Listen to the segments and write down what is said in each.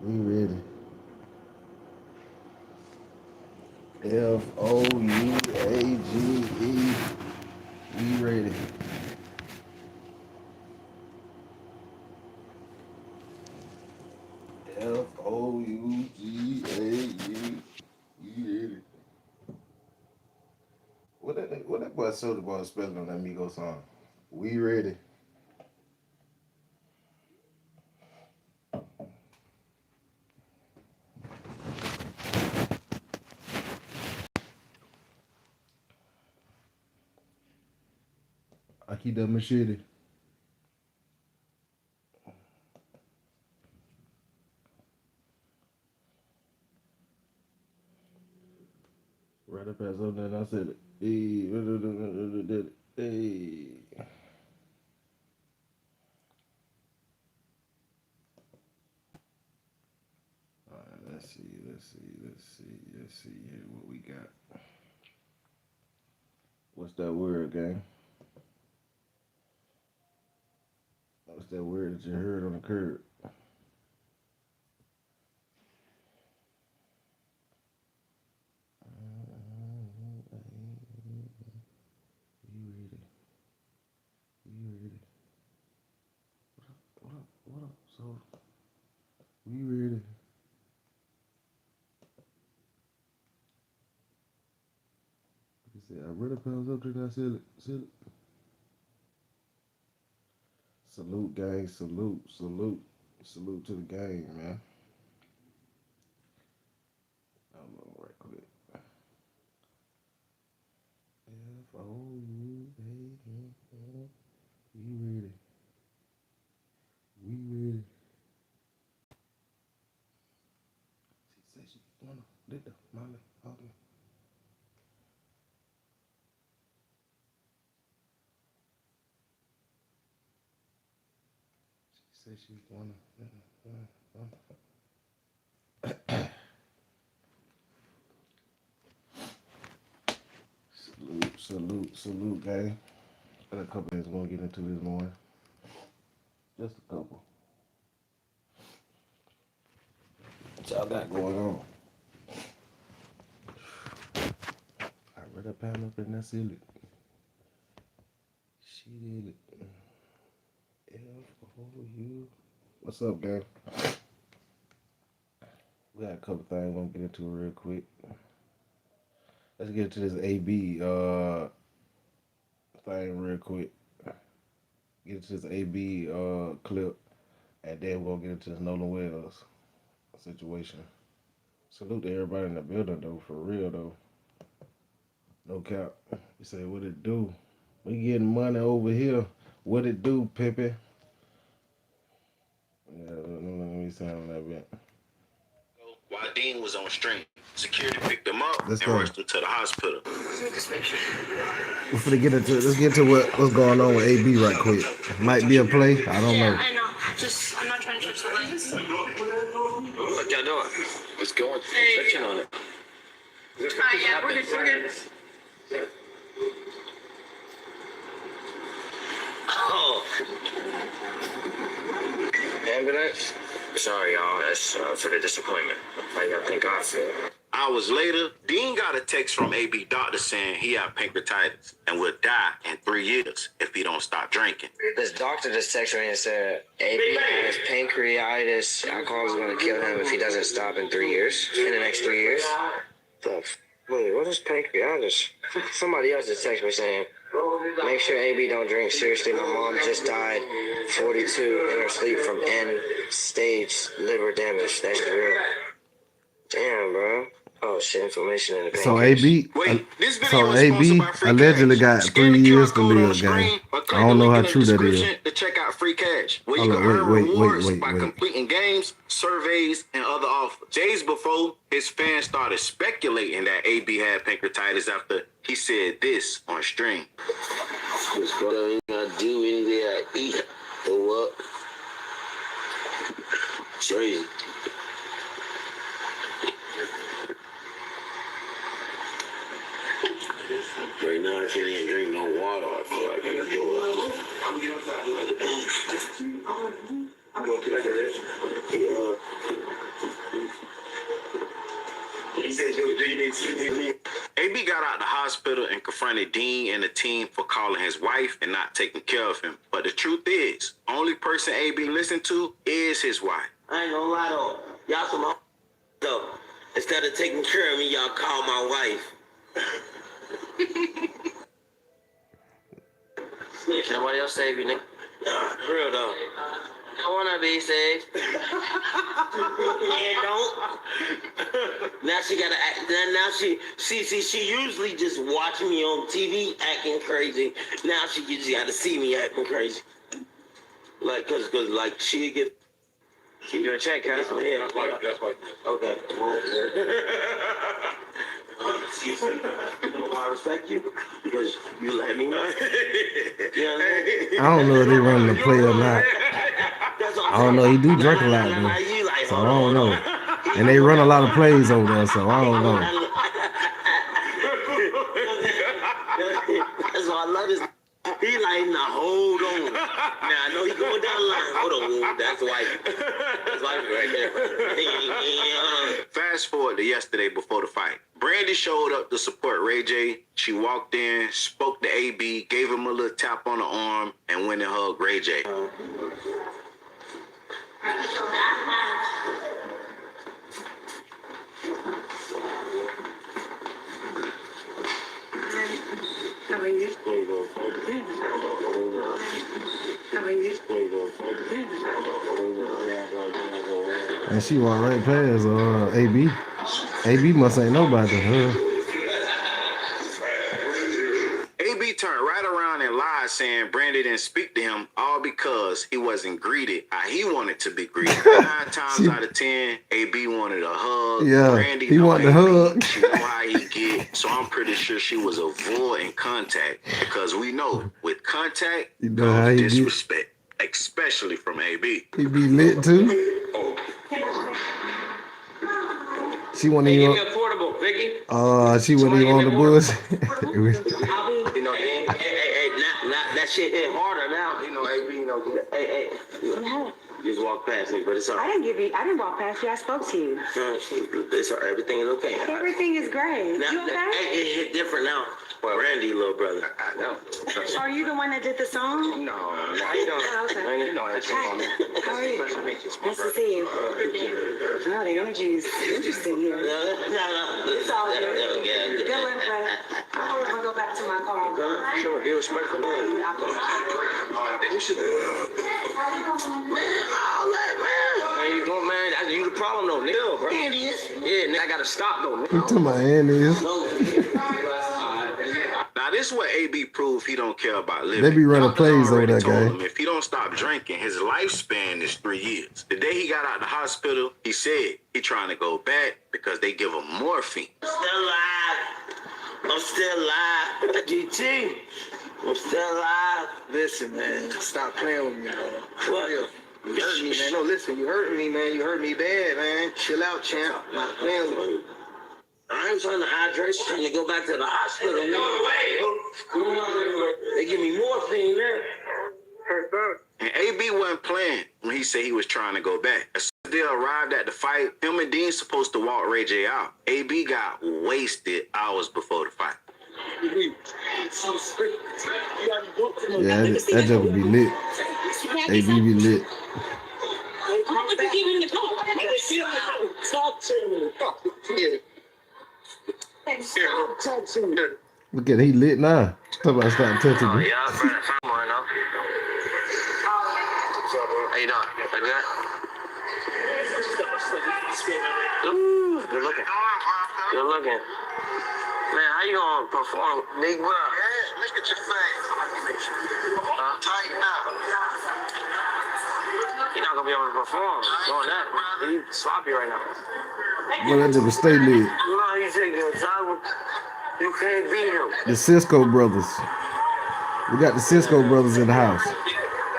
We ready. Fouage. We ready. Fouage. We ready. What that boy Soulja Boy spelling on that Migos song? We ready. Aqui da machete. Right up past on that, I said it. Hey, hey. All right, let's see here what we got. What's that word, gang? What's that word that you heard on the curb? You ready? You ready? What up? So, we ready. He said, I read a pounds up there and I said it. Salute, gang. Salute to the gang, man. Hold on right quick. Fouage. We ready. We ready. She said she wanna let the Molly out there. She said she wanna. Salute, gang. Got a couple things we're gonna get into this morning. Just a couple. What y'all got going on? I read a pound up and that's it. She did it. Fouage. What's up, gang? We got a couple things we're gonna get into real quick. Let's get into this AB thing real quick. Get into this AB clip, and then we're gonna get into this Nolan Wells situation. Salute to everybody in the building though, for real though. No cap. You say what it do? We getting money over here. What it do, Pepe? Yeah, let me sound that bit. While Dean was on stream, security picked him up Let's and go. rushed him to the hospital. Let's get into what's going on with AB right quick. Might be a play. I don't know. I know. I'm not trying to touch the legs. What y'all doing? Let's go and touching on it. Yeah, we're good. Oh. Ambulance? Sorry, y'all. That's for the disappointment. I gotta thank God for it. Hours later, Dean got a text from AB doctor saying he had pancreatitis and would die in 3 years if he don't stop drinking. This doctor just texted me and said AB has pancreatitis. Alcohol is going to kill him if he doesn't stop in 3 years. In the next 3 years. Wait, what is pancreatitis? Somebody else just texted me saying, make sure AB don't drink. Seriously, my mom just died 42 in her sleep from end-stage liver damage. That's real. Damn, bro. Oh, shit, inflammation in the pancreas. So AB, allegedly got 3 years to live, gang. I don't know how true that is. To check out free cash, where Hold you on, can earn rewards by wait. completing games, surveys, and other offers. Days before, his fans started speculating that AB had pancreatitis after he said this on stream. Whatever you gotta do anyway I eat or what? Crazy. Right now, I can't even drink no water. I feel like I can do it. AB got out the hospital and confronted Dean and the team for calling his wife and not taking care of him. But the truth is, only person AB listened to is his wife. I ain't gonna lie though. Y'all some though. Instead of taking care of me, y'all call my wife. Nobody else save you, nigga. Nah, for real though. I wanna be saved. And don't. Now she gotta act. Now she usually just watching me on TV acting crazy. Now she gotta see me acting crazy. Like, cause like she get. Keep your check, huh? Yeah, that's why. Okay. I respect you because you let me know. You know what I mean? I don't know if they running the play or not. I don't know. He do drink a lot though, so I don't know. And they run a lot of plays over there, so I don't know. That's why I love this. He like, nah, hold on. Now I know he going down the line. Hold on, that's wife. That's wife right there. Fast forward to yesterday before the fight. Brandy showed up to support Ray J. She walked in, spoke to AB, gave him a little tap on the arm, and went and hugged Ray J. How are you? How are you? And she walked right past AB. AB must ain't nobody to her. AB turned right around and lied, saying Brandy didn't speak to him, all because he wasn't greeted how he wanted to be greeted. 9 times out of 10, AB wanted a hug. Yeah, Brandy he wanted a hug. She knew how he get, so I'm pretty sure she was avoiding contact because we know with contact You know how he get. disrespect, especially from AB. He be lit too. She wasn't Hey, give even. me a portable, Vicky. She wasn't even on the bus. You know, hey, that shit hit harder now. You know, AB, you know, hey. No, You just walked past me, but it's all I right. didn't walk past you. I spoke to you. It's all right. Everything is okay. Everything is great. Now, You okay? it hit different now. Well, Randy, little brother. I know. Are you the one that did the song? No, how you doing? Oh, okay. You know, it's How are you? Nice to see you. Oh, the energy's interesting here. It's all good. Yeah. Good one, but I'm gonna go back to my car. Sure, be respectful. You should. How you doing, man? That's you the problem, though, nigga, bro. Yeah, nigga, I gotta stop, though, You nigga. talking about Andes? Now this is what AB proved he don't care about living. They be running Doctors plays over already that told guy. him if he don't stop drinking, his lifespan is 3 years. The day he got out of the hospital, he said he trying to go back because they give him morphine. I'm still alive. GT. I'm still alive. Listen, man, stop playing with me, man. What? You hurt me, man. No, listen, you hurt me, man. You hurt me bad, man. Chill out, champ. Not playing with me. I ain't trying to hydrate, trying to go back to the hospital. They give me morphine there. And AB wasn't playing when he said he was trying to go back. As soon as they arrived at the fight, him and Dean supposed to walk Ray J out. AB got wasted hours before the fight. Yeah, that joke would be lit. AB be lit. Talk to me. Look at he lit now. Talk about stop touching me. Yeah, I'm friend of someone, though. How you doing? Like that? Ooh, good looking. Good looking. Man, how you gonna perform, big bro? Look at your face. Tighten up. You're not gonna be able to perform doing that. You sloppy right now. Well, that nigga stay lit. You know how you take your time. You can't beat him. The Cisco brothers. We got the Cisco brothers in the house.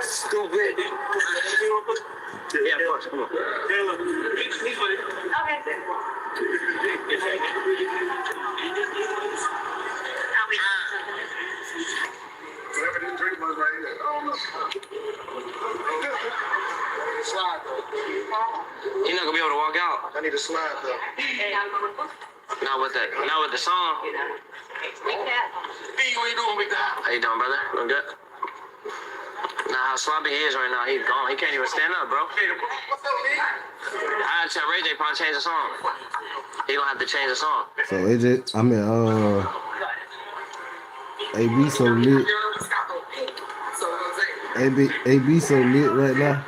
Stupid. Yeah, push. Come on. Whatever this drink was right here. I don't know. Slide, though. You're not gonna be able to walk out. I need a slide, though. Not with the song. Hey, what you doing, big guy? How you doing, brother? I'm good. Nah, how sloppy he is right now. He's gone. He can't even stand up, bro. I had to tell Ray J probably change the song. He gonna have to change the song. So AB so lit. AB so lit right now.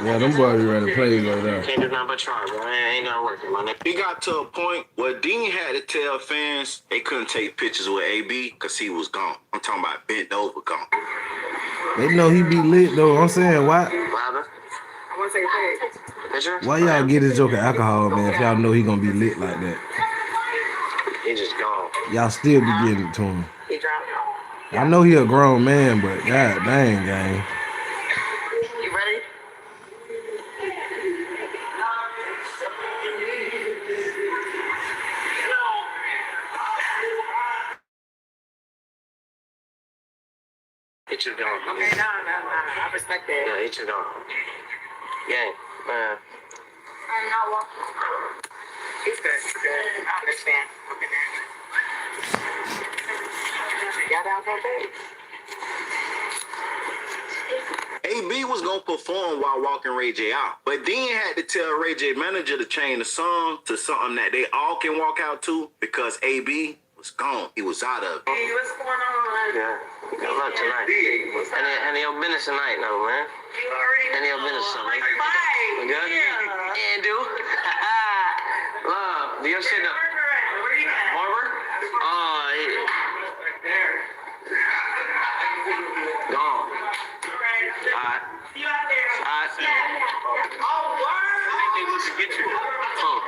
Yeah, them boys be running plays over there. Can't do nothing but try, bro. Ain't gonna work, my nigga. He got to a point where Dean had to tell fans they couldn't take pictures with AB because he was gone. I'm talking about bent over gone. They know he be lit though. I'm saying why? What happened? I want to take a Picture? Why y'all get this joker alcohol, man? If y'all know he gonna be lit like that, He just gone. y'all still be getting it to him. He dropped. I know he a grown man, but god dang, gang. You ready? He just gone. Okay, no. I respect that. Yeah, he just gone. Gang, man. I'm not walking. It's good. I understand. Y'all down for a date? AB was gonna perform while walking Ray J out, but Dean had to tell Ray J manager to change the song to something that they all can walk out to because AB was gone. He was out of it. Hey, what's going on? Yeah. Good luck tonight. Any your business tonight, no, man. You already Any your business tonight. Fine. We good? Yeah. And do. Love. Do your shit up. Where you at? Harbor? Oh, gone. Alright. You out there? Alright. Oh, They want to get you. Oh.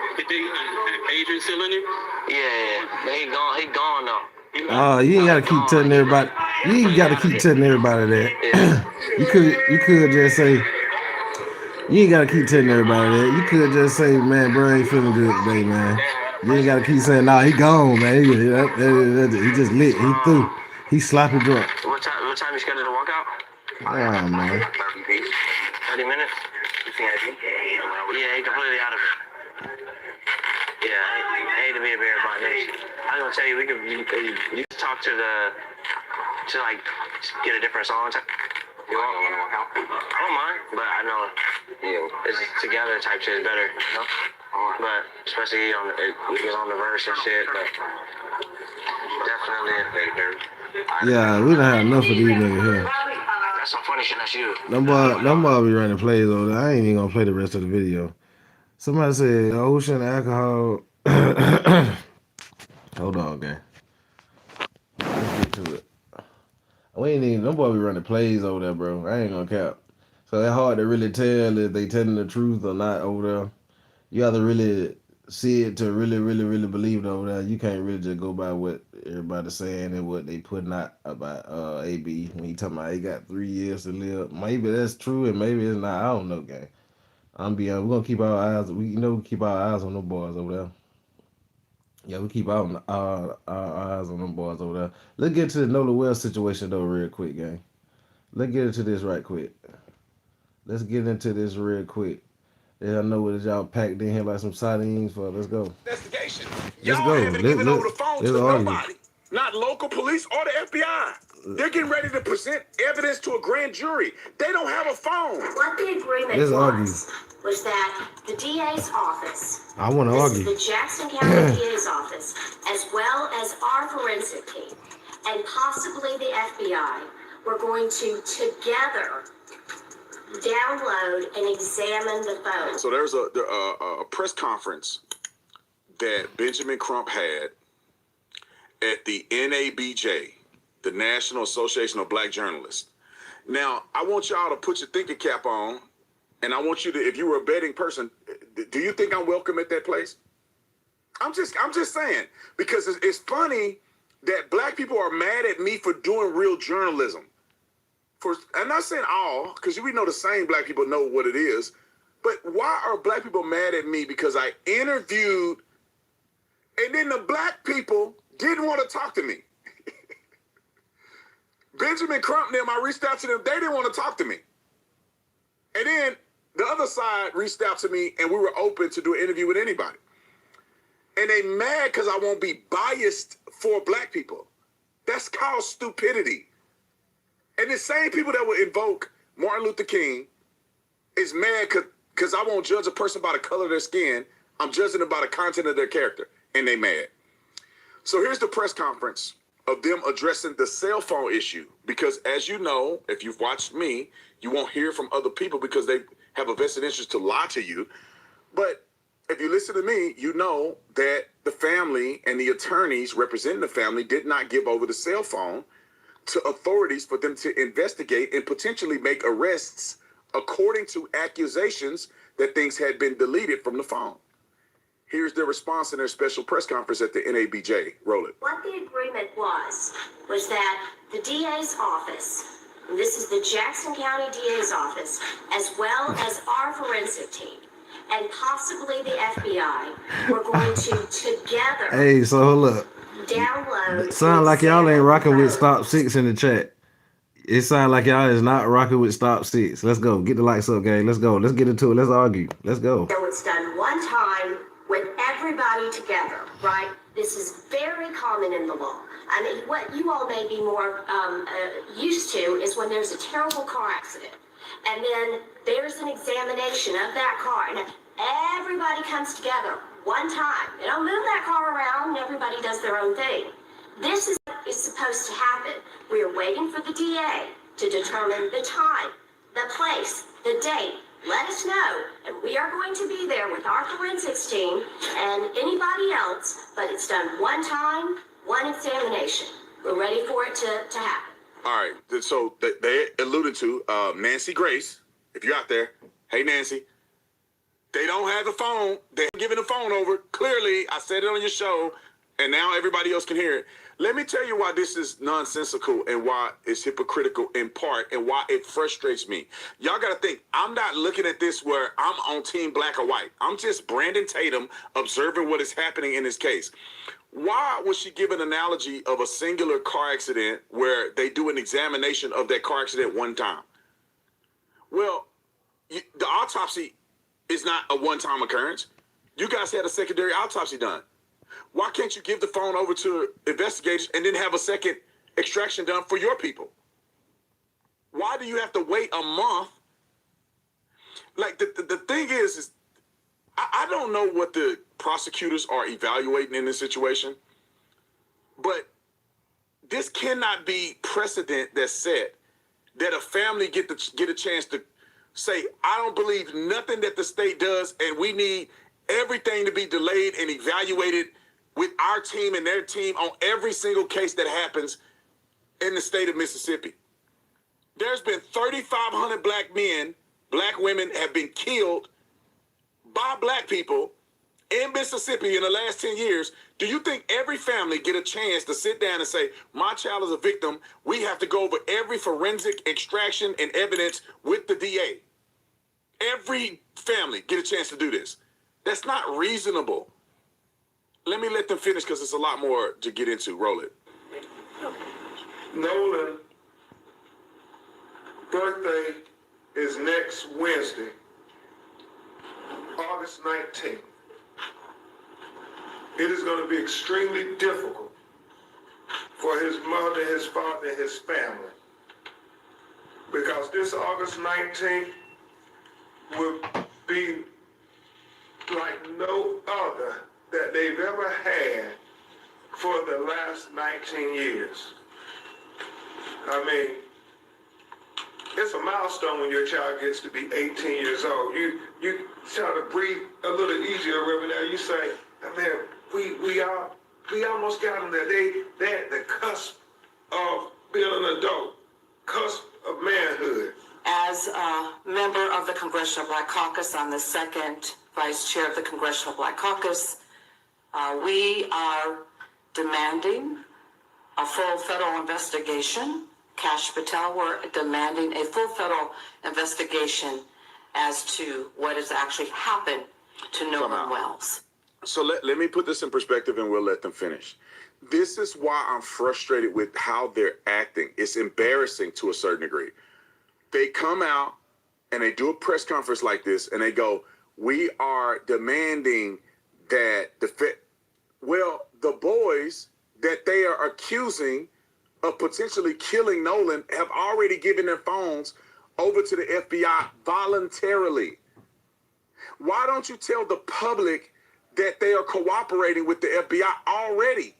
Adrian still in there? Yeah. But he gone. He gone though. You ain't gotta keep telling everybody. You ain't gotta keep telling everybody that. you could just say. You ain't gotta keep telling everybody that. You could just say, man, bro ain't feeling good today, man. You ain't gotta keep saying, nah, he gone, man. He just lit. He through. He sloppy drunk. What time you scheduled to walk out? Nah, man. 30 minutes? Yeah, he completely out of it. Yeah, I hate to be a bear by nation. I was gonna tell you, you can talk to like get a different song. You want to walk out? I don't mind, but I know it's together type shit is better, you know. But especially on the verse and shit, but definitely. Yeah, we done had enough of these niggas here. That's some funny shit. That's you. Them boy be running plays over there. I ain't even gonna play the rest of the video. Somebody said ocean alcohol. Hold on, gang. Let's get to it. We ain't even, them boy be running plays over there, bro. I ain't gonna cap. So it's hard to really tell if they telling the truth or not over there. You have to really see it to really, really, really believe it over there. You can't really just go by what everybody's saying and what they putting out about AB. When he talking about he got 3 years to live. Maybe that's true and maybe it's not. I don't know, gang. We're gonna keep our eyes. We keep our eyes on them boys over there. Yeah, we keep our eyes on them boys over there. Let's get to the Nolan Wells situation though, real quick, gang. Let's get into this right quick. Let's get into this real quick. Yeah, I know what y'all packed in here like some sardines for. Let's go. Investigation. Let's Y'all go. haven't given over the phone to argue. nobody. Not local police or the FBI. They're getting ready to present evidence to a grand jury. They don't have a phone. What the agreement Let's argue. was that the DA's office, I want to argue. the Jackson County DA's office, as well as our forensic team, and possibly the FBI, were going to together download and examine the phone. So there's a press conference that Benjamin Crump had at the NABJ, the National Association of Black Journalists. Now, I want y'all to put your thinking cap on, and I want you to, if you were a betting person, do you think I'm welcome at that place? I'm just saying, because it's funny that black people are mad at me for doing real journalism. I'm not saying all, because we know the same black people know what it is, but why are black people mad at me because I interviewed, and then the black people didn't want to talk to me? Benjamin Crump and them, I reached out to them. They didn't want to talk to me. And then the other side reached out to me, and we were open to do an interview with anybody. And they mad because I won't be biased for black people. That's called stupidity. And the same people that would invoke Martin Luther King is mad because I won't judge a person by the color of their skin. I'm judging them by the content of their character. And they mad. So here's the press conference of them addressing the cell phone issue. Because as you know, if you've watched me, you won't hear from other people because they have a vested interest to lie to you. But if you listen to me, you know that the family and the attorneys representing the family did not give over the cell phone to authorities for them to investigate and potentially make arrests according to accusations that things had been deleted from the phone. Here's their response in their special press conference at the NABJ. Roll it. What the agreement was that the DA's office, and this is the Jackson County DA's office, as well as our forensic team, and possibly the FBI, were going to together Hey, so hold up. download. Sound like y'all ain't rocking with Stop 6 in the chat. It sound like y'all is not rocking with Stop 6. Let's go. Get the lights up, gang. Let's go. Let's get into it. Let's argue. Let's go. So it's done one time with everybody together, right? This is very common in the law. I mean, what you all may be more used to is when there's a terrible car accident, and then there's an examination of that car, and everybody comes together one time. They don't move that car around, and everybody does their own thing. This is supposed to happen. We are waiting for the DA to determine the time, the place, the date. Let us know, and we are going to be there with our forensics team and anybody else, but it's done one time, one examination. We're ready for it to happen. All right. So they alluded to Nancy Grace. If you're out there, hey, Nancy. They don't have the phone. They're giving the phone over. Clearly, I said it on your show, and now everybody else can hear it. Let me tell you why this is nonsensical and why it's hypocritical in part and why it frustrates me. Y'all got to think, I'm not looking at this where I'm on team black or white. I'm just Brandon Tatum observing what is happening in this case. Why would she give an analogy of a singular car accident where they do an examination of that car accident one time? Well, the autopsy is not a one-time occurrence. You guys had a secondary autopsy done. Why can't you give the phone over to investigators and then have a second extraction done for your people? Why do you have to wait a month? Like, the thing is I don't know what the prosecutors are evaluating in this situation, but this cannot be precedent that's set that a family get a chance to say, I don't believe nothing that the state does, and we need everything to be delayed and evaluated with our team and their team on every single case that happens in the state of Mississippi. There's been 3,500 black men, black women have been killed by black people in Mississippi in the last 10 years. Do you think every family get a chance to sit down and say, my child is a victim, we have to go over every forensic extraction and evidence with the DA? Every family get a chance to do this. That's not reasonable. Let me let them finish because it's a lot more to get into. Roll it. Nolan birthday is next Wednesday, August 19th. It is going to be extremely difficult for his mother, his father, and his family, because this August 19th will be like no other that they've ever had for the last 19 years. I mean, it's a milestone when your child gets to be 18 years old. You try to breathe a little easier every now. You say, man, we almost got them there. They're at the cusp of being an adult, cusp of manhood. As a member of the Congressional Black Caucus, I'm the second vice chair of the Congressional Black Caucus. We are demanding a full federal investigation. Kash Patel, we're demanding a full federal investigation as to what has actually happened to Nolan Wells. So let me put this in perspective and we'll let them finish. This is why I'm frustrated with how they're acting. It's embarrassing to a certain degree. They come out and they do a press conference like this and they go, we are demanding that the boys that they are accusing of potentially killing Nolan have already given their phones over to the FBI voluntarily. Why don't you tell the public that they are cooperating with the FBI already?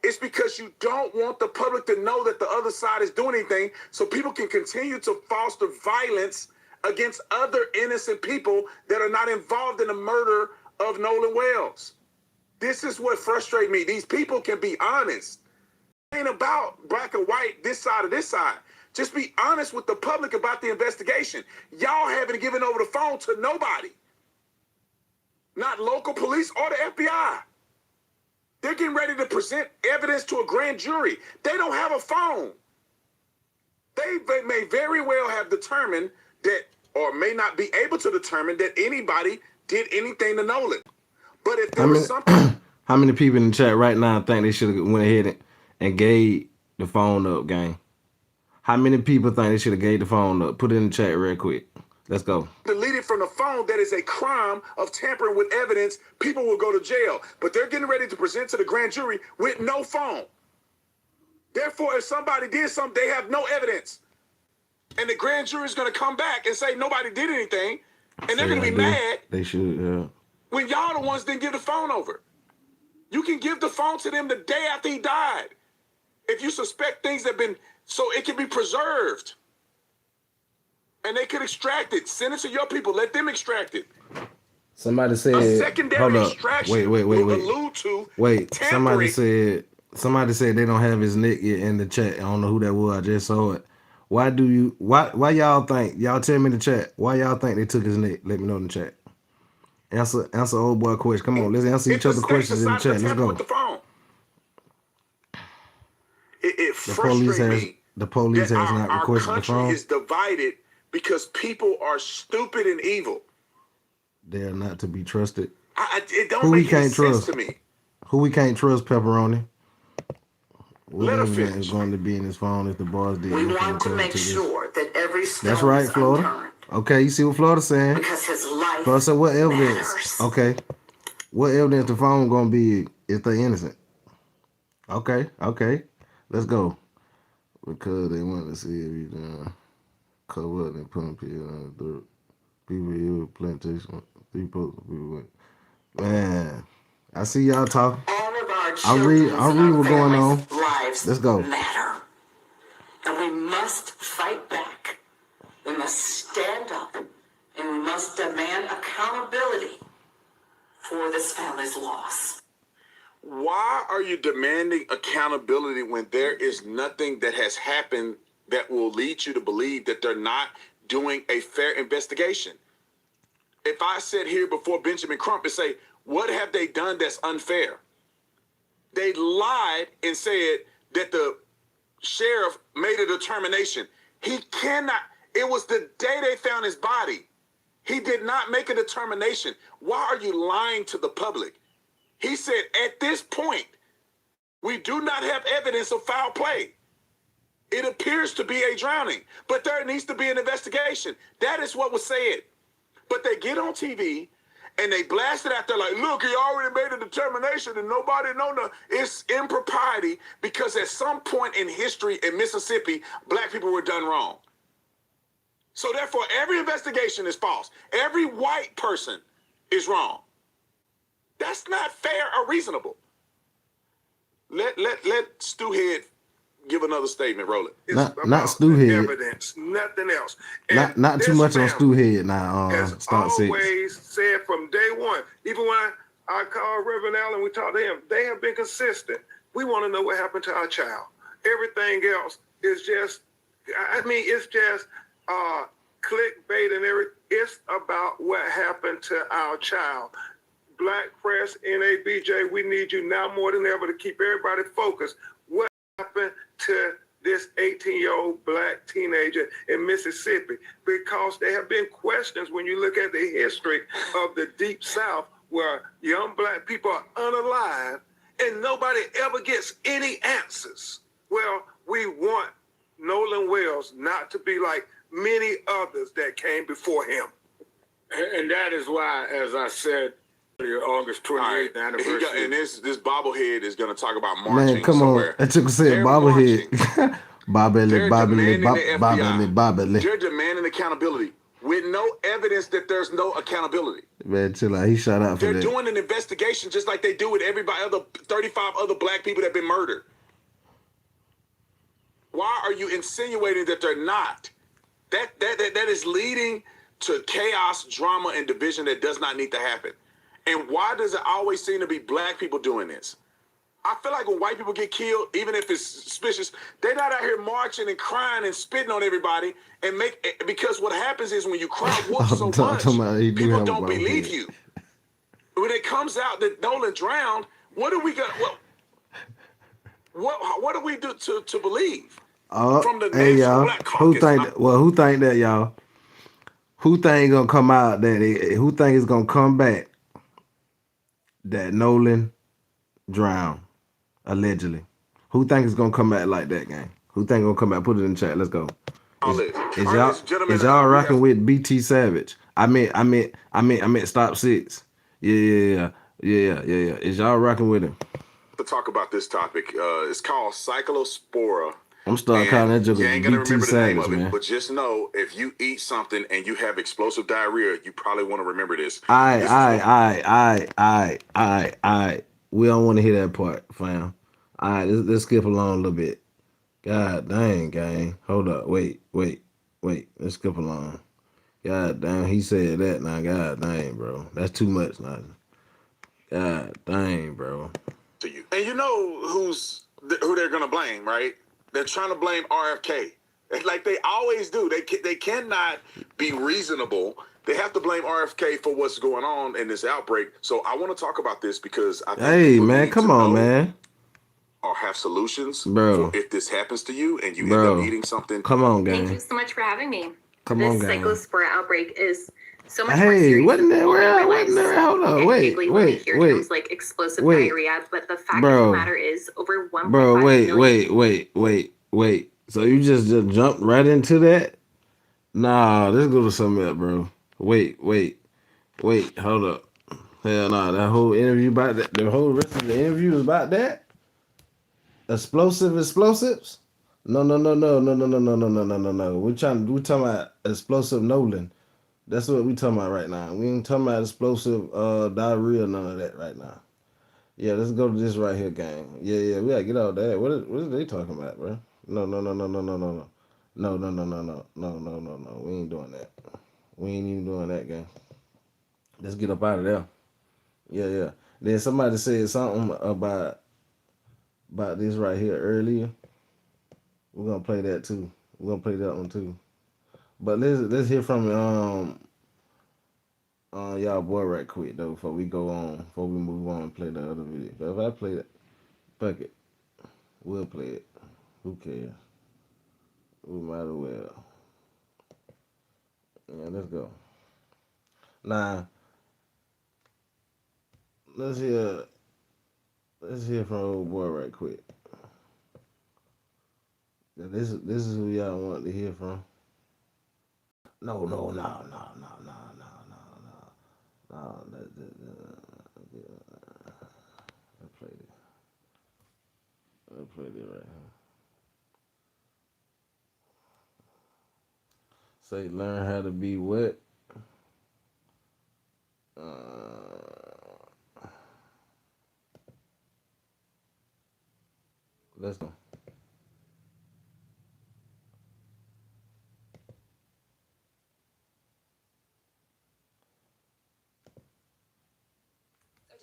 It's because you don't want the public to know that the other side is doing anything so people can continue to foster violence against other innocent people that are not involved in the murder of Nolan Wells. This is what frustrates me. These people can be honest. It ain't about black or white, this side or this side. Just be honest with the public about the investigation. Y'all haven't given over the phone to nobody. Not local police or the FBI. They're getting ready to present evidence to a grand jury. They don't have a phone. They may very well have determined that, or may not be able to determine that anybody did anything to Nolan. But if there was something... How many people in the chat right now think they should have went ahead and gave the phone up, gang? How many people think they should have gave the phone up? Put it in the chat real quick. Let's go. Deleted from the phone, that is a crime of tampering with evidence. People will go to jail. But they're getting ready to present to the grand jury with no phone. Therefore, if somebody did something, they have no evidence. And the grand jury is going to come back and say nobody did anything. And they're going to be mad. They should, yeah. When y'all the ones didn't give the phone over. You can give the phone to them the day after he died. If you suspect things have been, so it can be preserved. And they can extract it. Send it to your people. Let them extract it. Somebody said, a secondary extraction wait. will allude to Somebody tampering. said they don't have his nick yet in the chat. I don't know who that was. I just saw it. Why y'all think, y'all tell me in the chat, why y'all think they took his nick? Let me know in the chat. Answer old boy question. Come on, let's answer each other questions in the chat. Let's go. It frustrates me. The police has not requested the phone. Our country is divided because people are stupid and evil. They are not to be trusted. It don't make any sense to me. Who we can't trust, Pepperoni? Let her finish. Is going to be in his phone if the boss did. We want to make sure that every stone That's right, is Florida. unturned. Okay, you see what Florida's saying? Because his life Florida said, what evidence? matters. Okay. What evidence the phone going to be if they're innocent? Okay. Let's go. Because they want to see if you cover up and put people on the dirt. People here with plantation. 3 people went. Man, I see y'all talking. All of our I'll read what's going on. Lives Let's go. matter. And we must fight back. We must stand up. And we must demand accountability for this family's loss. Why are you demanding accountability when there is nothing that has happened that will lead you to believe that they're not doing a fair investigation? If I sit here before Benjamin Crump and say, what have they done that's unfair? They lied and said that the sheriff made a determination. He cannot. It was the day they found his body. He did not make a determination. Why are you lying to the public? He said, at this point, we do not have evidence of foul play. It appears to be a drowning, but there needs to be an investigation. That is what was said. But they get on TV and they blast it out there like, look, he already made a determination and nobody know no. It's impropriety because at some point in history in Mississippi, black people were done wrong. So therefore, every investigation is false. Every white person is wrong. That's not fair or reasonable. Let Stu Head give another statement. Roll it. Not Stu Head. Evidence, nothing else. Not too much on Stu Head now. As Start always said from day one, even when I called Reverend Allen, we talked to him, they have been consistent. We want to know what happened to our child. Everything else is just, it's just clickbait and everything. It's about what happened to our child. Black press, NABJ, we need you now more than ever to keep everybody focused. What happened to this 18-year-old black teenager in Mississippi? Because there have been questions when you look at the history of the Deep South where young black people are unalive and nobody ever gets any answers. Well, we want Nolan Wells not to be like many others that came before him. And that is why, as I said, August 28th anniversary. And this bobblehead is going to talk about marching Man, come somewhere. on. That took a second. They're Bobblehead. They're demanding the FBI. bobbly. They're demanding accountability with no evidence that there's no accountability. Man, chill out. He shot out for They're that. doing an investigation just like they do with everybody other 35 other black people that have been murdered. Why are you insinuating that they're not? That is leading to chaos, drama, and division that does not need to happen. And why does it always seem to be black people doing this? I feel like when white people get killed, even if it's suspicious, they're not out here marching and crying and spitting on everybody because what happens is when you cry wolf so much, people don't believe you. When it comes out that Nolan drowned, what do we got? What do we do to believe? From the hey National y'all, Black Caucus. who think that, y'all? Who think gonna come out who think is gonna come back that Nolan drowned, allegedly? Who think is gonna come back like that, gang? Who think gonna come back? Put it in the chat. Let's go. Is y'all rocking with BT Savage? I meant Stop 6. Yeah. Is y'all rocking with him? To talk about this topic, it's called cyclospora. I'm starting calling that joke you ain't gonna BT remember the name Savage, of it, man. but just know if you eat something and you have explosive diarrhea, you probably want to remember this. I. We don't want to hear that part, fam. All right, let's skip along a little bit. God dang, gang. Hold up. Wait. Let's skip along. God damn, he said that now. God dang, bro. That's too much now. God dang, bro. To you. And you know who they're gonna blame, right? They're trying to blame RFK. Like they always do. They cannot be reasonable. They have to blame RFK for what's going on in this outbreak. So I want to talk about this because I think hey, man, come on, man. Or have solutions bro. For if this happens to you and you end up eating something. Come on, gang. Thank you so much for having me. This cyclospora outbreak is so much more serious. Wasn't there? Hold on, wait. Terms like explosive diarrhea, but the fact of the matter is over 1.5 million. Wait. So you just jumped right into that? Nah, let's go to something else, bro. Wait. Hold up. Hell nah, that whole interview about that. The whole rest of the interview is about that. Explosives? No. We talking about explosive Nolan. That's what we talking about right now. We ain't talking about explosive diarrhea, none of that right now. Yeah, let's go to this right here, gang. Yeah, we gotta get out that. What are they talking about, bro? No. No. We ain't doing that. We ain't even doing that, gang. Let's get up out of there. Yeah. Then somebody said something about this right here earlier. We're gonna play that too. We're gonna play that one too. But let's hear from y'all boy right quick though before we move on and play the other video. But if I play that, fuck it. We'll play it. Who cares? We might as well. Yeah, let's go. Now let's hear from old boy right quick. This is who y'all want to hear from. No. I played it right here. Say learn how to be what? Let's go.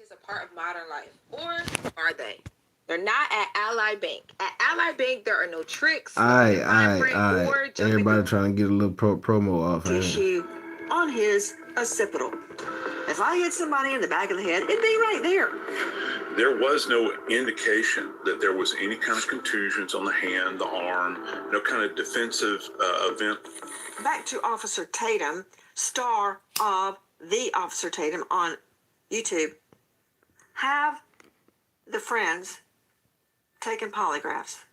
Is a part of modern life, or are they? They're not at Ally Bank. At Ally Bank, there are no tricks. Aye. Everybody trying to get a little promo off. Tissue on his occipital. If I hit somebody in the back of the head, it'd be right there. There was no indication that there was any kind of contusions on the hand, the arm, no kind of defensive event. Back to Officer Tatum, star of The Officer Tatum on YouTube. Have the friends taking polygraphs?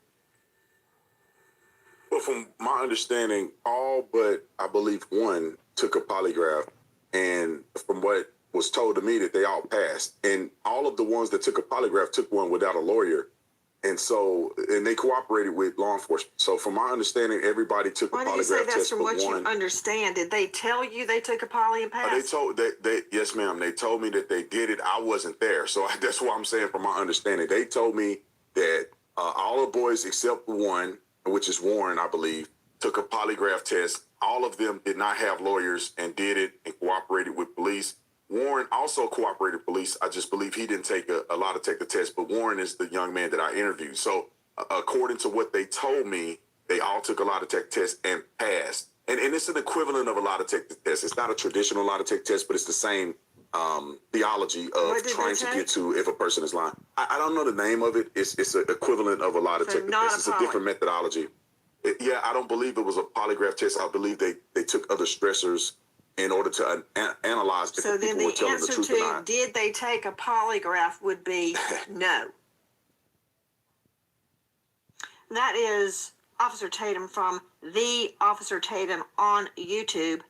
Well, from my understanding, all but I believe one took a polygraph, and from what was told to me, that they all passed. And all of the ones that took a polygraph took one without a lawyer, and they cooperated with law enforcement. So, from my understanding, everybody took a polygraph test. Why do you say that's from but what you one. understand? Did they tell you they took a poly and passed? Yes, ma'am. They told me that they did it. I wasn't there, so that's what I'm saying. From my understanding, they told me that all the boys except one, which is Warren, I believe, took a polygraph test. All of them did not have lawyers and did it and cooperated with police. Warren also cooperated with police. I just believe he didn't take a lot to take the test, but Warren is the young man that I interviewed. So according to what they told me, they all took a lot to take the test and passed. And it's an equivalent of a lot to take the test. It's not a traditional lot to take test, but it's the same theology of trying to get to if a person is lying. I don't know the name of it. It's an equivalent of a lot to take the test. It's a different methodology. I don't believe it was a polygraph test. I believe they took other stressors in order to analyze if So the then people were the telling the answer truth or to not. did they take a polygraph would be no. That is Officer Tatum from The Officer Tatum on YouTube.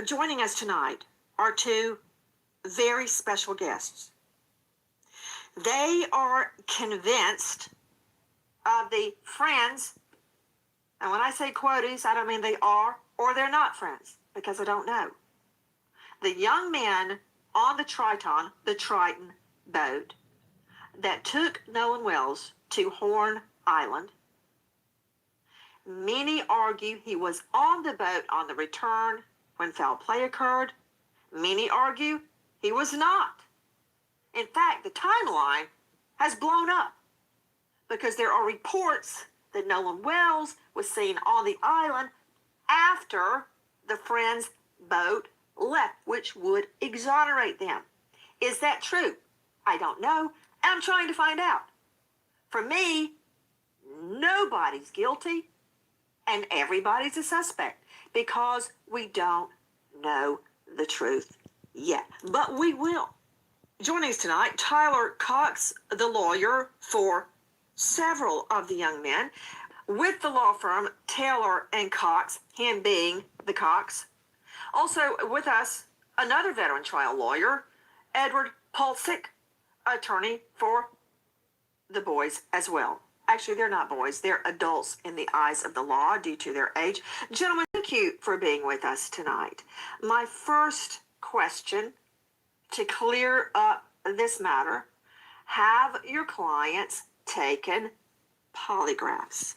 Joining us tonight are two very special guests. They are convinced of the friends, and when I say quoties, I don't mean they are or they're not friends, because I don't know. The young men on the Triton boat that took Nolan Wells to Horn Island. Many argue he was on the boat on the return when foul play occurred. Many argue he was not. In fact, the timeline has blown up because there are reports that Nolan Wells was seen on the island after the friend's boat left, which would exonerate them. Is that true? I don't know. I'm trying to find out. For me, nobody's guilty and everybody's a suspect because we don't know the truth yet. But we will. Joining us tonight, Tyler Cox, the lawyer for several of the young men, with the law firm Taylor and Cox, him being the Cox. Also with us, another veteran trial lawyer, Edward Pulsick, attorney for the boys as well. Actually, they're not boys. They're adults in the eyes of the law due to their age. Gentlemen, thank you for being with us tonight. My first question to clear up this matter, have your clients taken polygraphs?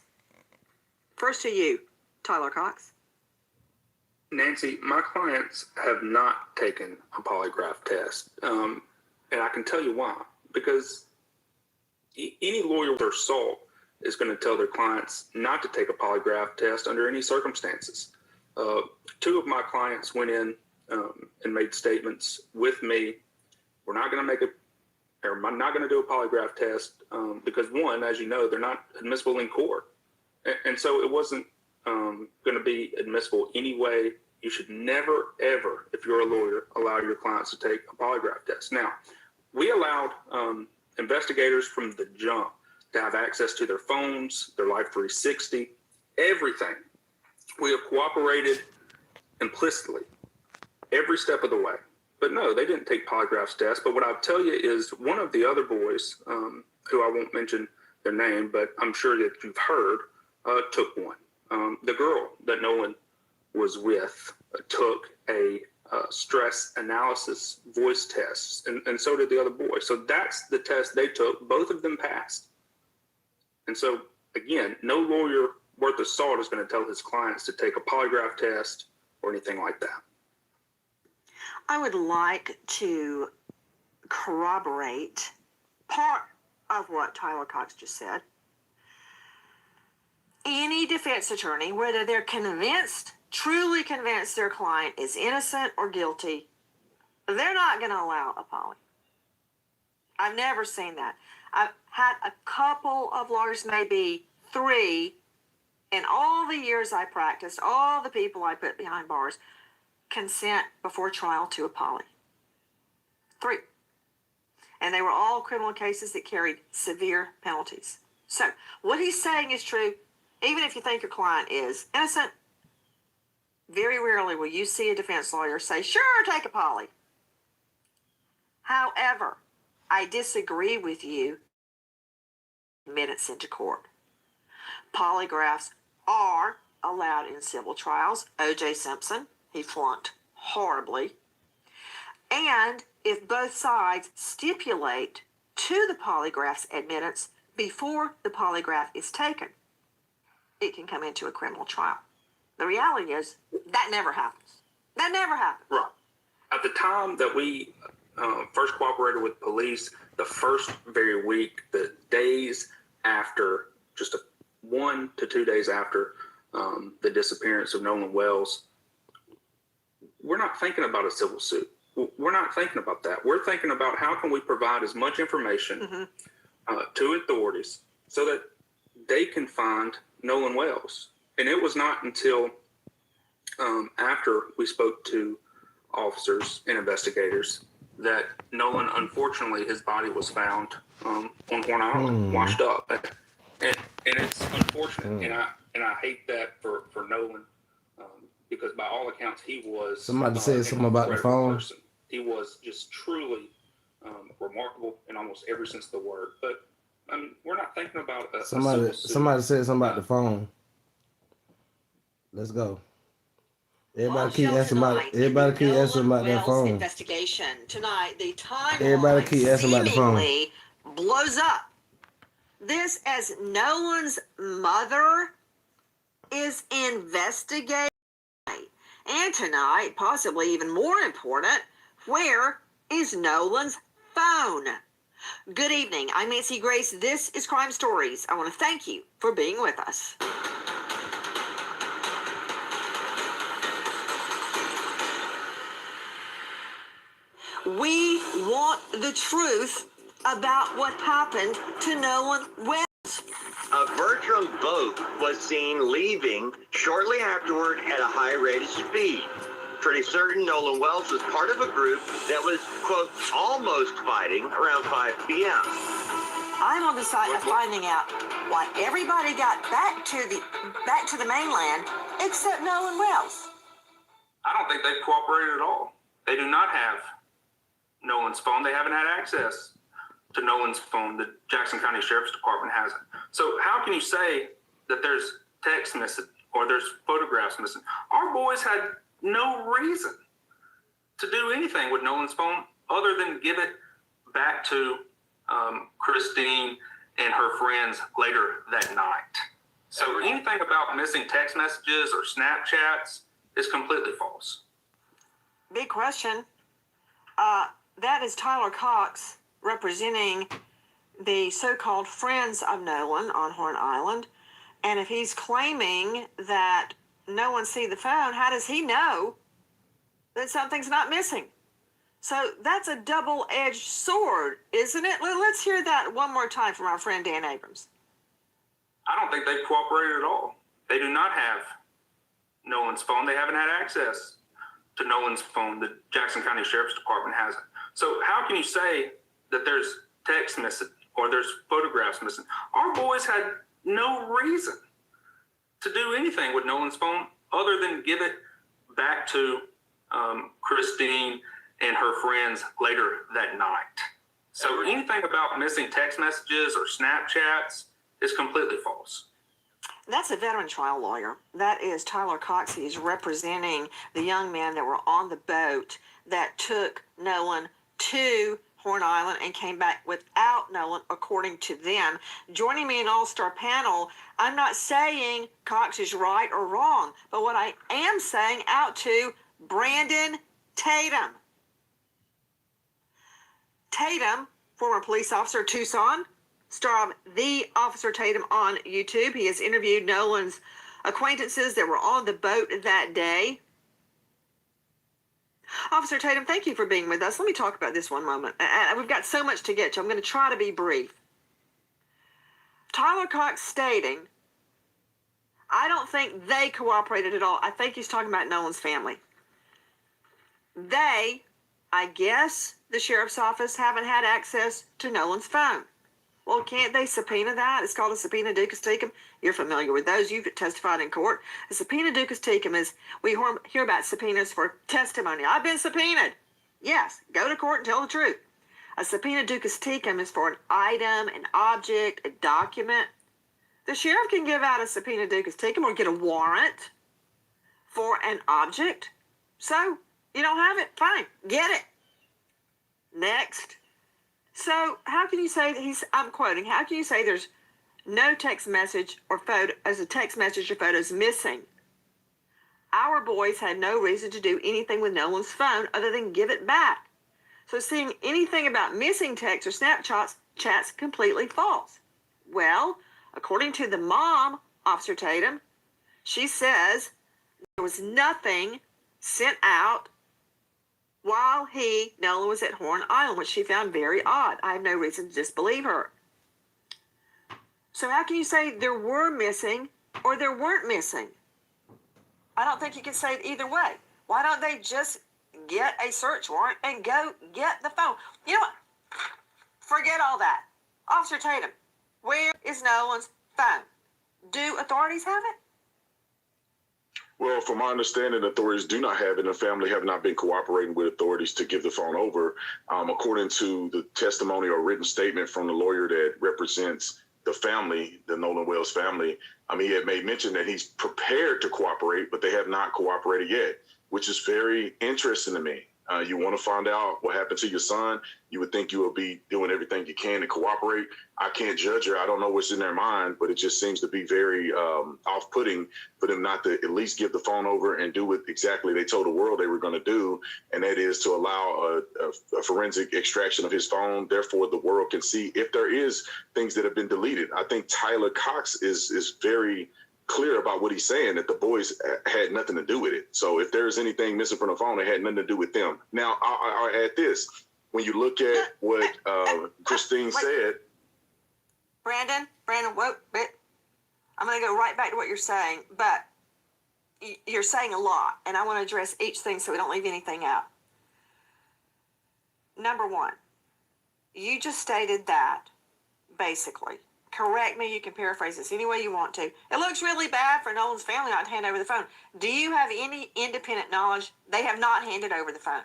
First to you, Tyler Cox. Nancy, my clients have not taken a polygraph test. And I can tell you why. Because any lawyer with their soul is going to tell their clients not to take a polygraph test under any circumstances. Two of my clients went in and made statements with me. We're not going to I'm not going to do a polygraph test because, one, as you know, they're not admissible in court. And so it wasn't going to be admissible anyway. You should never, ever, if you're a lawyer, allow your clients to take a polygraph test. Now, we allowed investigators from the jump to have access to their phones, their Life 360, everything. We have cooperated implicitly every step of the way. But no, they didn't take polygraph tests. But what I'll tell you is one of the other boys, who I won't mention their name, but I'm sure that you've heard, took one. The girl that Nolan was with took a stress analysis voice test, and so did the other boy. So that's the test they took. Both of them passed. And so, again, no lawyer worth of salt is going to tell his clients to take a polygraph test or anything like that. I would like to corroborate part of what Tyler Cox just said. Any defense attorney, whether they're convinced, truly convinced their client is innocent or guilty, they're not going to allow a poly. I've never seen that. I've had a couple of lawyers, maybe 3, in all the years I practiced, all the people I put behind bars, consent before trial to a poly. 3. And they were all criminal cases that carried severe penalties. So what he's saying is true. Even if you think your client is innocent, very rarely will you see a defense lawyer say, sure, take a poly. However, I disagree with you minutes into court. Polygraphs are allowed in civil trials. O.J. Simpson, he flunked horribly. And if both sides stipulate to the polygraph's admittance before the polygraph is taken, it can come into a criminal trial. The reality is that never happens. That never happens. Right. At the time that we first cooperated with police, the first very week, the days after, just 1 to 2 days after the disappearance of Nolan Wells, we're not thinking about a civil suit. We're not thinking about that. We're thinking about how can we provide as much information to authorities so that they can find Nolan Wells. And it was not until after we spoke to officers and investigators that Nolan, unfortunately, his body was found on Horn Island, washed up. And it's unfortunate, and I hate that for Nolan, because by all accounts he was Somebody said something about the phone. Person. He was just truly remarkable in almost every sense of the word. But I mean, we're not thinking about somebody said something about the phone. Let's go. Everybody keep asking about. Everybody keep asking about that phone. Investigation tonight. The timeline Everybody keep asking about the phone. seemingly blows up. This as Nolan's mother is investigating. And tonight, possibly even more important, where is Nolan's phone? Good evening. I'm Nancy Grace. This is Crime Stories. I want to thank you for being with us. We want the truth about what happened to Nolan Wells. A Bertram boat was seen leaving shortly afterward at a high rate of speed. Pretty certain Nolan Wells was part of a group that was, quote, almost fighting around 5 p.m. I'm on the side of finding out why everybody got back to the mainland except Nolan Wells. I don't think they've cooperated at all. They do not have Nolan's phone. They haven't had access to Nolan's phone. The Jackson County Sheriff's Department hasn't. So how can you say that there's text missing or there's photographs missing? Our boys had no reason to do anything with Nolan's phone other than give it back to Christine and her friends later that night. So anything about missing text messages or Snapchats is completely false. Big question. That is Tyler Cox representing the so-called friends of Nolan on Horn Island. And if he's claiming that no one see the phone, how does he know that something's not missing? So that's a double-edged sword, isn't it? Let's hear that one more time from our friend Dan Abrams. I don't think they've cooperated at all. They do not have Nolan's phone. They haven't had access to Nolan's phone. The Jackson County Sheriff's Department hasn't. So how can you say that there's text missing or there's photographs missing? Our boys had no reason to do anything with Nolan's phone other than give it back to Christine and her friends later that night. So anything about missing text messages or Snapchats is completely false. That's a veteran trial lawyer. That is Tyler Cox. He's representing the young men that were on the boat that took Nolan to Horn Island and came back without Nolan, according to them. Joining me in all-star panel, I'm not saying Cox is right or wrong, but what I am saying out to Brandon Tatum. Tatum, former police officer, Tucson, star of The Officer Tatum on YouTube. He has interviewed Nolan's acquaintances that were on the boat that day. Officer Tatum, thank you for being with us. Let me talk about this one moment. We've got so much to get to. I'm going to try to be brief. Tyler Cox stating, I don't think they cooperated at all. I think he's talking about Nolan's family. They I guess the sheriff's office haven't had access to Nolan's phone. Well, can't they subpoena that? It's called a subpoena ducis tecum. You're familiar with those. You've testified in court. A subpoena ducis tecum is, we hear about subpoenas for testimony. I've been subpoenaed. Yes, go to court and tell the truth. A subpoena ducis tecum is for an item, an object, a document. The sheriff can give out a subpoena ducis tecum or get a warrant for an object. So, you don't have it? Fine, get it. Next. So, how can you say that I'm quoting, how can you say there's no text message or photo, as a text message or photo is missing? Our boys had no reason to do anything with Nolan's phone other than give it back. So, seeing anything about missing texts or snapshots, chat's completely false. Well, according to the mom, Officer Tatum, she says there was nothing sent out while Nolan was at Horn Island, which she found very odd. I have no reason to disbelieve her. So how can you say there were missing or there weren't missing? I don't think you can say it either way. Why don't they just get a search warrant and go get the phone? You know what? Forget all that. Officer Tatum, where is Nolan's phone? Do authorities have it? Well, from my understanding, authorities do not have it, and the family have not been cooperating with authorities to give the phone over. According to the testimony or written statement from the lawyer that represents the family, the Nolan Wells family, he had made mention that he's prepared to cooperate, but they have not cooperated yet, which is very interesting to me. You want to find out what happened to your son. You would think you would be doing everything you can to cooperate. I can't judge her. I don't know what's in their mind, but it just seems to be very off-putting for them not to at least give the phone over and do what exactly they told the world they were going to do, and that is to allow a forensic extraction of his phone. Therefore, the world can see if there is things that have been deleted. I think Tyler Cox is very clear about what he's saying, that the boys had nothing to do with it. So if there's anything missing from the phone, it had nothing to do with them. Now, I'll add this. When you look at what Christine said. Brandon, wait, I'm going to go right back to what you're saying, but you're saying a lot, and I want to address each thing so we don't leave anything out. Number one, you just stated that, basically. Correct me, you can paraphrase this any way you want to. It looks really bad for Nolan's family not to hand over the phone. Do you have any independent knowledge they have not handed over the phone?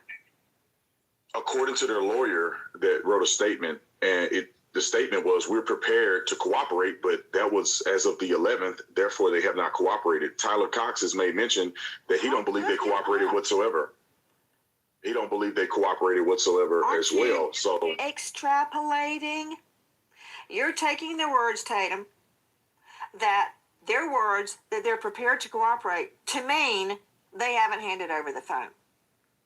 According to their lawyer that wrote a statement, and the statement was, we're prepared to cooperate, but that was as of the 11th, therefore they have not cooperated. Tyler Cox has made mention that he don't believe they cooperated whatsoever. He don't believe they cooperated whatsoever as well. So extrapolating? You're taking the words, Tatum, that their words, that they're prepared to cooperate, to mean they haven't handed over the phone.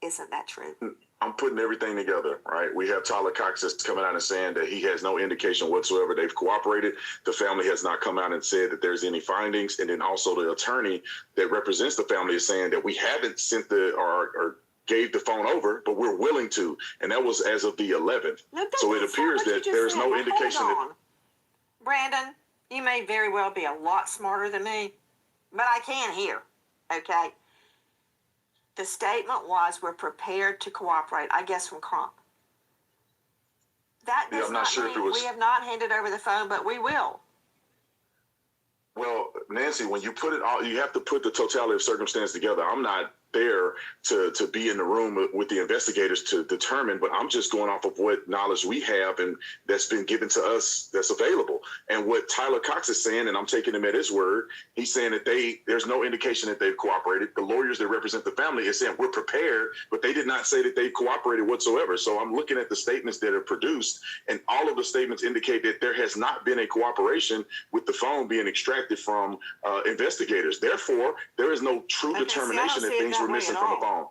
Isn't that true? I'm putting everything together, right? We have Tyler Cox that's coming out and saying that he has no indication whatsoever they've cooperated. The family has not come out and said that there's any findings. And then also the attorney that represents the family is saying that we haven't sent or gave the phone over, but we're willing to. And that was as of the 11th. So it appears that there's no indication that... Brandon, you may very well be a lot smarter than me, but I can hear, okay? The statement was, we're prepared to cooperate, I guess from Crump. That does not mean we have not handed over the phone, but we will. Well, Nancy, when you put it all, you have to put the totality of circumstance together. I'm not there to be in the room with the investigators to determine, but I'm just going off of what knowledge we have and that's been given to us that's available. And what Tyler Cox is saying, and I'm taking him at his word, he's saying that there's no indication that they've cooperated. The lawyers that represent the family is saying we're prepared, but they did not say that they cooperated whatsoever. So I'm looking at the statements that are produced, and all of the statements indicate that there has not been a cooperation with the phone being extracted from investigators. Therefore, there is no true determination that things were missing from the phone.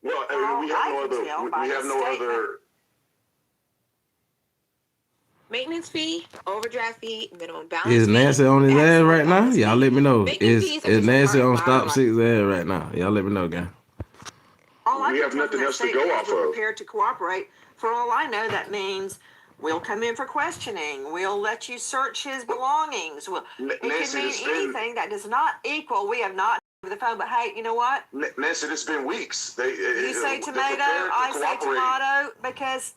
Well, we have no other. Maintenance fee, overdraft fee, minimum balance. Is Nancy on his ass right now? Y'all let me know. Maintenance fees are Is just Nancy part on of stop our 6 ass right now? Y'all let me know, gang. We have nothing else to go off we're of. prepared to cooperate. For all I know, that means we'll come in for questioning. We'll let you search his belongings. It can mean anything that does not equal we have not the phone. But hey, you know what? Nancy, it's been weeks. You say tomato, I say tomato, because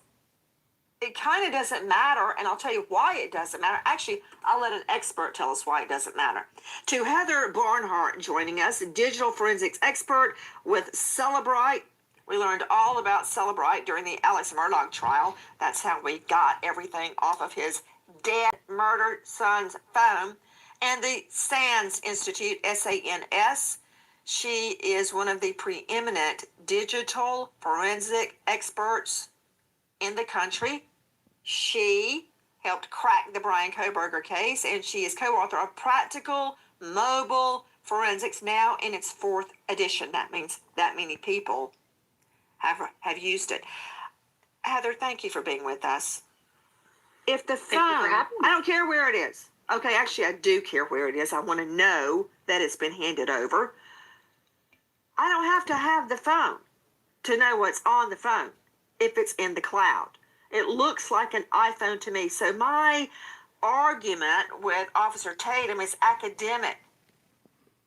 it kind of doesn't matter, and I'll tell you why it doesn't matter. Actually, I'll let an expert tell us why it doesn't matter. To Heather Barnhart joining us, digital forensics expert with Celebrite. We learned all about Celebrite during the Alex Murdaugh trial. That's how we got everything off of his dead, murdered son's phone. And the SANS Institute, SANS. She is one of the preeminent digital forensic experts in the country. She helped crack the Brian Kohberger case, and she is co-author of Practical Mobile Forensics, now in its 4th edition. That means that many people have used it. Heather, thank you for being with us. If the phone, I don't care where it is. Okay, actually, I do care where it is. I want to know that it's been handed over. I don't have to have the phone to know what's on the phone if it's in the cloud. It looks like an iPhone to me. So my argument with Officer Tatum is academic.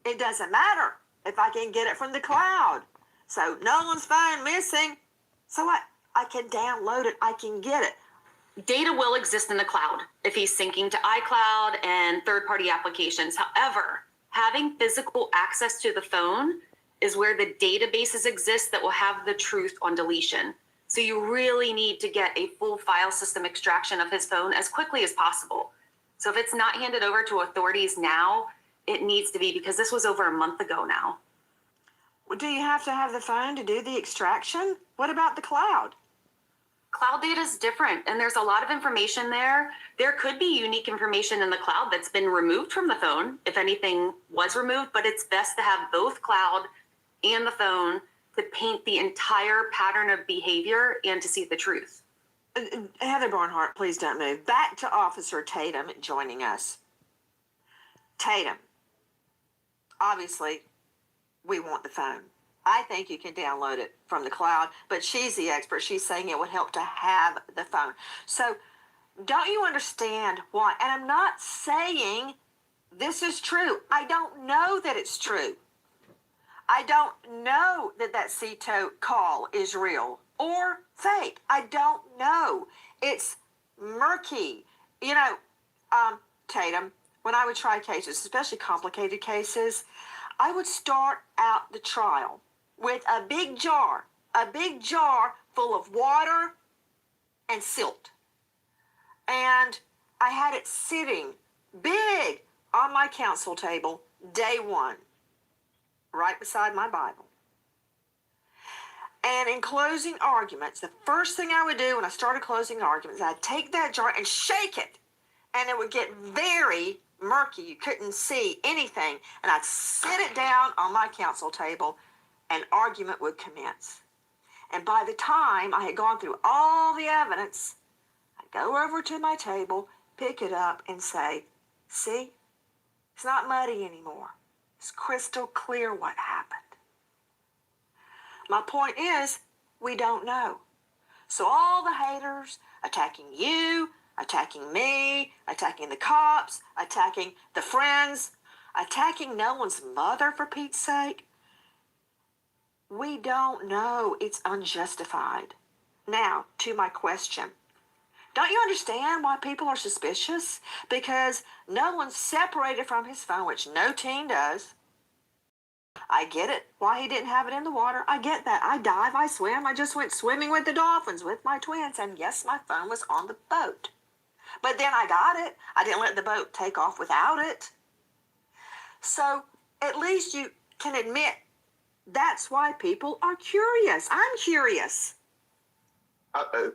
It doesn't matter if I can get it from the cloud. So Nolan's phone missing. So what? I can download it. I can get it. Data will exist in the cloud if he's syncing to iCloud and third-party applications. However, having physical access to the phone is where the databases exist that will have the truth on deletion. So you really need to get a full file system extraction of his phone as quickly as possible. So if it's not handed over to authorities now, it needs to be, because this was over a month ago now. Well, do you have to have the phone to do the extraction? What about the cloud? Cloud data is different, and there's a lot of information there. There could be unique information in the cloud that's been removed from the phone, if anything was removed, but it's best to have both cloud and the phone to paint the entire pattern of behavior and to see the truth. Heather Barnhart, please don't move. Back to Officer Tatum joining us. Tatum, obviously, we want the phone. I think you can download it from the cloud, but she's the expert. She's saying it would help to have the phone. So don't you understand why? And I'm not saying this is true. I don't know that it's true. I don't know that that CETO call is real or fake. I don't know. It's murky. You know, Tatum, when I would try cases, especially complicated cases, I would start out the trial with a big jar full of water and silt. And I had it sitting big on my counsel table day one, right beside my Bible. And in closing arguments, the first thing I would do when I started closing arguments, I'd take that jar and shake it, and it would get very murky. You couldn't see anything. And I'd sit it down on my counsel table, and argument would commence. And by the time I had gone through all the evidence, I'd go over to my table, pick it up, and say, see, it's not muddy anymore. It's crystal clear what happened. My point is, we don't know. So all the haters attacking you, attacking me, attacking the cops, attacking the friends, attacking Nolan's mother, for Pete's sake, we don't know. It's unjustified. Now, to my question. Don't you understand why people are suspicious? Because Nolan's separated from his phone, which no teen does. I get it, why he didn't have it in the water. I get that. I dive, I swim. I just went swimming with the dolphins with my twins. And yes, my phone was on the boat. But then I got it. I didn't let the boat take off without it. So at least you can admit that's why people are curious. I'm curious.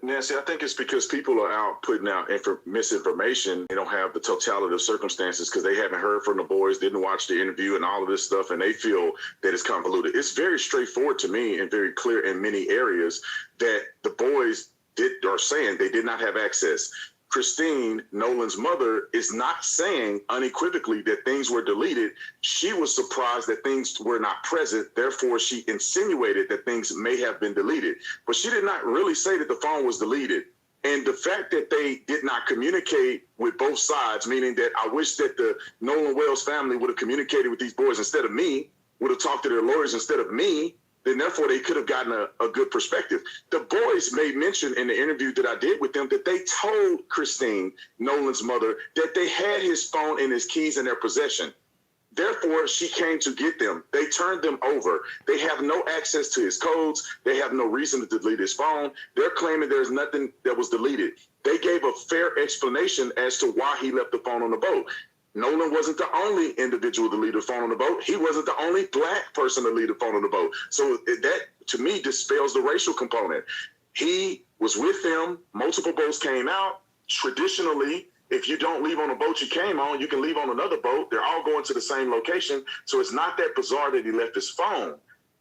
Nancy, I think it's because people are out putting out misinformation. They don't have the totality of circumstances because they haven't heard from the boys, didn't watch the interview and all of this stuff, and they feel that it's convoluted. It's very straightforward to me and very clear in many areas that the boys are saying they did not have access. Christine, Nolan's mother, is not saying unequivocally that things were deleted. She was surprised that things were not present. Therefore, she insinuated that things may have been deleted. But she did not really say that the phone was deleted. And the fact that they did not communicate with both sides, meaning that I wish that the Nolan Wells family would have communicated with these boys instead of me, would have talked to their lawyers instead of me, then therefore they could have gotten a good perspective. The boys made mention in the interview that I did with them that they told Christine, Nolan's mother, that they had his phone and his keys in their possession. Therefore, she came to get them. They turned them over. They have no access to his codes. They have no reason to delete his phone. They're claiming there's nothing that was deleted. They gave a fair explanation as to why he left the phone on the boat. Nolan wasn't the only individual to leave the phone on the boat. He wasn't the only black person to leave the phone on the boat. So that, to me, dispels the racial component. He was with them. Multiple boats came out. Traditionally, if you don't leave on a boat you came on, you can leave on another boat. They're all going to the same location. So it's not that bizarre that he left his phone.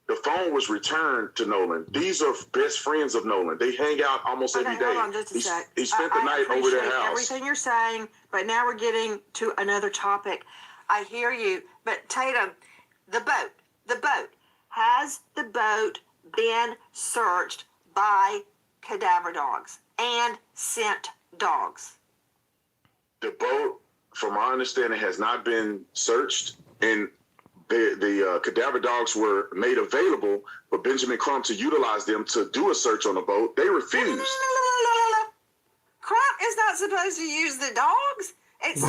The phone was returned to Nolan. These are best friends of Nolan. They hang out almost every day. Hold on just a sec. He spent the night over their house. Everything you're saying, but now we're getting to another topic. I hear you, but Tatum, the boat. Has the boat been searched by cadaver dogs and scent dogs? The boat, from my understanding, has not been searched, and the cadaver dogs were made available for Benjamin Crump to utilize them to do a search on the boat. They refused. Crump is not supposed to use the dogs. It's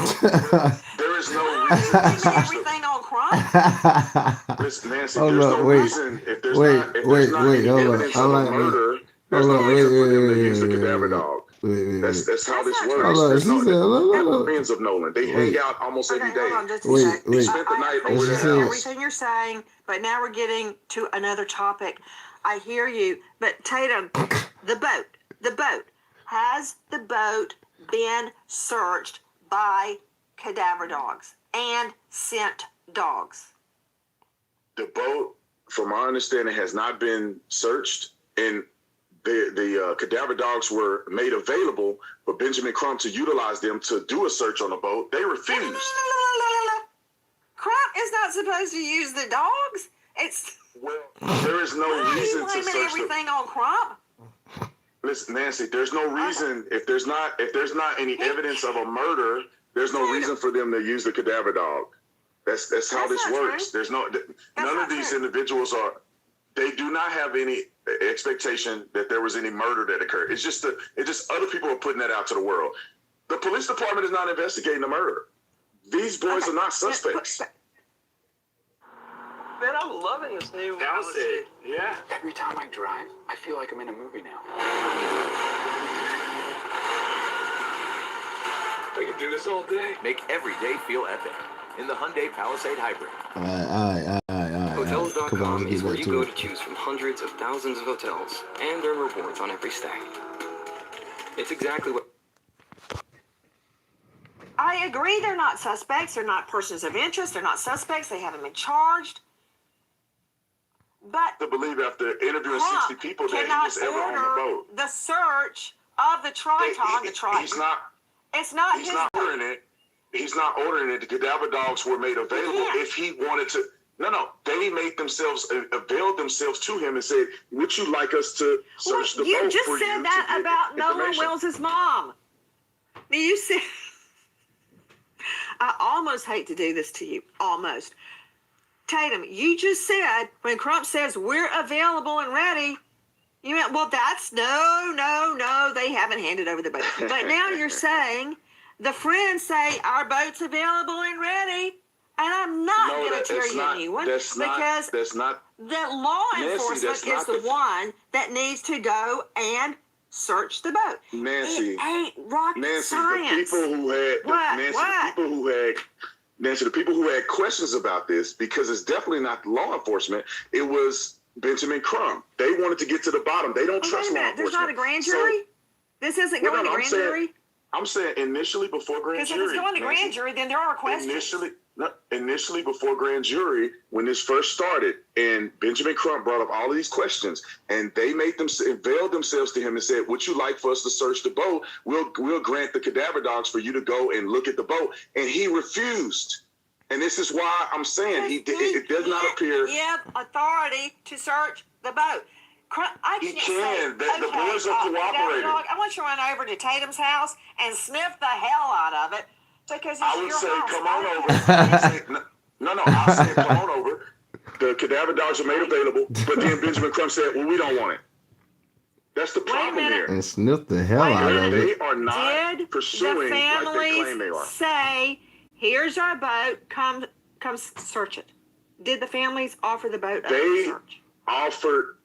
there is no reason to search everything on Crump. Listen, Nancy, there's no reason if there's not any evidence of a murder. There's no reason for them to use the cadaver dog. That's how this works. There's no friends of Nolan. They hang out almost every day. He spent the night over their house. Everything you're saying, but now we're getting to another topic. I hear you, but Tatum, the boat. Has the boat been searched by cadaver dogs and scent dogs? The boat, from my understanding, has not been searched, and the cadaver dogs were made available for Benjamin Crump to utilize them to do a search on the boat. They refused. Crump is not supposed to use the dogs. There is no reason to search everything on Crump. Listen, Nancy, there's no reason if there's not any evidence of a murder, there's no reason for them to use the cadaver dog. That's how this works. There's none of these individuals they do not have any expectation that there was any murder that occurred. It's just other people are putting that out to the world. The police department is not investigating the murder. These boys are not suspects. Man, I'm loving this new house. Yeah. Every time I drive, I feel like I'm in a movie now. I can do this all day. Make every day feel epic in the Hyundai Palisade Hybrid. All right. Hotels.com is where you go to choose from hundreds of thousands of hotels and earn rewards on every stay. It's exactly what... I agree they're not suspects. They're not persons of interest. They're not suspects. They haven't been charged. But to believe after interviewing 60 people that he was ever on the boat. The search of the Triton. He's not ordering it. He's not ordering it. The cadaver dogs were made available if he wanted to. No. They availed themselves to him and said, would you like us to search the boat for you? You just said that about Nolan Wells' mom. You said... I almost hate to do this to you. Almost. Tatum, you just said, when Crump says we're available and ready, you went, well, that's no, they haven't handed over the boat. But now you're saying the friends say our boat's available and ready, and I'm not going to tear you a new one because the law enforcement is the one that needs to go and search the boat. Nancy, it ain't rocket science. The people who had questions about this, because it's definitely not law enforcement, it was Benjamin Crump. They wanted to get to the bottom. They don't trust law enforcement. There's not a grand jury? This isn't going to grand jury? I'm saying initially before grand jury. Because if it's going to grand jury, then there are questions. Initially before grand jury, when this first started, and Benjamin Crump brought up all of these questions, and they availed themselves to him and said, would you like for us to search the boat? We'll grant the cadaver dogs for you to go and look at the boat. And he refused. And this is why I'm saying it does not appear. Give authority to search the boat. He can. The boys are cooperating. I want you to run over to Tatum's house and sniff the hell out of it. Because I would say, come on over. No, I'll say, come on over. cadaver dogs are made available, but then Benjamin Crump said, well, we don't want it. That's the problem here. And sniffed the hell out of They it. are not Did pursuing the like they claim families they are. say, here's our boat, come search it? Did the families offer the boat up They for search? offered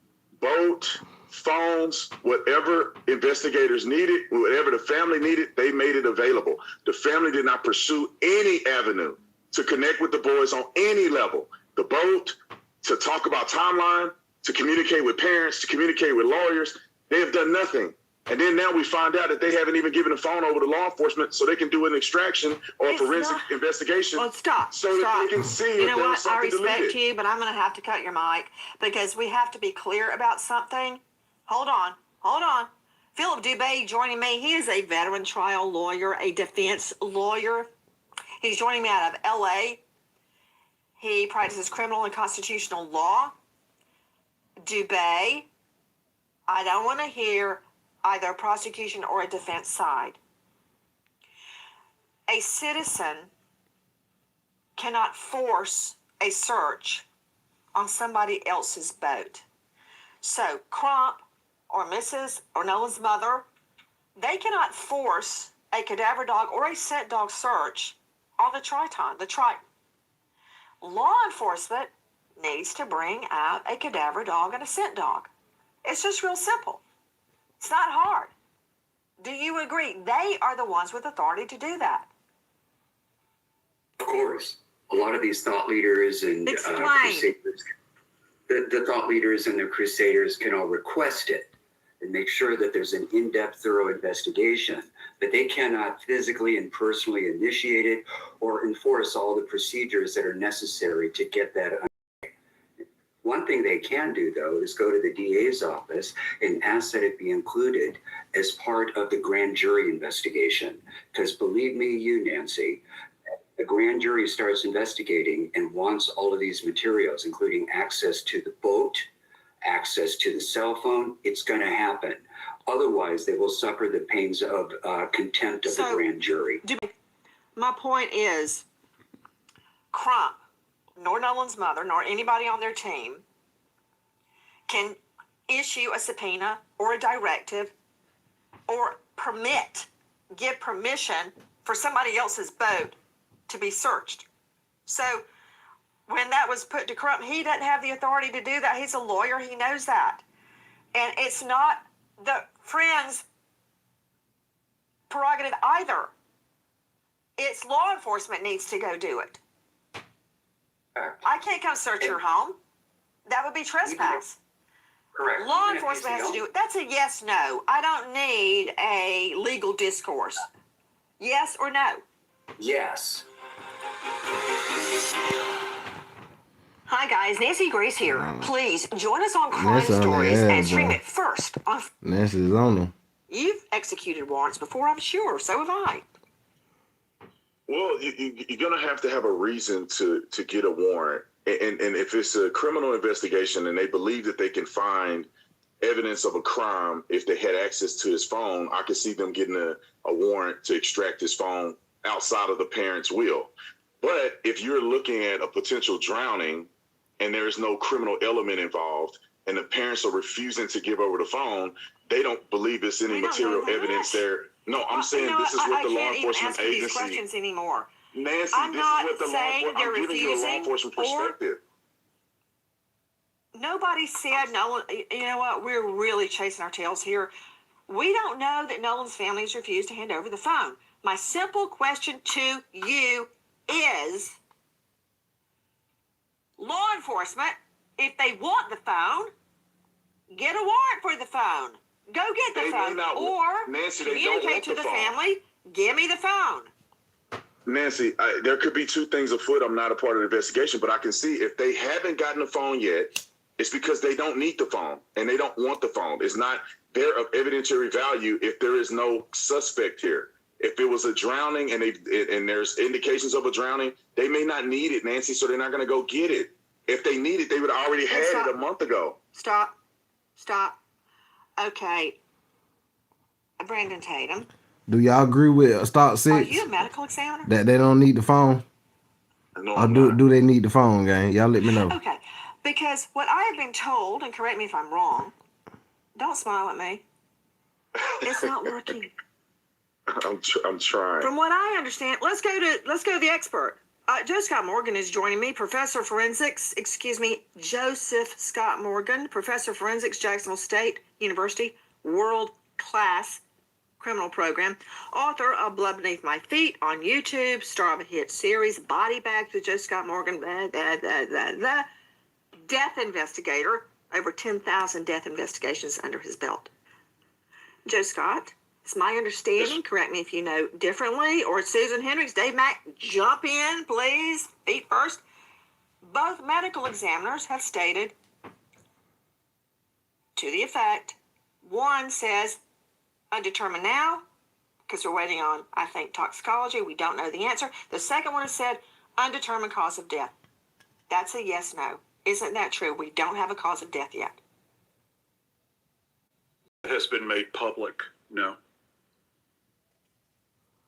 boat, phones, whatever investigators needed, whatever the family needed, they made it available. The family did not pursue any avenue to connect with the boys on any level. The boat, to talk about timeline, to communicate with parents, to communicate with lawyers. They have done nothing. And then now we find out that they haven't even given the phone over to law enforcement so they can do an extraction or a forensic investigation. Well, stop. So that they can see You if know there was what? I something respect deleted. you, but I'm going to have to cut your mic because we have to be clear about something. Hold on. Philip Dubé joining me. He is a veteran trial lawyer, a defense lawyer. He's joining me out of LA. He practices criminal and constitutional law. Dubé, I don't want to hear either a prosecution or a defense side. A citizen cannot force a search on somebody else's boat. So Crump or Mrs. or Nolan's mother, they cannot force a cadaver dog or a scent dog search on the Triton, the Triton. Law enforcement needs to bring out a cadaver dog and a scent dog. It's just real simple. It's not hard. Do you agree? They are the ones with authority to do that. Of course. A lot of these thought leaders and crusaders, the thought leaders and the crusaders can all request it and make sure that there's an in-depth, thorough investigation, but they cannot physically and personally initiate it or enforce all the procedures that are necessary to get that. One thing they can do, though, is go to the DA's office and ask that it be included as part of the grand jury investigation. Because believe me, Nancy, the grand jury starts investigating and wants all of these materials, including access to the boat, access to the cell phone. It's going to happen. Otherwise, they will suffer the pains of contempt of the grand jury. My point is, Crump, nor Nolan's mother, nor anybody on their team can issue a subpoena or a directive or give permission for somebody else's boat to be searched. So when that was put to Crump, he doesn't have the authority to do that. He's a lawyer. He knows that. And it's not the friend's prerogative either. It's law enforcement needs to go do it. I can't come search your home. That would be trespass. Correct. Law enforcement has to do it. That's a yes, no. I don't need a legal discourse. Yes or no? Yes. Hi guys, Nancy Grace here. Please join us on Crime That's on the Stories ad, and stream bro. it first. Nancy's on them. You've executed warrants before, I'm sure. So have I. Well, you're going to have a reason to get a warrant. And if it's a criminal investigation and they believe that they can find evidence of a crime, if they had access to his phone, I could see them getting a warrant to extract his phone outside of the parent's will. But if you're looking at a potential drowning and there is no criminal element involved and the parents are refusing to give over the phone, they don't believe there's any material evidence there. No, I'm saying this is what the law enforcement agency. These questions anymore. Nancy, I'm this not is what the saying law. they're I'm giving you a law refusing enforcement perspective. Nobody said Nolan. You know what? We're really chasing our tails here. We don't know that Nolan's family has refused to hand over the phone. My simple question to you is, law enforcement, if they want the phone, get a warrant for the phone. Go get the phone. Or Nancy, they don't communicate want to the the phone. family, give me the phone. Nancy, there could be two things afoot. I'm not a part of the investigation, but I can see if they haven't gotten the phone yet, it's because they don't need the phone and they don't want the phone. It's not there of evidentiary value if there is no suspect here. If it was a drowning and there's indications of a drowning, they may not need it, Nancy, so they're not going to go get it. If they need it, they would have already had it a month ago. Stop. Okay. Brandon Tatum. Do y'all agree with Stock Are 6 you a medical examiner? that they don't need the phone? No, Or do they need the phone, gang? Y'all let me know. Okay. Because what I have been told, and correct me if I'm wrong, don't smile at me. It's not working. I'm trying. From what I understand, let's go to the expert. Joe Scott Morgan is joining me, Joseph Scott Morgan, Professor of Forensics, Jacksonville State University, world-class criminal program, author of Blood Beneath My Feet on YouTube, star of a hit series, Body Bags with Joe Scott Morgan, death investigator, over 10,000 death investigations under his belt. Joe Scott, it's my understanding, correct me if you know differently, or Susan Hendricks, Dave Mack, jump in, please, feet first. Both medical examiners have stated to the effect, one says, undetermined now, because we're waiting on, I think, toxicology. We don't know the answer. The second one has said, undetermined cause of death. That's a yes, no. Isn't that true? We don't have a cause of death yet. Has been made public, no.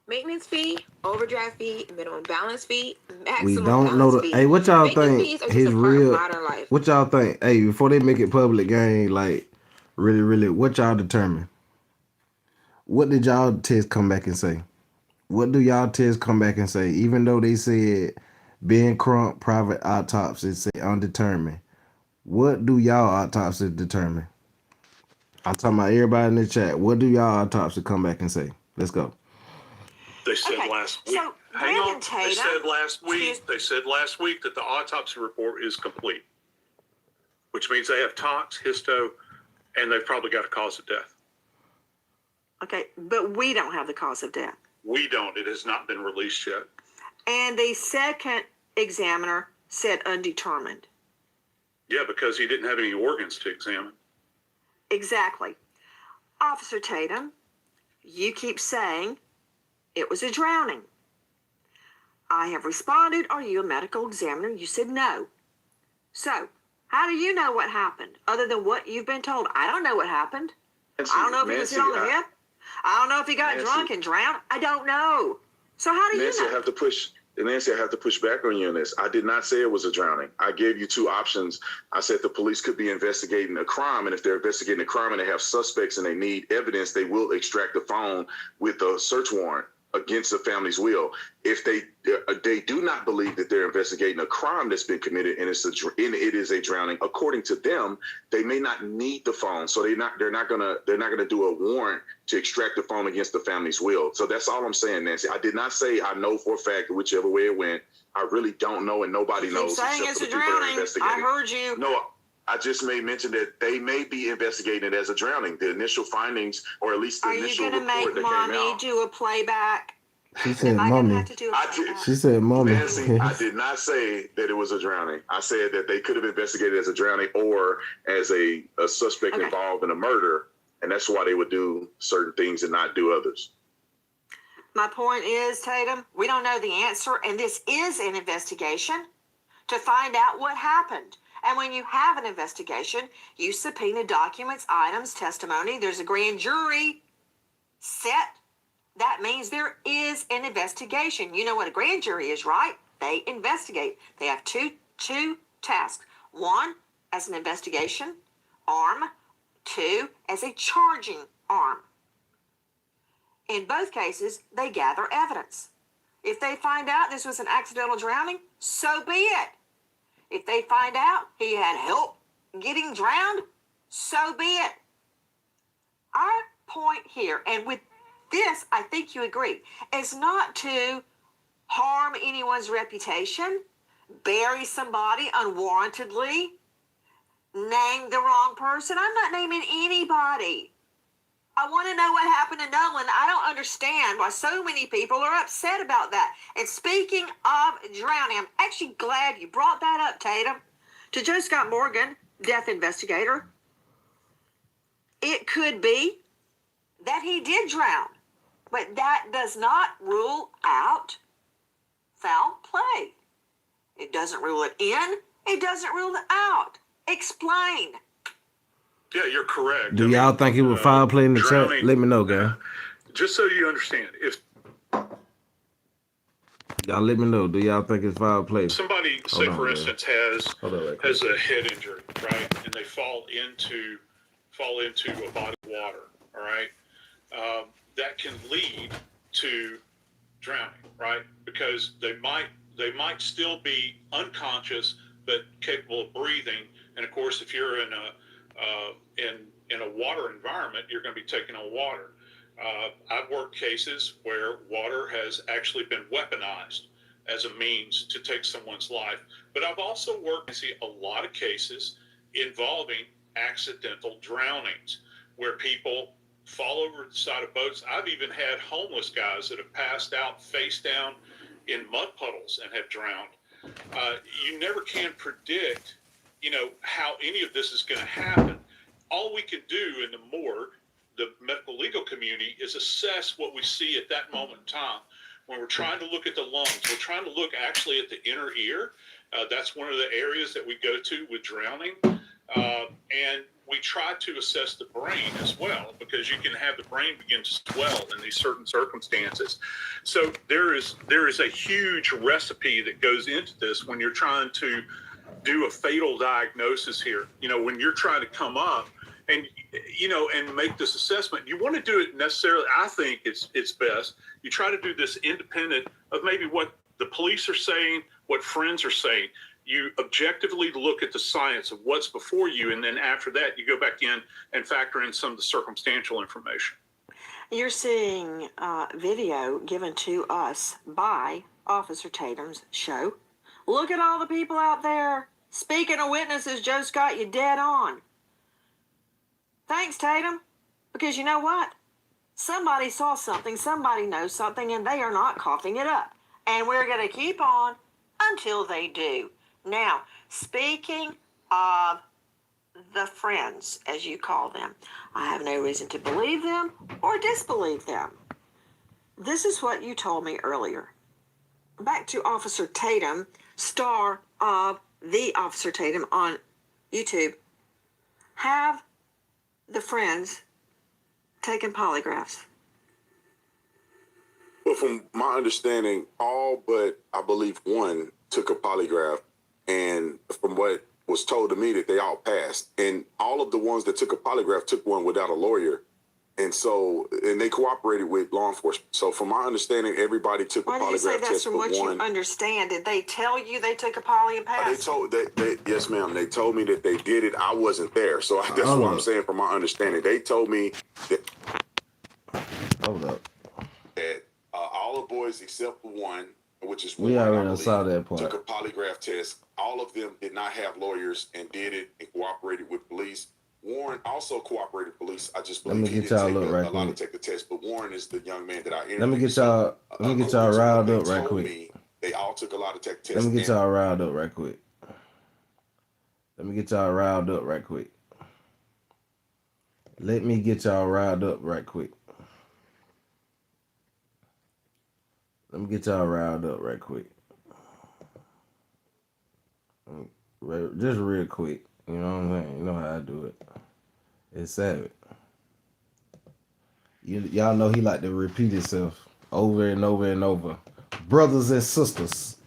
Maintenance fee, overdraft fee, minimum balance fee, maximum We don't know balance the. fee. Hey, what y'all Banking think? fees are just His a part of real. modern life. What y'all think? Hey, before they make it public, gang, like, really, what y'all determine? What did y'all test come back and say? What do y'all test come back and say? Even though they said Ben Crump private autopsy say undetermined, what do y'all autopsy determine? I'm talking about everybody in the chat. What do y'all autopsy come back and say? Let's go. They said Okay, last week. so Hang Brandon on. Tatum, They said last week. excuse- They said last week that the autopsy report is complete, which means they have tox, histo, and they've probably got a cause of death. Okay, but we don't have the cause of death. We don't. It has not been released yet. And the second examiner said undetermined. Yeah, because he didn't have any organs to examine. Exactly. Officer Tatum, you keep saying it was a drowning. I have responded, are you a medical examiner? You said no. So, how do you know what happened other than what you've been told? I don't know what happened. I don't know if he was hit on the head. I don't know if he got drunk and drowned. I don't know. So how do Nancy, you know? Nancy, I have to push back on you on this. I did not say it was a drowning. I gave you two options. I said the police could be investigating a crime, and if they're investigating a crime and they have suspects and they need evidence, they will extract the phone with a search warrant against the family's will. If they do not believe that they're investigating a crime that's been committed and it is a drowning, according to them, they may not need the phone. So they're not gonna do a warrant to extract the phone against the family's will. So that's all I'm saying, Nancy. I did not say I know for a fact whichever way it went. I really don't know, and nobody knows saying except it's for a the people that are drowning. investigating. I heard you. No, I just made mention that they may be investigating it as a drowning. The initial findings, or at least the Are you initial going to report make that came mommy out. do a playback? She said, Am I going to "Mommy." have to do a playback? She said, "Mommy." Nancy, I did not say that it was a drowning. I said that they could have investigated as a drowning or as a suspect involved in a murder, and that's why they would do certain things and not do others. My point is, Tatum, we don't know the answer, and this is an investigation to find out what happened. And when you have an investigation, you subpoena documents, items, testimony. There's a grand jury set. That means there is an investigation. You know what a grand jury is, right? They investigate. They have two tasks. One, as an investigation arm. Two, as a charging arm. In both cases, they gather evidence. If they find out this was an accidental drowning, so be it. If they find out he had help getting drowned, so be it. Our point here, and with this, I think you agree, is not to harm anyone's reputation, bury somebody unwarrantedly, name the wrong person. I'm not naming anybody. I want to know what happened to Nolan. I don't understand why so many people are upset about that. And speaking of drowning, I'm actually glad you brought that up, Tatum. To Joe Scott Morgan, death investigator, it could be that he did drown, but that does not rule out foul play. It doesn't rule it in. It doesn't rule it out. Explain. Yeah, you're correct. Do y'all think it was foul play in the chat? Let me know, guys. Just so you understand, if Y'all let me know. Do y'all think it's foul play? Somebody, say for instance, has a head injury, right, and they fall into a body of water. All right, that can lead to drowning, right? Because they might still be unconscious but capable of breathing. And of course, if you're in a water environment, you're going to be taking on water. I've worked cases where water has actually been weaponized as a means to take someone's life. But I've also worked, I see a lot of cases involving accidental drownings where people fall over the side of boats. I've even had homeless guys that have passed out face down in mud puddles and have drowned. You never can predict, how any of this is going to happen. All we can do in the morgue, the medical legal community, is assess what we see at that moment in time. When we're trying to look at the lungs, we're trying to look actually at the inner ear. That's one of the areas that we go to with drowning. And we try to assess the brain as well, because you can have the brain begin to swell in these certain circumstances. So there is a huge recipe that goes into this when you're trying to do a fatal diagnosis here. When you're trying to come up and and make this assessment, you want to do it necessarily. I think it's best you try to do this independent of maybe what the police are saying, what friends are saying. You objectively look at the science of what's before you, and then after that, you go back in and factor in some of the circumstantial information. You're seeing video given to us by Officer Tatum's show. Look at all the people out there. Speaking of witnesses, Joe's got you dead on. Thanks, Tatum. Because you know what? Somebody saw something, somebody knows something, and they are not coughing it up. And we're going to keep on until they do. Now, speaking of the friends, as you call them, I have no reason to believe them or disbelieve them. This is what you told me earlier. Back to Officer Tatum, star of The Officer Tatum on YouTube. Have the friends taken polygraphs? Well, from my understanding, all but I believe one took a polygraph, and from what was told to me, that they all passed. And all of the ones that took a polygraph took one without a lawyer. And they cooperated with law enforcement. So from my understanding, everybody took a polygraph test. Why do you say that's from what you understand? Did they tell you they took a poly and passed? Yes, ma'am. They told me that they did it. I wasn't there. So that's what I'm saying from my understanding. They told me that. Hold up. That all the boys except for one, which is we Warren, already saw that part, took a polygraph test. All of them did not have lawyers and did it and cooperated with police. Warren also cooperated with police. I just believe he didn't take a lot to take the test. But Warren is the young man that I interviewed. Let me get y'all riled up right quick. They all took a lot to take tests. Let me get y'all riled up right quick. Let me get y'all riled up right quick. Just real quick. You know what I'm saying? You know how I do it. It's savage. Y'all know he like to repeat himself over and over and over. Brothers and sisters.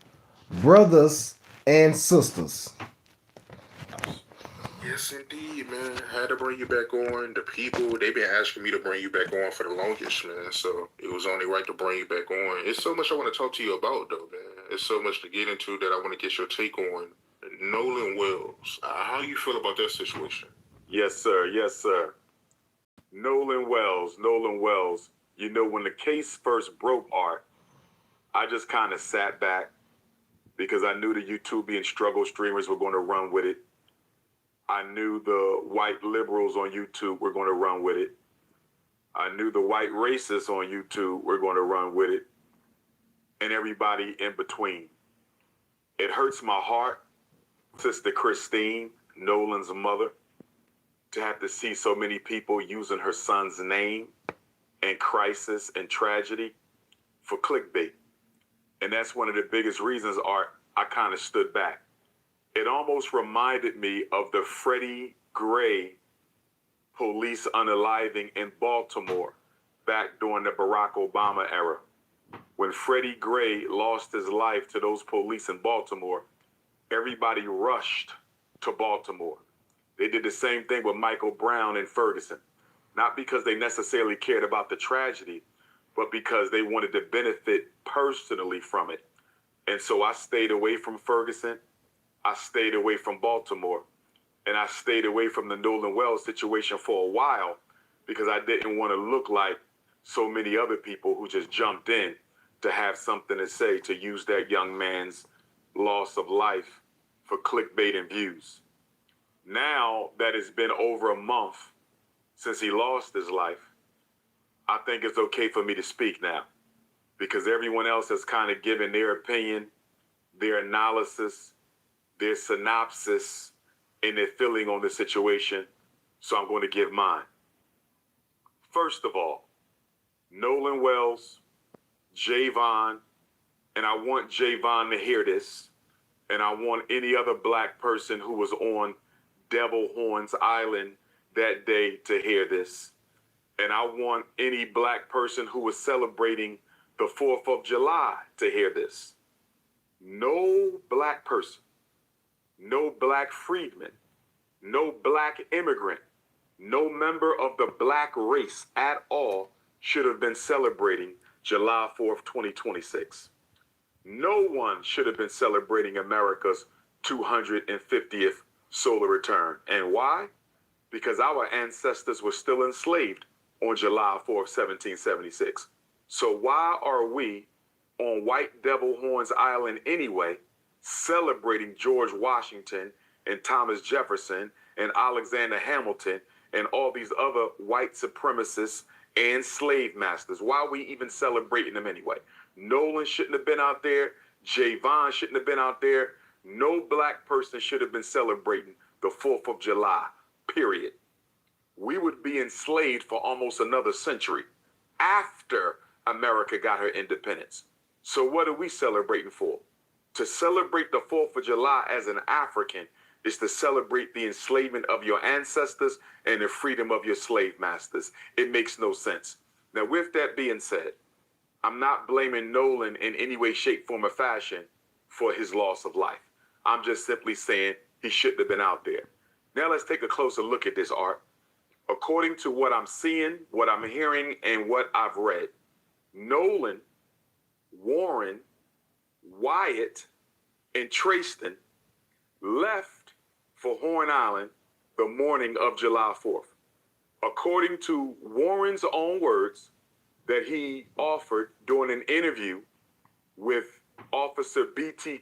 Yes, indeed, man. Had to bring you back on. The people, they've been asking me to bring you back on for the longest, man. So it was only right to bring you back on. It's so much I want to talk to you about, though, man. It's so much to get into that I want to get your take on. Nolan Wells, how you feel about that situation? Yes, sir. Nolan Wells. When the case first broke, Art, I just kind of sat back because I knew the YouTube and struggle streamers were going to run with it. I knew the white liberals on YouTube were going to run with it. I knew the white racists on YouTube were going to run with it. And everybody in between. It hurts my heart, Sister Christine, Nolan's mother, to have to see so many people using her son's name and crisis and tragedy for clickbait. And that's one of the biggest reasons, Art, I kind of stood back. It almost reminded me of the Freddie Gray police unaliving in Baltimore back during the Barack Obama era. when Freddie Gray lost his life to those police in Baltimore, everybody rushed to Baltimore. They did the same thing with Michael Brown in Ferguson, not because they necessarily cared about the tragedy, but because they wanted to benefit personally from it. And so I stayed away from Ferguson, I stayed away from Baltimore, and I stayed away from the Nolan Wells situation for a while because I didn't want to look like so many other people who just jumped in to have something to say, to use that young man's loss of life for clickbait and views. Now that it's been over a month since he lost his life, I think it's okay for me to speak now because everyone else has kind of given their opinion, their analysis, their synopsis, and their feeling on the situation. So I'm going to give mine. First of all, Nolan Wells, Javon, and I want Javon to hear this, and I want any other black person who was on Devil Horns Island that day to hear this. And I want any black person who was celebrating the 4th of July to hear this. No black person, no black freedman, no black immigrant, no member of the black race at all should have been celebrating July 4th, 2026. No one should have been celebrating America's 250th solar return. And why? Because our ancestors were still enslaved on July 4th, 1776. So why are we on White Devil Horns Island anyway, celebrating George Washington and Thomas Jefferson and Alexander Hamilton and all these other white supremacists and slave masters? Why are we even celebrating them anyway? Nolan shouldn't have been out there. Javon shouldn't have been out there. No black person should have been celebrating the 4th of July, period. We would be enslaved for almost another century after America got her independence. So what are we celebrating for? To celebrate the 4th of July as an African is to celebrate the enslavement of your ancestors and the freedom of your slave masters. It makes no sense. Now, with that being said, I'm not blaming Nolan in any way, shape, form, or fashion for his loss of life. I'm just simply saying he shouldn't have been out there. Now let's take a closer look at this, Art. According to what I'm seeing, what I'm hearing, and what I've read, Nolan, Warren, Wyatt, and Trayston left for Horn Island the morning of July 4th. According to Warren's own words that he offered during an interview with Officer B.T.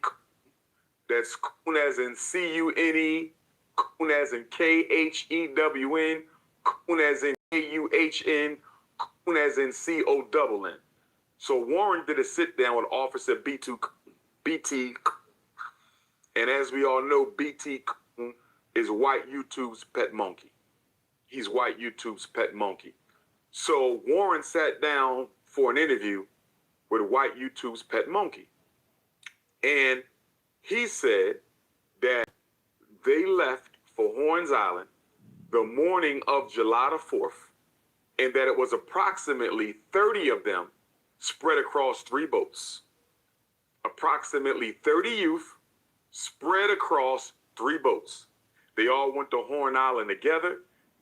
That's Coon as in C-U-N-E, Coon as in K-H-E-W-N, Coon as in K-U-H-N, Coon as in C-O-N-N. So Warren did a sit down with Officer B.T. And as we all know, B.T. is White YouTube's pet monkey. He's White YouTube's pet monkey. So Warren sat down for an interview with White YouTube's pet monkey. And he said that they left for Horns Island the morning of July the 4th, and that it was approximately 30 of them spread across 3 boats. Approximately 30 youth spread across 3 boats. They all went to Horn Island together.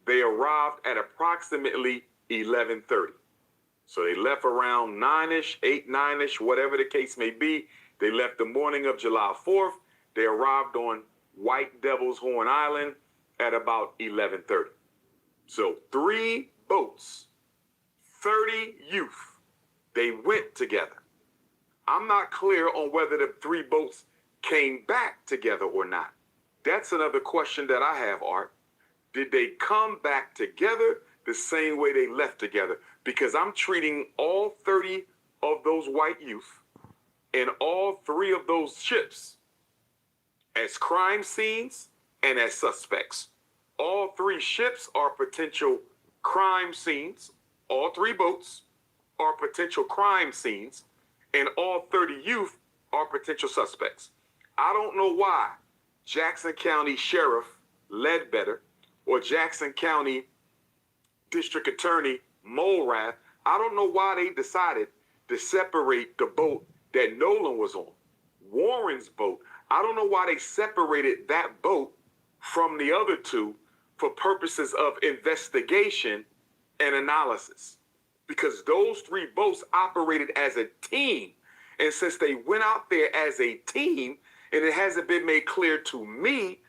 They arrived at approximately 11:30. So they left around 9-ish, 8, 9-ish, whatever the case may be. They left the morning of July 4th. They arrived on White Devil's Horn Island at about 11:30. So 3 boats, 30 youth, they went together. I'm not clear on whether the 3 boats came back together or not. That's another question that I have, Art. Did they come back together the same way they left together? Because I'm treating all 30 of those white youth and all 3 of those ships as crime scenes and as suspects. All 3 ships are potential crime scenes. All 3 boats are potential crime scenes, and all 30 youth are potential suspects. I don't know why Jackson County Sheriff Ledbetter or Jackson County District Attorney Mulrath, I don't know why they decided to separate the boat that Nolan was on, Warren's boat. I don't know why they separated that boat from the other two for purposes of investigation and analysis, because those three boats operated as a team. And since they went out there as a team, and it hasn't been made clear to me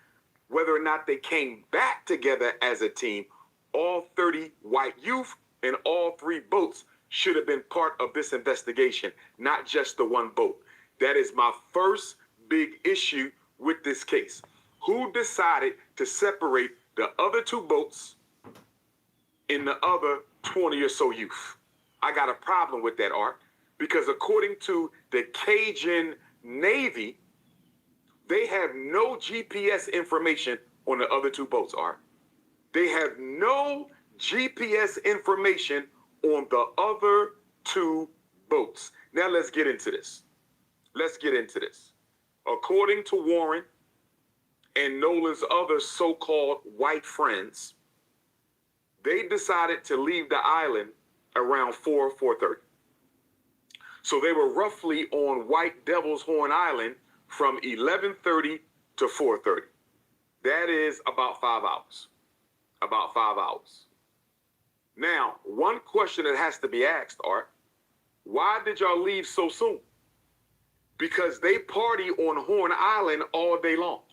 whether or not they came back together as a team, all 30 white youth and all three boats should have been part of this investigation, not just the one boat. That is my first big issue with this case. Who decided to separate the other two boats in the other 20 or so youth? I got a problem with that, Art, because according to the Cajun Navy, they have no GPS information on the other two boats, Art. They have no GPS information on the other two boats. Now let's get into this. According to Warren and Nolan's other so-called white friends, they decided to leave the island around 4:30. So they were roughly on White Devil's Horn Island from 11:30 to 4:30. That is about 5 hours. Now, one question that has to be asked, Art, why did y'all leave so soon? Because they party on Horn Island all day long.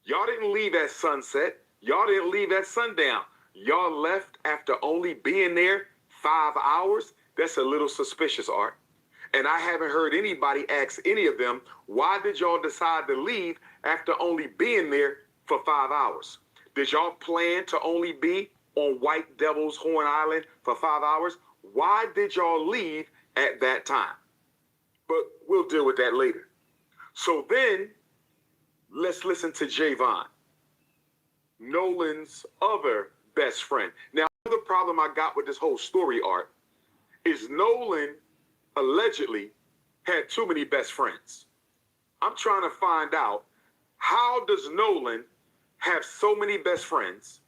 Y'all didn't leave at sunset. Y'all didn't leave at sundown. Y'all left after only being there 5 hours. That's a little suspicious, Art. And I haven't heard anybody ask any of them, why did y'all decide to leave after only being there for 5 hours? Did y'all plan to only be on White Devil's Horn Island for 5 hours? Why did y'all leave at that time? But we'll deal with that later. So then, let's listen to Javon, Nolan's other best friend. Now, the problem I got with this whole story, Art, is Nolan allegedly had too many best friends. I'm trying to find out, how does Nolan have so many best friends?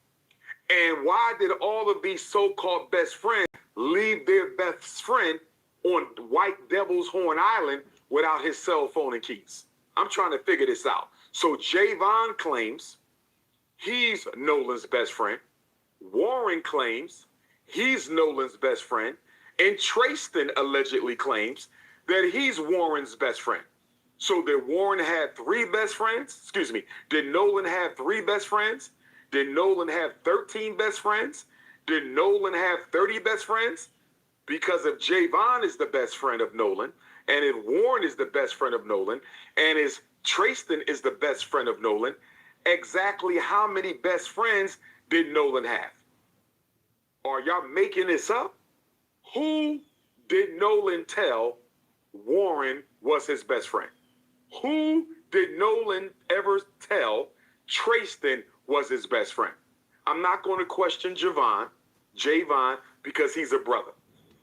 And why did all of these so-called best friends leave their best friend on White Devil's Horn Island without his cell phone and keys? I'm trying to figure this out. So Javon claims he's Nolan's best friend. Warren claims he's Nolan's best friend. And Trayston allegedly claims that he's Warren's best friend. So did Warren have three best friends? Excuse me. Did Nolan have three best friends? Did Nolan have 13 best friends? Did Nolan have 30 best friends? Because if Javon is the best friend of Nolan, and if Warren is the best friend of Nolan, and if Trayston is the best friend of Nolan, exactly how many best friends did Nolan have? Are y'all making this up? Who did Nolan tell Warren was his best friend? Who did Nolan ever tell Trayston was his best friend? I'm not going to question Javon, because he's a brother.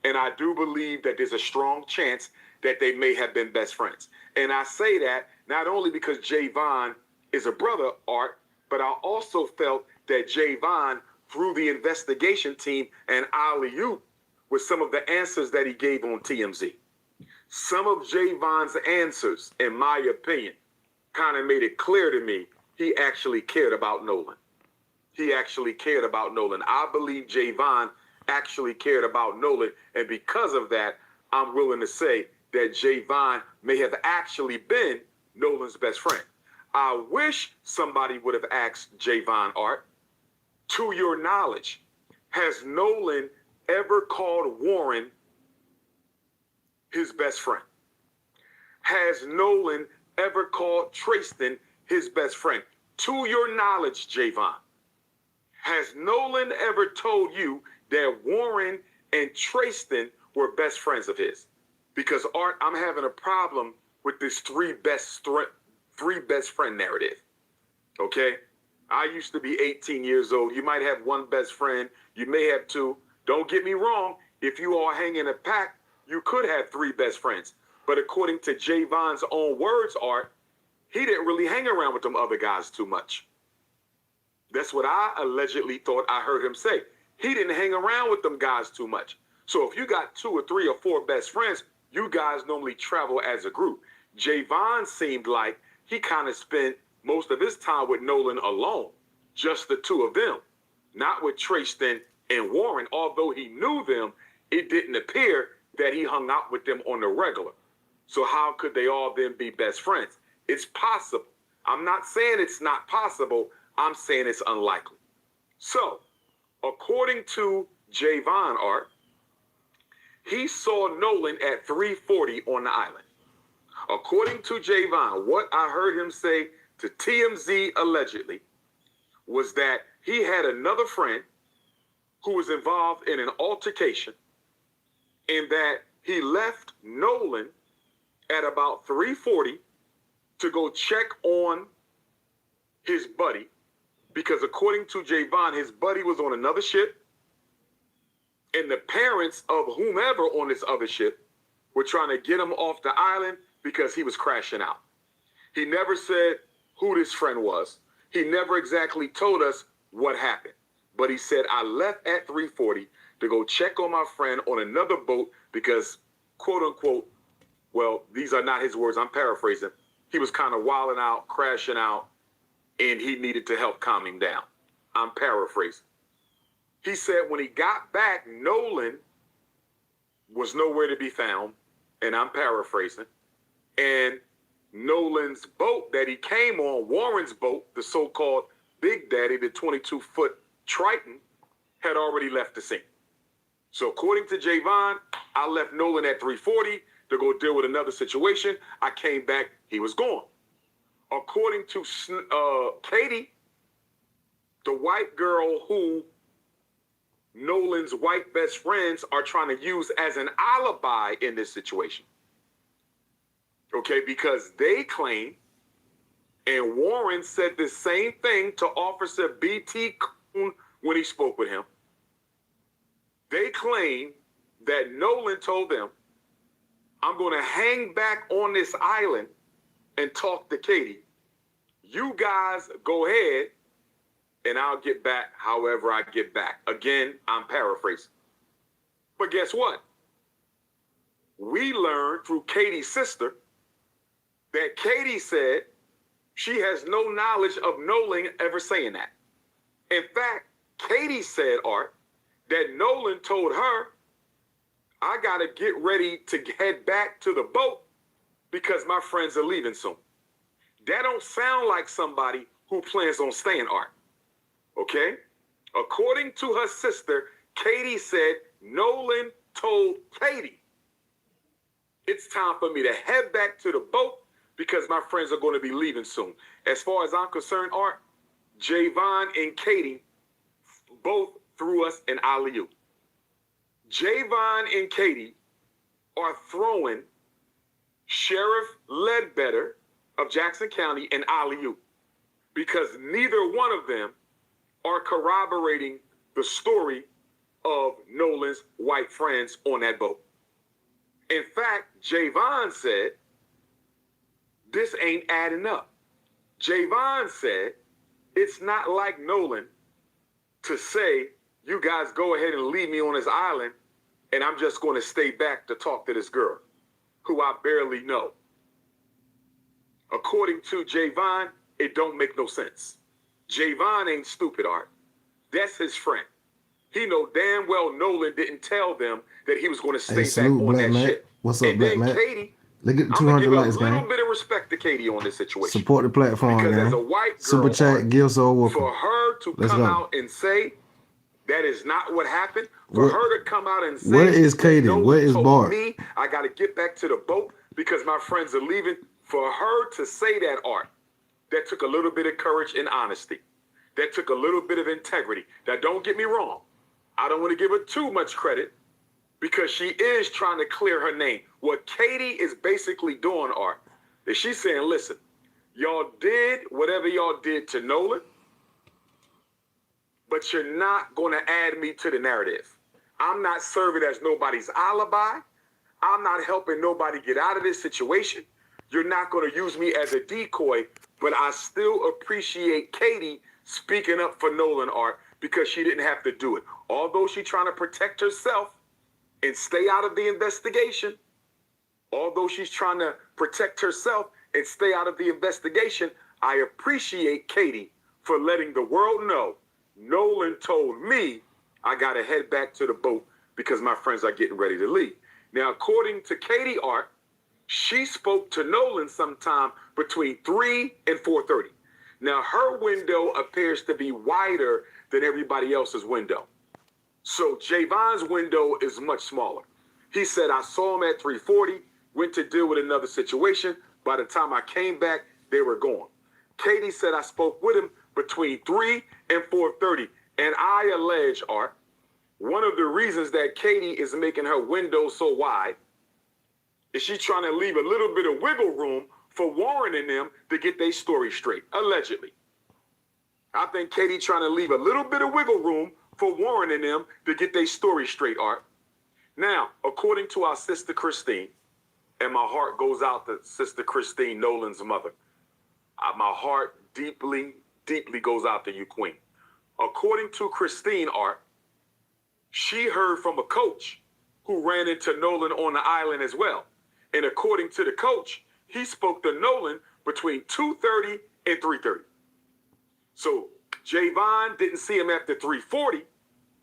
And I do believe that there's a strong chance that they may have been best friends. And I say that not only because Javon is a brother, Art, but I also felt that Javon, through the investigation team and alley-oop, with some of the answers that he gave on TMZ. Some of Javon's answers, in my opinion, kind of made it clear to me he actually cared about Nolan. I believe Javon actually cared about Nolan, and because of that, I'm willing to say that Javon may have actually been Nolan's best friend. I wish somebody would have asked Javon, Art, to your knowledge, has Nolan ever called Warren his best friend? Has Nolan ever called Trayston his best friend? To your knowledge, Javon, has Nolan ever told you that Warren and Trayston were best friends of his? Because, Art, I'm having a problem with this three best friend narrative, okay? I used to be 18 years old. You might have one best friend. You may have two. Don't get me wrong. If you all hang in a pack, you could have three best friends. But according to Javon's own words, Art, he didn't really hang around with them other guys too much. That's what I allegedly thought I heard him say. He didn't hang around with them guys too much. So if you got 2 or 3 or 4 best friends, you guys normally travel as a group. Javon seemed like he kind of spent most of his time with Nolan alone, just the 2 of them, not with Tristan and Warren. Although he knew them, it didn't appear that he hung out with them on the regular. So how could they all then be best friends? It's possible. I'm not saying it's not possible. I'm saying it's unlikely. So, according to Javon Art, he saw Nolan at 3:40 on the island. According to Javon, what I heard him say to TMZ allegedly was that he had another friend who was involved in an altercation, and that he left Nolan at about 3:40 to go check on his buddy, because according to Javon, his buddy was on another ship, and the parents of whomever on this other ship were trying to get him off the island because he was crashing out. He never said who this friend was. He never exactly told us what happened. But he said, I left at 3:40 to go check on my friend on another boat because, quote unquote, well, these are not his words, I'm paraphrasing, he was kind of wilding out, crashing out, and he needed to help calm him down. I'm paraphrasing. He said when he got back, Nolan was nowhere to be found, and I'm paraphrasing. And Nolan's boat that he came on, Warren's boat, the so-called Big Daddy, the 22-foot Triton, had already left the scene. So according to Javon, I left Nolan at 3:40 to go deal with another situation. I came back, he was gone. According to Katie, the white girl who Nolan's white best friends are trying to use as an alibi in this situation. Okay, because they claim, and Warren said the same thing to Officer B.T. Coon when he spoke with him. They claim that Nolan told them, I'm going to hang back on this island and talk to Katie. You guys go ahead and I'll get back however I get back. Again, I'm paraphrasing. But guess what? We learned through Katie's sister that Katie said she has no knowledge of Nolan ever saying that. In fact, Katie said, Art, that Nolan told her, I got to get ready to head back to the boat because my friends are leaving soon. That don't sound like somebody who plans on staying, Art. Okay? According to her sister, Katie said Nolan told Katie, it's time for me to head back to the boat because my friends are going to be leaving soon. As far as I'm concerned, Art, Javon and Katie both threw us an alley-oop. Javon and Katie are throwing Sheriff Ledbetter of Jackson County an alley-oop because neither one of them are corroborating the story of Nolan's white friends on that boat. In fact, Javon said, this ain't adding up. Javon said, it's not like Nolan to say, you guys go ahead and leave me on this island and I'm just going to stay back to talk to this girl who I barely know. According to Javon, it don't make no sense. Javon ain't stupid, Art. That's his friend. He know damn well Nolan didn't tell them that he was going to stay back on Black that Matt. ship. What's up, And Black then Matt? Katie, Let's get I'm 200 gonna give likes, a little gang. bit of respect to Katie on this situation. Support the platform, because gang. as a white girl, Super chat, give so welcome. for her to Let's come go. out and say that is not what happened, for her to come out and say, where is Katie? Nolan Where is told Bart? me I got to get back to the boat because my friends are leaving, for her to say that, Art, that took a little bit of courage and honesty. That took a little bit of integrity. Now, don't get me wrong. I don't want to give her too much credit because she is trying to clear her name. What Katie is basically doing, Art, is she's saying, listen, y'all did whatever y'all did to Nolan, but you're not going to add me to the narrative. I'm not serving as nobody's alibi. I'm not helping nobody get out of this situation. You're not going to use me as a decoy, but I still appreciate Katie speaking up for Nolan, Art, because she didn't have to do it. Although she's trying to protect herself, and stay out of the investigation, although she's trying to protect herself and stay out of the investigation, I appreciate Katie for letting the world know Nolan told me I got to head back to the boat because my friends are getting ready to leave. Now, according to Katie Art, she spoke to Nolan sometime between 3 and 4:30. Now, her window appears to be wider than everybody else's window. So Javon's window is much smaller. He said, I saw him at 3:40, went to deal with another situation. By the time I came back, they were gone. Katie said I spoke with him between 3 and 4:30. And I allege, Art, one of the reasons that Katie is making her window so wide is she trying to leave a little bit of wiggle room for Warren and them to get their story straight, allegedly. I think Katie trying to leave a little bit of wiggle room for Warren and them to get their story straight, Art. Now, according to our sister Christine, and my heart goes out to Sister Christine, Nolan's mother. My heart deeply, deeply goes out to you, Queen. According to Christine, Art, she heard from a coach who ran into Nolan on the island as well. And according to the coach, he spoke to Nolan between 2:30 and 3:30. So Javon didn't see him after 3:40.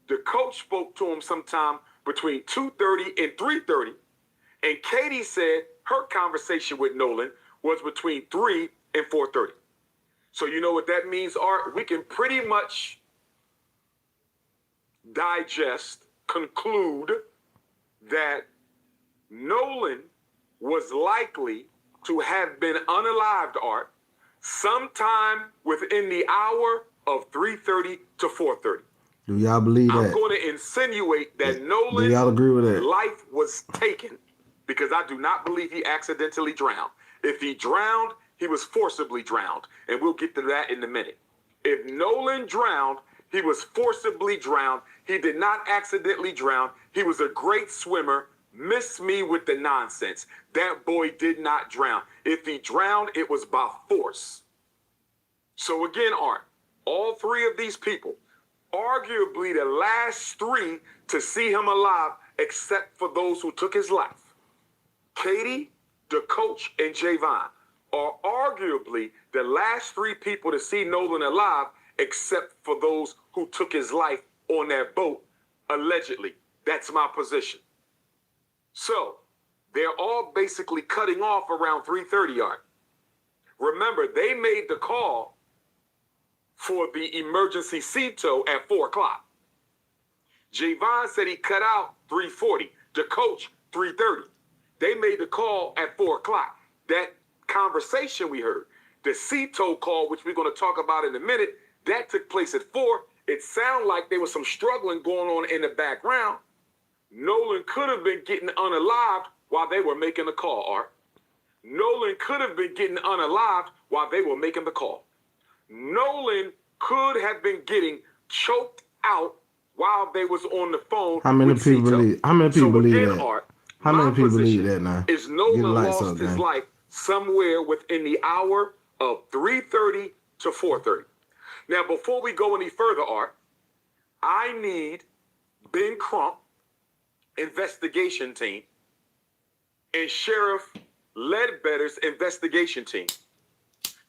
The coach spoke to him sometime between 2:30 and 3:30. And Katie said her conversation with Nolan was between 3 and 4:30. So you know what that means, Art? We can pretty much digest, conclude that Nolan was likely to have been unalived, Art, sometime within the hour of 3:30 to 4:30. Do y'all believe that? I'm going to insinuate that Do Nolan's y'all agree with that? life was taken because I do not believe he accidentally drowned. If he drowned, he was forcibly drowned, and we'll get to that in a minute. If Nolan drowned, he was forcibly drowned. He did not accidentally drown. He was a great swimmer. Miss me with the nonsense. That boy did not drown. If he drowned, it was by force. So again, Art, all three of these people, arguably the last three to see him alive, except for those who took his life, Katie, the coach, and Javon, are arguably the last three people to see Nolan alive, except for those who took his life on that boat, allegedly. That's my position. So they're all basically cutting off around 3:30, Art. Remember, they made the call for the emergency sea tow at 4 o'clock. Javon said he cut out 3:40. The coach, 3:30. They made the call at 4 o'clock. That conversation we heard, the sea tow call, which we're going to talk about in a minute, that took place at 4. It sounded like there was some struggling going on in the background. Nolan could have been getting unalived while they were making the call, Art. Nolan could have been getting unalived while they were making the call. Nolan could have been getting choked out while they was on the phone. How many people believe? How many people believe that? Art, how many people believe that now? Is Nolan lost his life somewhere within the hour of 3:30 to 4:30. Now, before we go any further, Art, I need Ben Crump investigation team and Sheriff Ledbetter's investigation team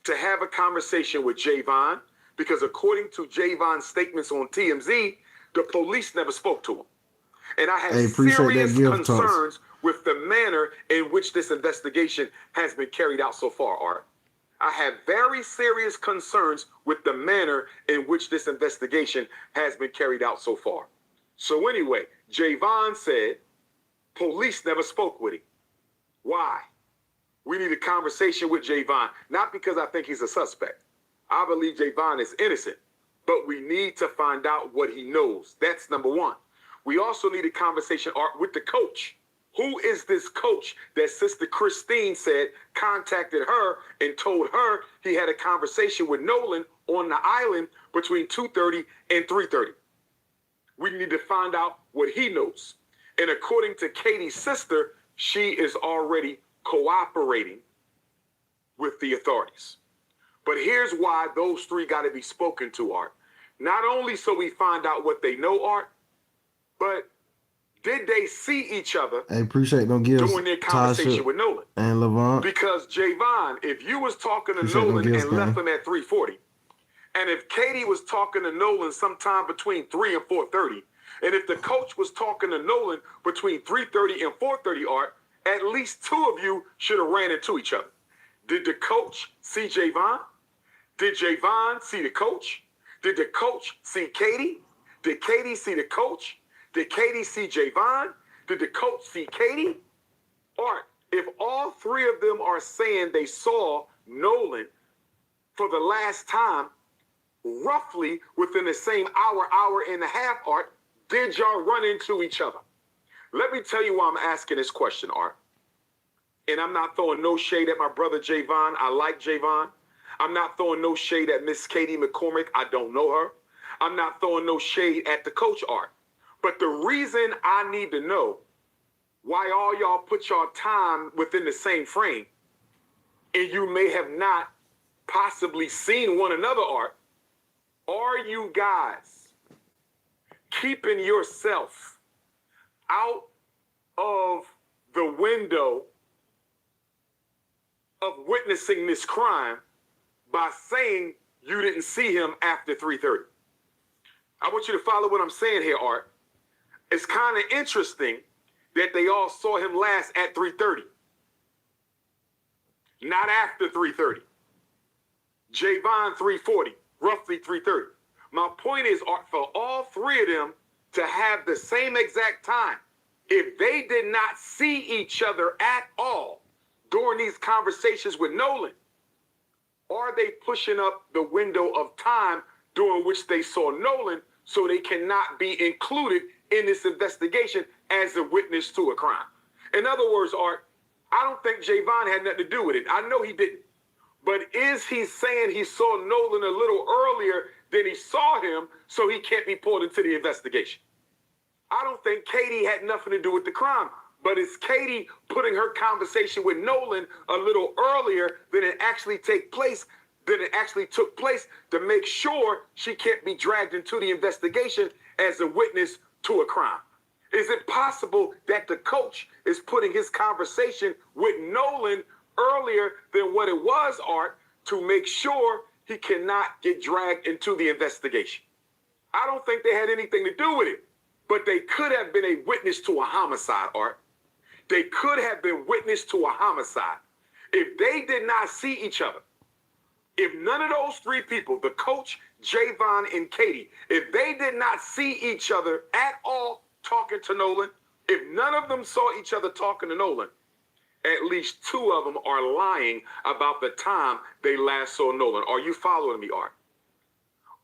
to have a conversation with Javon, because according to Javon's statements on TMZ, the police never spoke to him. And I have serious concerns with the manner in which this investigation has been carried out so far, Art. I have very serious concerns with the manner in which this investigation has been carried out so far. So anyway, Javon said police never spoke with him. Why? We need a conversation with Javon, not because I think he's a suspect. I believe Javon is innocent, but we need to find out what he knows. That's number one. We also need a conversation, Art, with the coach. Who is this coach that Sister Christine said contacted her and told her he had a conversation with Nolan on the island between 2:30 and 3:30? We need to find out what he knows. And according to Katie's sister, she is already cooperating with the authorities. But here's why those three got to be spoken to, Art. Not only so we find out what they know, Art, but Did they see each other I appreciate them gifts, during their conversation Tasha with Nolan? and Levant. Because Javon, if you was talking to Appreciate them Nolan gifts, and left gang. him at 3:40, and if Katie was talking to Nolan sometime between 3 and 4:30, and if the coach was talking to Nolan between 3:30 and 4:30, Art, at least two of you should have ran into each other. Did the coach see Javon? Did Javon see the coach? Did the coach see Katie? Did Katie see the coach? Did Katie see Javon? Did the coach see Katie? Art, if all three of them are saying they saw Nolan for the last time, roughly within the same hour, hour and a half, Art, did y'all run into each other? Let me tell you why I'm asking this question, Art. And I'm not throwing no shade at my brother Javon. I like Javon. I'm not throwing no shade at Miss Katie McCormick. I don't know her. I'm not throwing no shade at the coach, Art. But the reason I need to know why all y'all put y'all time within the same frame, and you may have not possibly seen one another, Art, are you guys keeping yourself out of the window of witnessing this crime by saying you didn't see him after 3:30? I want you to follow what I'm saying here, Art. It's kind of interesting that they all saw him last at 3:30, not after 3:30. Javon 3:40, roughly 3:30. My point is, Art, for all three of them to have the same exact time, if they did not see each other at all during these conversations with Nolan, are they pushing up the window of time during which they saw Nolan so they cannot be included in this investigation as a witness to a crime? In other words, Art, I don't think Javon had nothing to do with it. I know he didn't. But is he saying he saw Nolan a little earlier than he saw him so he can't be pulled into the investigation? I don't think Katie had nothing to do with the crime. But is Katie putting her conversation with Nolan a little earlier than it actually took place to make sure she can't be dragged into the investigation as a witness to a crime? Is it possible that the coach is putting his conversation with Nolan earlier than what it was, Art, to make sure he cannot get dragged into the investigation? I don't think they had anything to do with it, but they could have been a witness to a homicide, Art. They could have been witness to a homicide. If they did not see each other, if none of those three people, the coach, Javon, and Katie, if they did not see each other at all talking to Nolan, if none of them saw each other talking to Nolan, at least two of them are lying about the time they last saw Nolan. Are you following me, Art?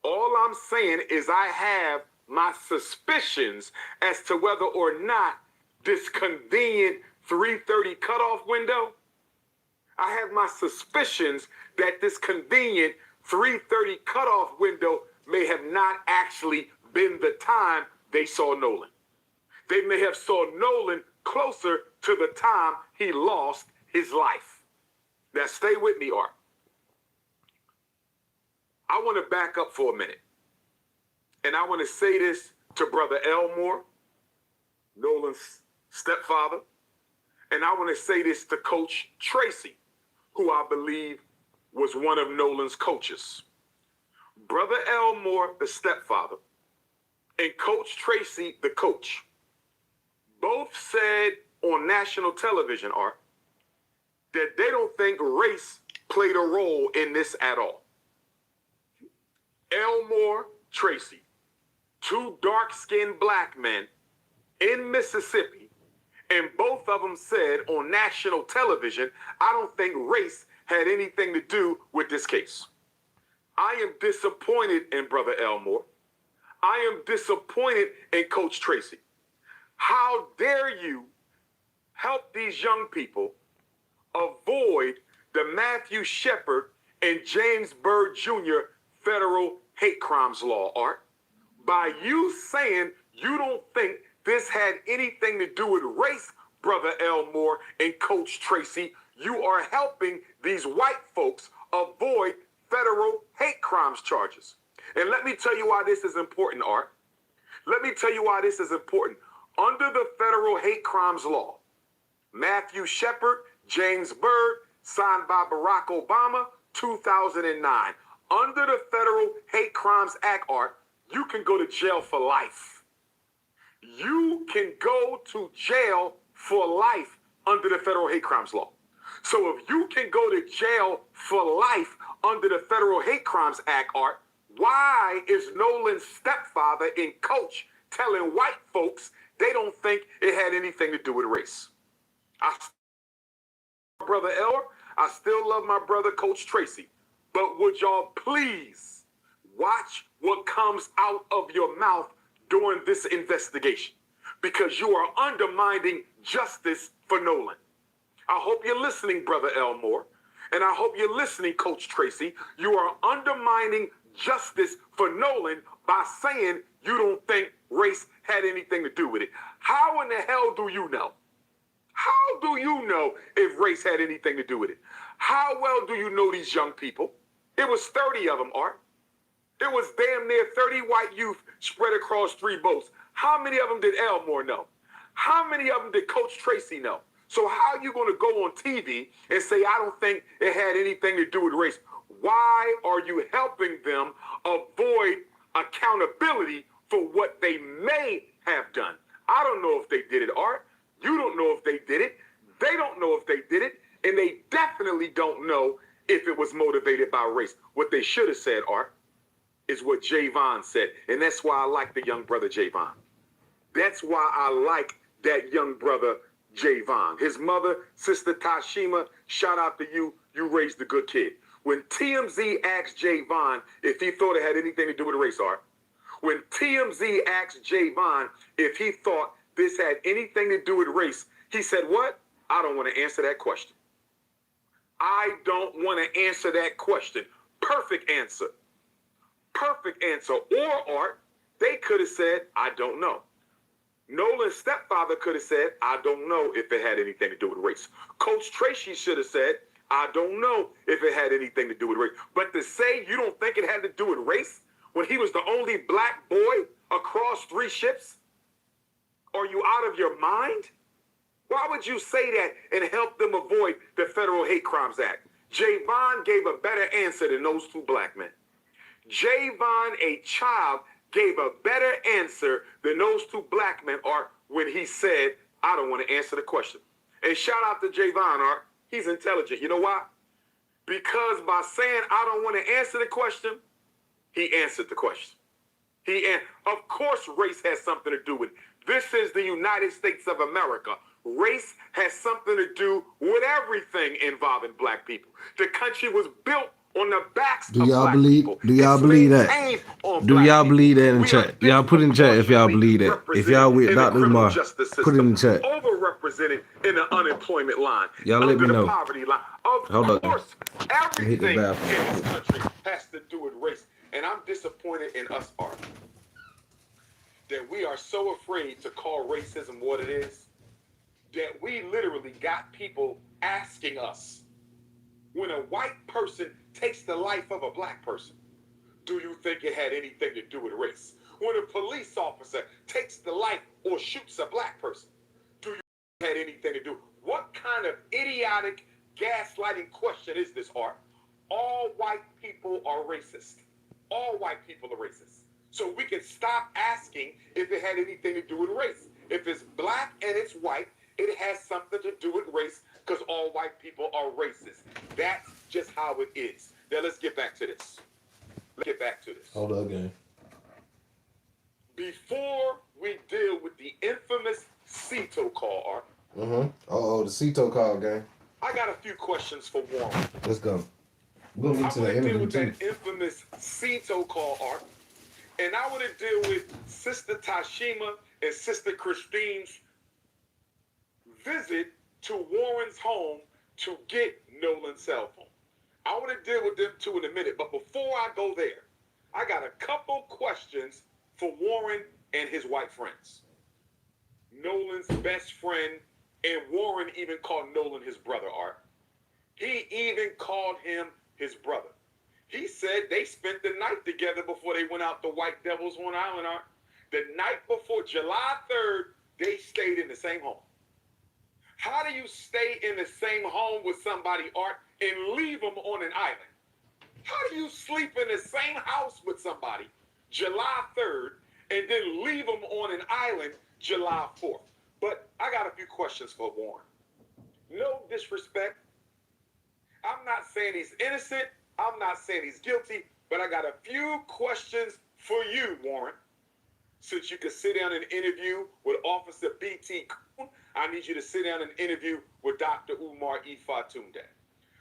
All I'm saying is I have my suspicions as to whether or not this convenient 3:30 cutoff window, I have my suspicions that this convenient 3:30 cutoff window may have not actually been the time they saw Nolan. They may have saw Nolan closer to the time he lost his life. Now stay with me, Art. I want to back up for a minute. And I want to say this to Brother Elmore, Nolan's stepfather. And I want to say this to Coach Tracy, who I believe was one of Nolan's coaches. Brother Elmore, the stepfather, and Coach Tracy, the coach, both said on national television, Art, that they don't think race played a role in this at all. Elmore, Tracy, two dark-skinned black men in Mississippi, and both of them said on national television, I don't think race had anything to do with this case. I am disappointed in Brother Elmore. I am disappointed in Coach Tracy. How dare you help these young people avoid the Matthew Shepard and James Byrd Jr. federal hate crimes law, Art, by you saying you don't think this had anything to do with race, Brother Elmore and Coach Tracy. You are helping these white folks avoid federal hate crimes charges. And let me tell you why this is important, Art. Let me tell you why this is important. under the federal hate crimes law. Matthew Shepard, James Byrd, signed by Barack Obama, 2009. Under the Federal Hate Crimes Act, Art, you can go to jail for life. You can go to jail for life under the Federal Hate Crimes Law. So if you can go to jail for life under the Federal Hate Crimes Act, Art, why is Nolan's stepfather and coach telling white folks they don't think it had anything to do with race? Brother Elder, I still love my brother, Coach Tracy. But would y'all please watch what comes out of your mouth during this investigation? Because you are undermining justice for Nolan. I hope you're listening, Brother Elmore. And I hope you're listening, Coach Tracy. You are undermining justice for Nolan by saying you don't think race had anything to do with it. How in the hell do you know? How do you know if race had anything to do with it? How well do you know these young people? It was 30 of them, Art. It was damn near 30 white youth spread across 3 boats. How many of them did Elmore know? How many of them did Coach Tracy know? So how are you going to go on TV and say, I don't think it had anything to do with race? Why are you helping them avoid accountability for what they may have done? I don't know if they did it, Art. You don't know if they did it. They don't know if they did it. And they definitely don't know if it was motivated by race. What they should have said, Art, is what Javon said. And that's why I like the young brother Javon. That's why I like that young brother Javon. His mother, Sister Tashima, shout out to you. You raised a good kid. When TMZ asked Javon if he thought it had anything to do with race, Art, when TMZ asked Javon if he thought this had anything to do with race, he said, what? I don't want to answer that question. I don't want to answer that question. Perfect answer. Perfect answer. Or, Art, they could have said, I don't know. Nolan's stepfather could have said, I don't know if it had anything to do with race. Coach Tracy should have said, I don't know if it had anything to do with race. But to say you don't think it had to do with race when he was the only black boy across 3 ships? Are you out of your mind? Why would you say that and help them avoid the Federal Hate Crimes Act? Javon gave a better answer than those 2 black men. Javon, a child, gave a better answer than those 2 black men are when he said, I don't want to answer the question. And shout out to Javon, Art. He's intelligent. You know why? Because by saying, I don't want to answer the question, he answered the question. Of course, race has something to do with it. This is the United States of America. Race has something to do with everything involving black people. The country was built on the backs of black people. Do y'all believe that? Do y'all believe that in chat? Y'all put in chat if y'all believe that. If y'all with Dr. Umar, put it in the chat. Overrepresented in the unemployment line. Y'all let me know. The poverty line. Of course, everything in this country has to do with race. And I'm disappointed in us, Art, that we are so afraid to call racism what it is, that we literally got people asking us, when a white person takes the life of a black person, do you think it had anything to do with race? When a police officer takes the life or shoots a black person, do you think it had anything to do? What kind of idiotic gaslighting question is this, Art? All white people are racist. All white people are racist. So we can stop asking if it had anything to do with race. If it's black and it's white, it has something to do with race because all white people are racist. That's just how it is. Now let's get back to this. Hold up, gang. Before we deal with the infamous Cito call, Art. Uh-oh, the Cito call, gang. I got a few questions for Warren. Let's go. We'll get to the interview, too. That infamous Cito call, Art. And I want to deal with Sister Tashima and Sister Christine's visit to Warren's home to get Nolan's cell phone. I want to deal with them too in a minute, but before I go there, I got a couple questions for Warren and his white friends. Nolan's best friend, and Warren even called Nolan his brother, Art. He even called him his brother. He said they spent the night together before they went out to White Devils on Island, Art. The night before, July 3rd, they stayed in the same home. How do you stay in the same home with somebody, Art, and leave them on an island? How do you sleep in the same house with somebody July 3rd and then leave them on an island July 4th? But I got a few questions for Warren. No disrespect. I'm not saying he's innocent. I'm not saying he's guilty. But I got a few questions for you, Warren. Since you could sit down and interview with Officer B.T. Coon, I need you to sit down and interview with Dr. Umar Ifatunde.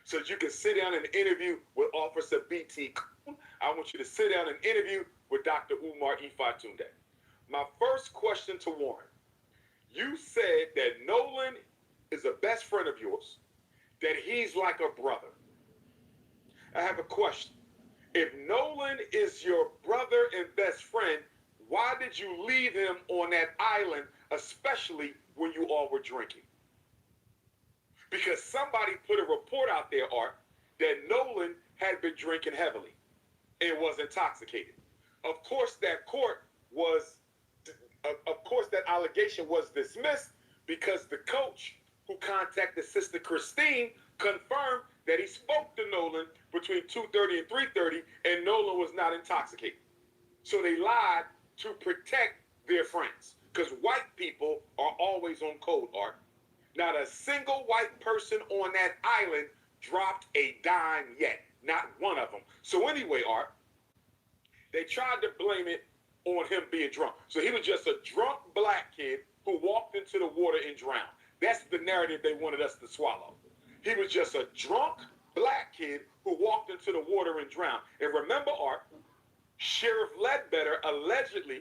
So that you can sit down and interview with Officer B.T. Coon, I want you to sit down and interview with Dr. Umar Ifatunde. My first question to Warren. You said that Nolan is a best friend of yours, that he's like a brother. I have a question. If Nolan is your brother and best friend, why did you leave him on that island, especially when you all were drinking? Because somebody put a report out there, Art, that Nolan had been drinking heavily and was intoxicated. Of course, that allegation was dismissed because the coach who contacted Sister Christine confirmed that he spoke to Nolan between 2:30 and 3:30, and Nolan was not intoxicated. So they lied to protect their friends, because white people are always on code, Art. Not a single white person on that island dropped a dime yet. Not one of them. So anyway, Art, they tried to blame it on him being drunk. So he was just a drunk black kid who walked into the water and drowned. That's the narrative they wanted us to swallow. He was just a drunk black kid who walked into the water and drowned. And remember, Art, Sheriff Ledbetter allegedly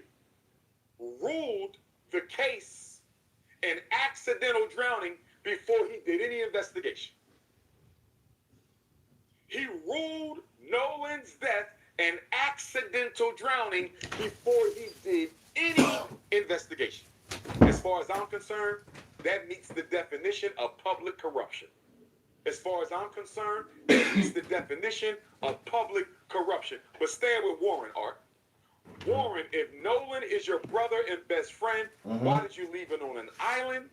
ruled the case an accidental drowning before he did any investigation. He ruled Nolan's death an accidental drowning before he did any investigation. As far as I'm concerned, that meets the definition of public corruption. As far as I'm concerned, that meets the definition of public corruption. But stand with Warren, Art. Warren, if Nolan is your brother and best friend, why did you leave him on an island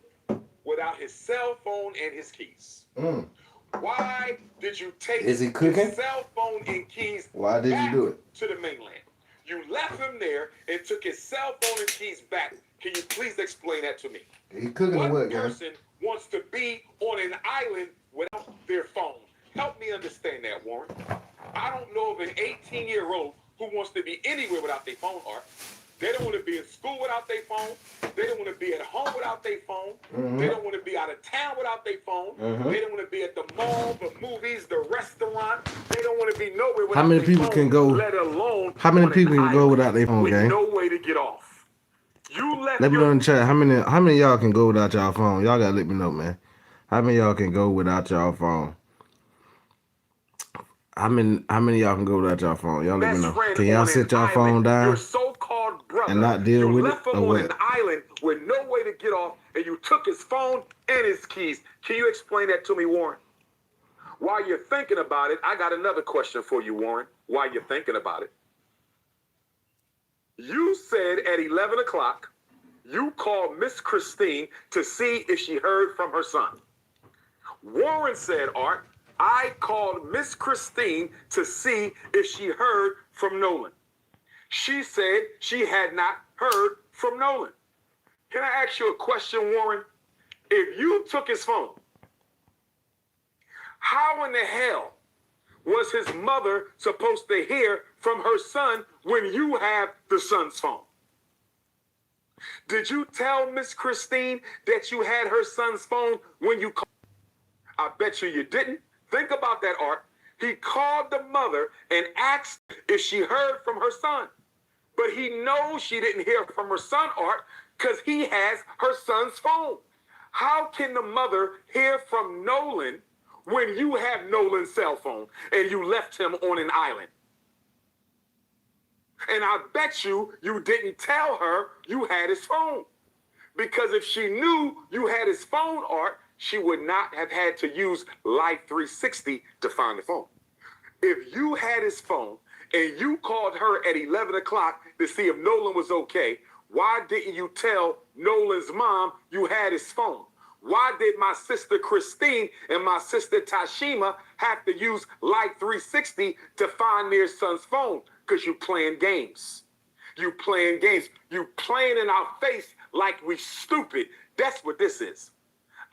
without his cell phone and his keys? Why did you take his cell phone and keys Why did you do it? to the mainland? You left him there and took his cell phone and keys back. Can you please explain that to me? He cooking the what, guys? Person wants to be on an island without their phone? Help me understand that, Warren. I don't know of an 18-year-old who wants to be anywhere without their phone, Art. They don't want to be in school without their phone. They don't want to be at home without their phone. They don't want to be out of town without their phone. They don't want to be at the mall, the movies, the restaurant. They don't want to be nowhere without How many their people phone, can go? let alone How many on people an can go island without their phone, with gang? no way to get off? You left Let me your know in the chat. How many of y'all can go without y'all phone? Y'all gotta let me know, man. How many of y'all can go without y'all phone? How many of y'all can go without y'all phone? Y'all let me know. Can y'all sit y'all phone down your so-called brother, and not deal you with it left him or on what? an island with no way to get off, and you took his phone and his keys. Can you explain that to me, Warren? While you're thinking about it, I got another question for you, Warren. While you're thinking about it, you said at 11 o'clock, you called Miss Christine to see if she heard from her son. Warren said, Art, I called Miss Christine to see if she heard from Nolan. She said she had not heard from Nolan. Can I ask you a question, Warren? If you took his phone, how in the hell was his mother supposed to hear from her son when you have the son's phone? Did you tell Miss Christine that you had her son's phone when you called? I bet you didn't. Think about that, Art. He called the mother and asked if she heard from her son. But he knows she didn't hear from her son, Art, because he has her son's phone. How can the mother hear from Nolan when you have Nolan's cell phone and you left him on an island? And I bet you didn't tell her you had his phone. Because if she knew you had his phone, Art, she would not have had to use Life 360 to find the phone. If you had his phone and you called her at 11 o'clock to see if Nolan was okay, Why didn't you tell Nolan's mom you had his phone? Why did my sister Christine and my sister Tashima have to use Life 360 to find their son's phone? Because you playing games. You playing games. You playing in our face like we stupid. That's what this is.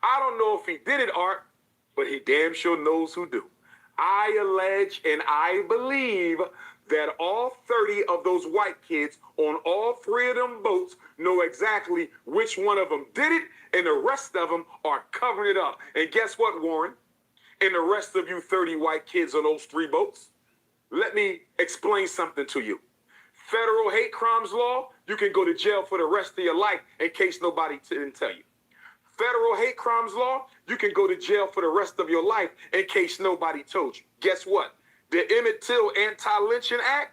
I don't know if he did it, Art, but he damn sure knows who do. I allege and I believe that all 30 of those white kids on all 3 of them boats know exactly which one of them did it, and the rest of them are covering it up. And guess what, Warren? And the rest of you 30 white kids on those 3 boats, let me explain something to you. Federal hate crimes law, you can go to jail for the rest of your life in case nobody didn't tell you. Federal hate crimes law, you can go to jail for the rest of your life in case nobody told you. Guess what? The Emmett Till Anti-Lynching Act,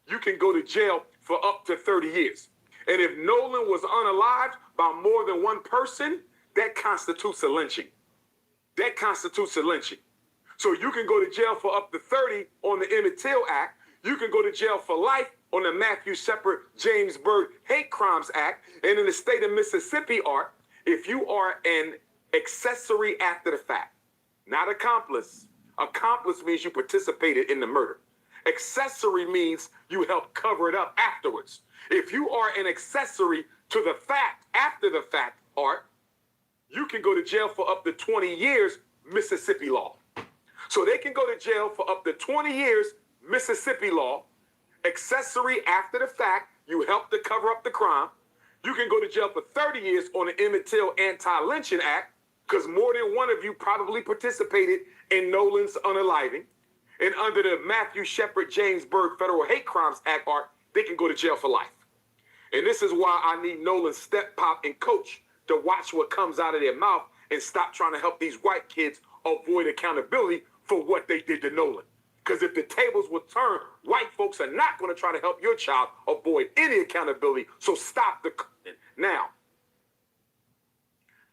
you can go to jail for up to 30 years. And if Nolan was unalived by more than one person, that constitutes a lynching. That constitutes a lynching. So you can go to jail for up to 30 on the Emmett Till Act. You can go to jail for life on the Matthew Shepard James Byrd Hate Crimes Act. And in the state of Mississippi, Art, if you are an accessory after the fact, not accomplice. Accomplice means you participated in the murder. Accessory means you helped cover it up afterwards. If you are an accessory to the fact, after the fact, Art, you can go to jail for up to 20 years, Mississippi law. So they can go to jail for up to 20 years, Mississippi law. Accessory after the fact, you helped to cover up the crime. You can go to jail for 30 years on the Emmett Till Anti-Lynching Act because more than one of you probably participated in Nolan's unaliving. And under the Matthew Shepard James Byrd Federal Hate Crimes Act, Art, they can go to jail for life. And this is why I need Nolan's step pop and coach to watch what comes out of their mouth and stop trying to help these white kids avoid accountability for what they did to Nolan. Because if the tables will turn, white folks are not going to try to help your child avoid any accountability. So stop the... Now,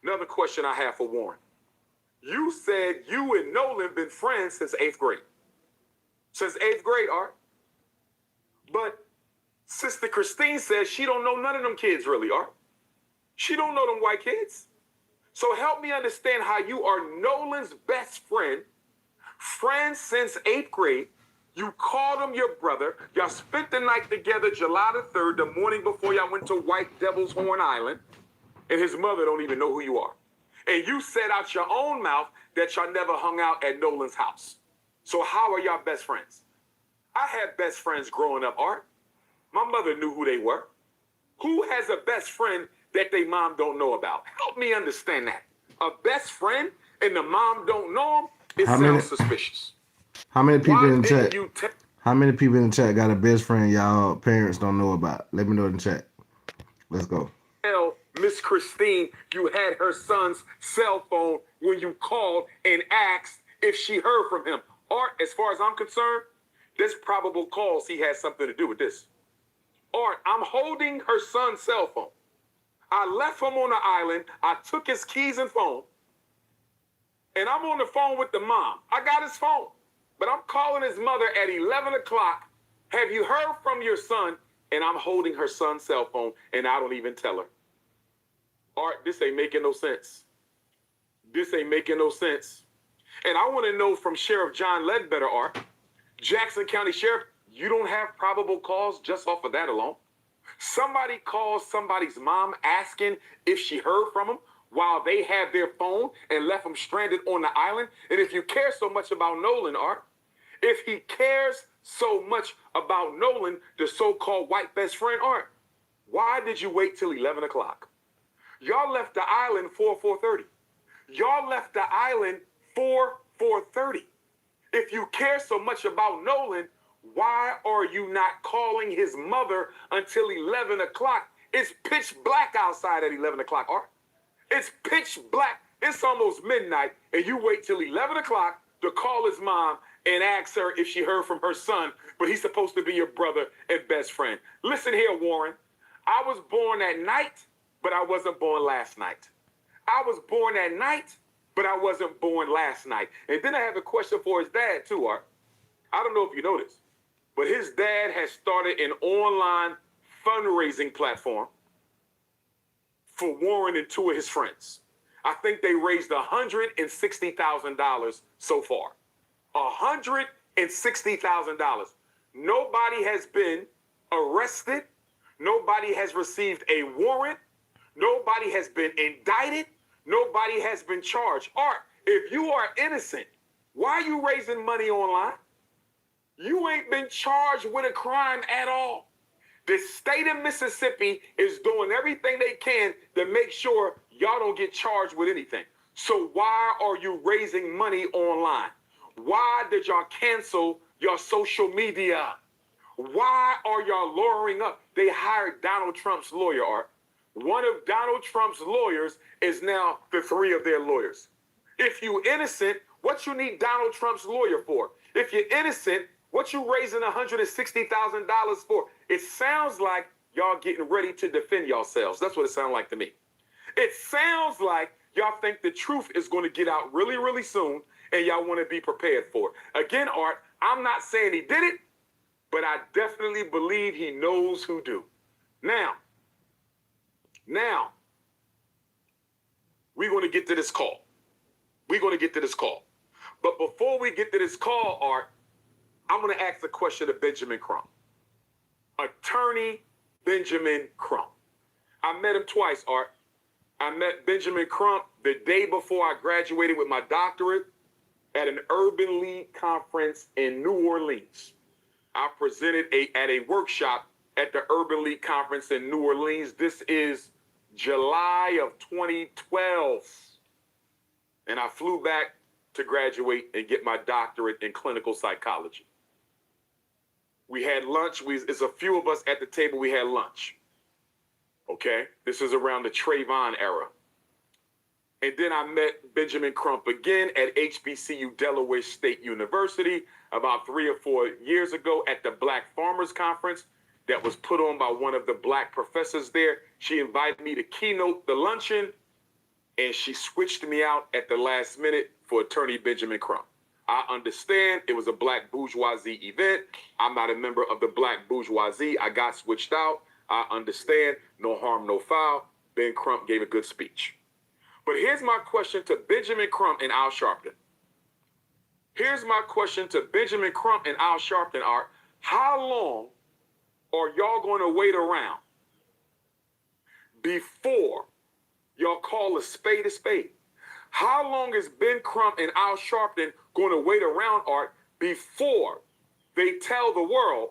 another question I have for Warren. You said you and Nolan been friends since 8th grade. Since 8th grade, Art. But Sister Christine says she don't know none of them kids really, Art. She don't know them white kids. So help me understand how you are Nolan's best friend, friends since 8th grade. You called him your brother. Y'all spent the night together July the 3rd, the morning before y'all went to White Devil's Horn Island. And his mother don't even know who you are. And you said out your own mouth that y'all never hung out at Nolan's house. So how are y'all best friends? I had best friends growing up, Art. My mother knew who they were. Who has a best friend that they mom don't know about? Help me understand that. A best friend and the mom don't know him? It sounds suspicious. How many people Why in the didn't chat? you How many people in the chat got a best friend y'all parents don't know about? Let me know in the chat. Let's go. tell Miss Christine you had her son's cell phone when you called and asked if she heard from him? Art, as far as I'm concerned, this probable cause he has something to do with this. Art, I'm holding her son's cell phone. I left him on the island. I took his keys and phone. And I'm on the phone with the mom. I got his phone. But I'm calling his mother at 11 o'clock. Have you heard from your son? And I'm holding her son's cell phone, and I don't even tell her. Art, this ain't making no sense. This ain't making no sense. And I want to know from Sheriff John Ledbetter, Art, Jackson County Sheriff, you don't have probable cause just off of that alone? Somebody calls somebody's mom asking if she heard from him while they have their phone and left him stranded on the island? And if you care so much about Nolan, Art, if he cares so much about Nolan, the so-called white best friend, Art, why did you wait till 11 o'clock? Y'all left the island 4:30. Y'all left the island 4:30. If you care so much about Nolan, why are you not calling his mother until 11 o'clock? It's pitch black outside at 11 o'clock, Art. It's pitch black. It's almost midnight, and you wait till 11 o'clock to call his mom and ask her if she heard from her son, but he's supposed to be your brother and best friend. Listen here, Warren. I was born at night, but I wasn't born last night. I was born at night, but I wasn't born last night. And then I have a question for his dad, too, Art. I don't know if you know this, but his dad has started an online fundraising platform for Warren and two of his friends. I think they raised $160,000 so far. $160,000. Nobody has been arrested. Nobody has received a warrant. Nobody has been indicted. Nobody has been charged. Art, if you are innocent, why are you raising money online? You ain't been charged with a crime at all. The state of Mississippi is doing everything they can to make sure y'all don't get charged with anything. So why are you raising money online? Why did y'all cancel your social media? Why are y'all lawyering up? They hired Donald Trump's lawyer, Art. One of Donald Trump's lawyers is now the three of their lawyers. If you innocent, what you need Donald Trump's lawyer for? If you're innocent, what you raising $160,000 for? It sounds like y'all getting ready to defend yourselves. That's what it sounds like to me. It sounds like y'all think the truth is going to get out really, really soon, and y'all want to be prepared for it. Again, Art, I'm not saying he did it, but I definitely believe he knows who do. Now, we're going to get to this call. But before we get to this call, Art, I'm going to ask a question of Benjamin Crump. Attorney Benjamin Crump. I met him twice, Art. I met Benjamin Crump the day before I graduated with my doctorate at an Urban League conference in New Orleans. I presented at a workshop at the Urban League conference in New Orleans. This is July of 2012. And I flew back to graduate and get my doctorate in clinical psychology. We had lunch. It's a few of us at the table. We had lunch. Okay? This is around the Trayvon era. And then I met Benjamin Crump again at HBCU Delaware State University about 3 or 4 years ago at the Black Farmers Conference that was put on by one of the black professors there. She invited me to keynote the luncheon, and she switched me out at the last minute for Attorney Benjamin Crump. I understand it was a black bourgeoisie event. I'm not a member of the black bourgeoisie. I got switched out. I understand. No harm, no foul. Ben Crump gave a good speech. But here's my question to Benjamin Crump and Al Sharpton. Art. How long are y'all going to wait around before y'all call a spade a spade? How long is Ben Crump and Al Sharpton going to wait around, Art, before they tell the world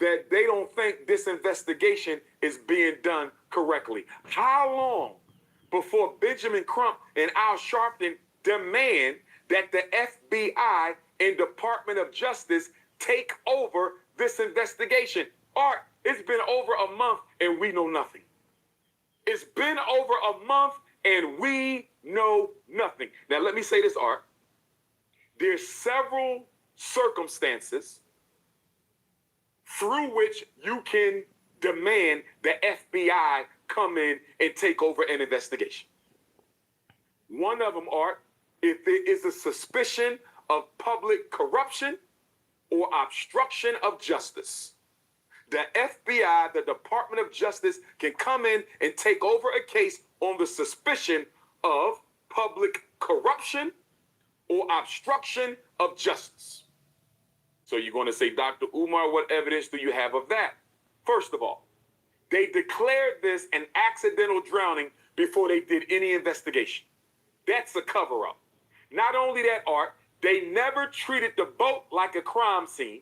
that they don't think this investigation is being done correctly? How long before Benjamin Crump and Al Sharpton demand that the FBI and Department of Justice take over this investigation? Art, it's been over a month and we know nothing. It's been over a month and we know nothing. Now, let me say this, Art. There's several circumstances through which you can demand the FBI come in and take over an investigation. One of them, Art, if there is a suspicion of public corruption or obstruction of justice. The FBI, the Department of Justice, can come in and take over a case on the suspicion of public corruption or obstruction of justice. So you're going to say, Dr. Umar, what evidence do you have of that? First of all, they declared this an accidental drowning before they did any investigation. That's a cover-up. Not only that, Art, they never treated the boat like a crime scene.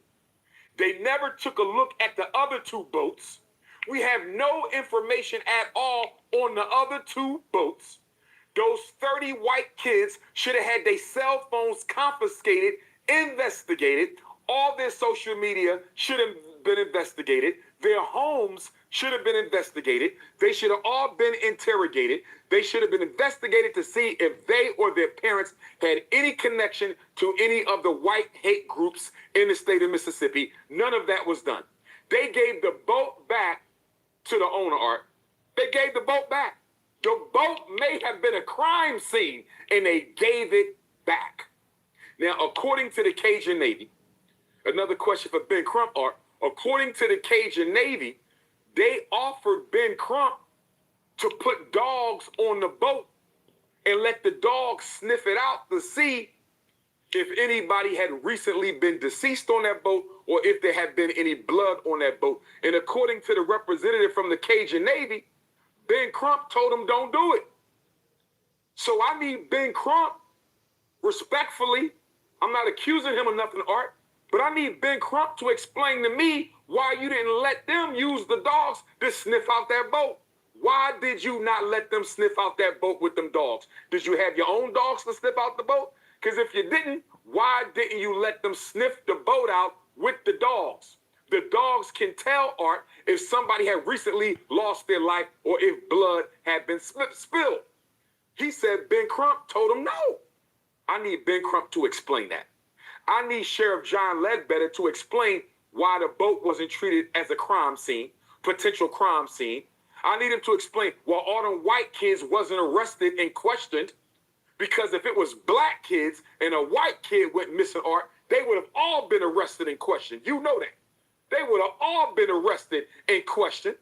They never took a look at the other two boats. We have no information at all on the other two boats. Those 30 white kids should have had their cell phones confiscated, investigated. All their social media should have been investigated. Their homes should have been investigated. They should have all been interrogated. They should have been investigated to see if they or their parents had any connection to any of the white hate groups in the state of Mississippi. None of that was done. They gave the boat back to the owner, Art. They gave the boat back. The boat may have been a crime scene, and they gave it back. Now, according to the Cajun Navy, another question for Ben Crump, Art. According to the Cajun Navy, they offered Ben Crump to put dogs on the boat and let the dogs sniff it out to see if anybody had recently been deceased on that boat or if there had been any blood on that boat. And according to the representative from the Cajun Navy, Ben Crump told him don't do it. So I need Ben Crump, respectfully, I'm not accusing him of nothing, Art, but I need Ben Crump to explain to me why you didn't let them use the dogs to sniff out that boat. Why did you not let them sniff out that boat with them dogs? Did you have your own dogs to sniff out the boat? Because if you didn't, why didn't you let them sniff the boat out with the dogs? The dogs can tell, Art, if somebody had recently lost their life or if blood had been spilled. He said Ben Crump told him no. I need Ben Crump to explain that. I need Sheriff John Ledbetter to explain why the boat wasn't treated as a crime scene, potential crime scene. I need him to explain why all them white kids wasn't arrested and questioned, because if it was black kids and a white kid went missing, Art, they would have all been arrested and questioned. You know that. They would have all been arrested and questioned.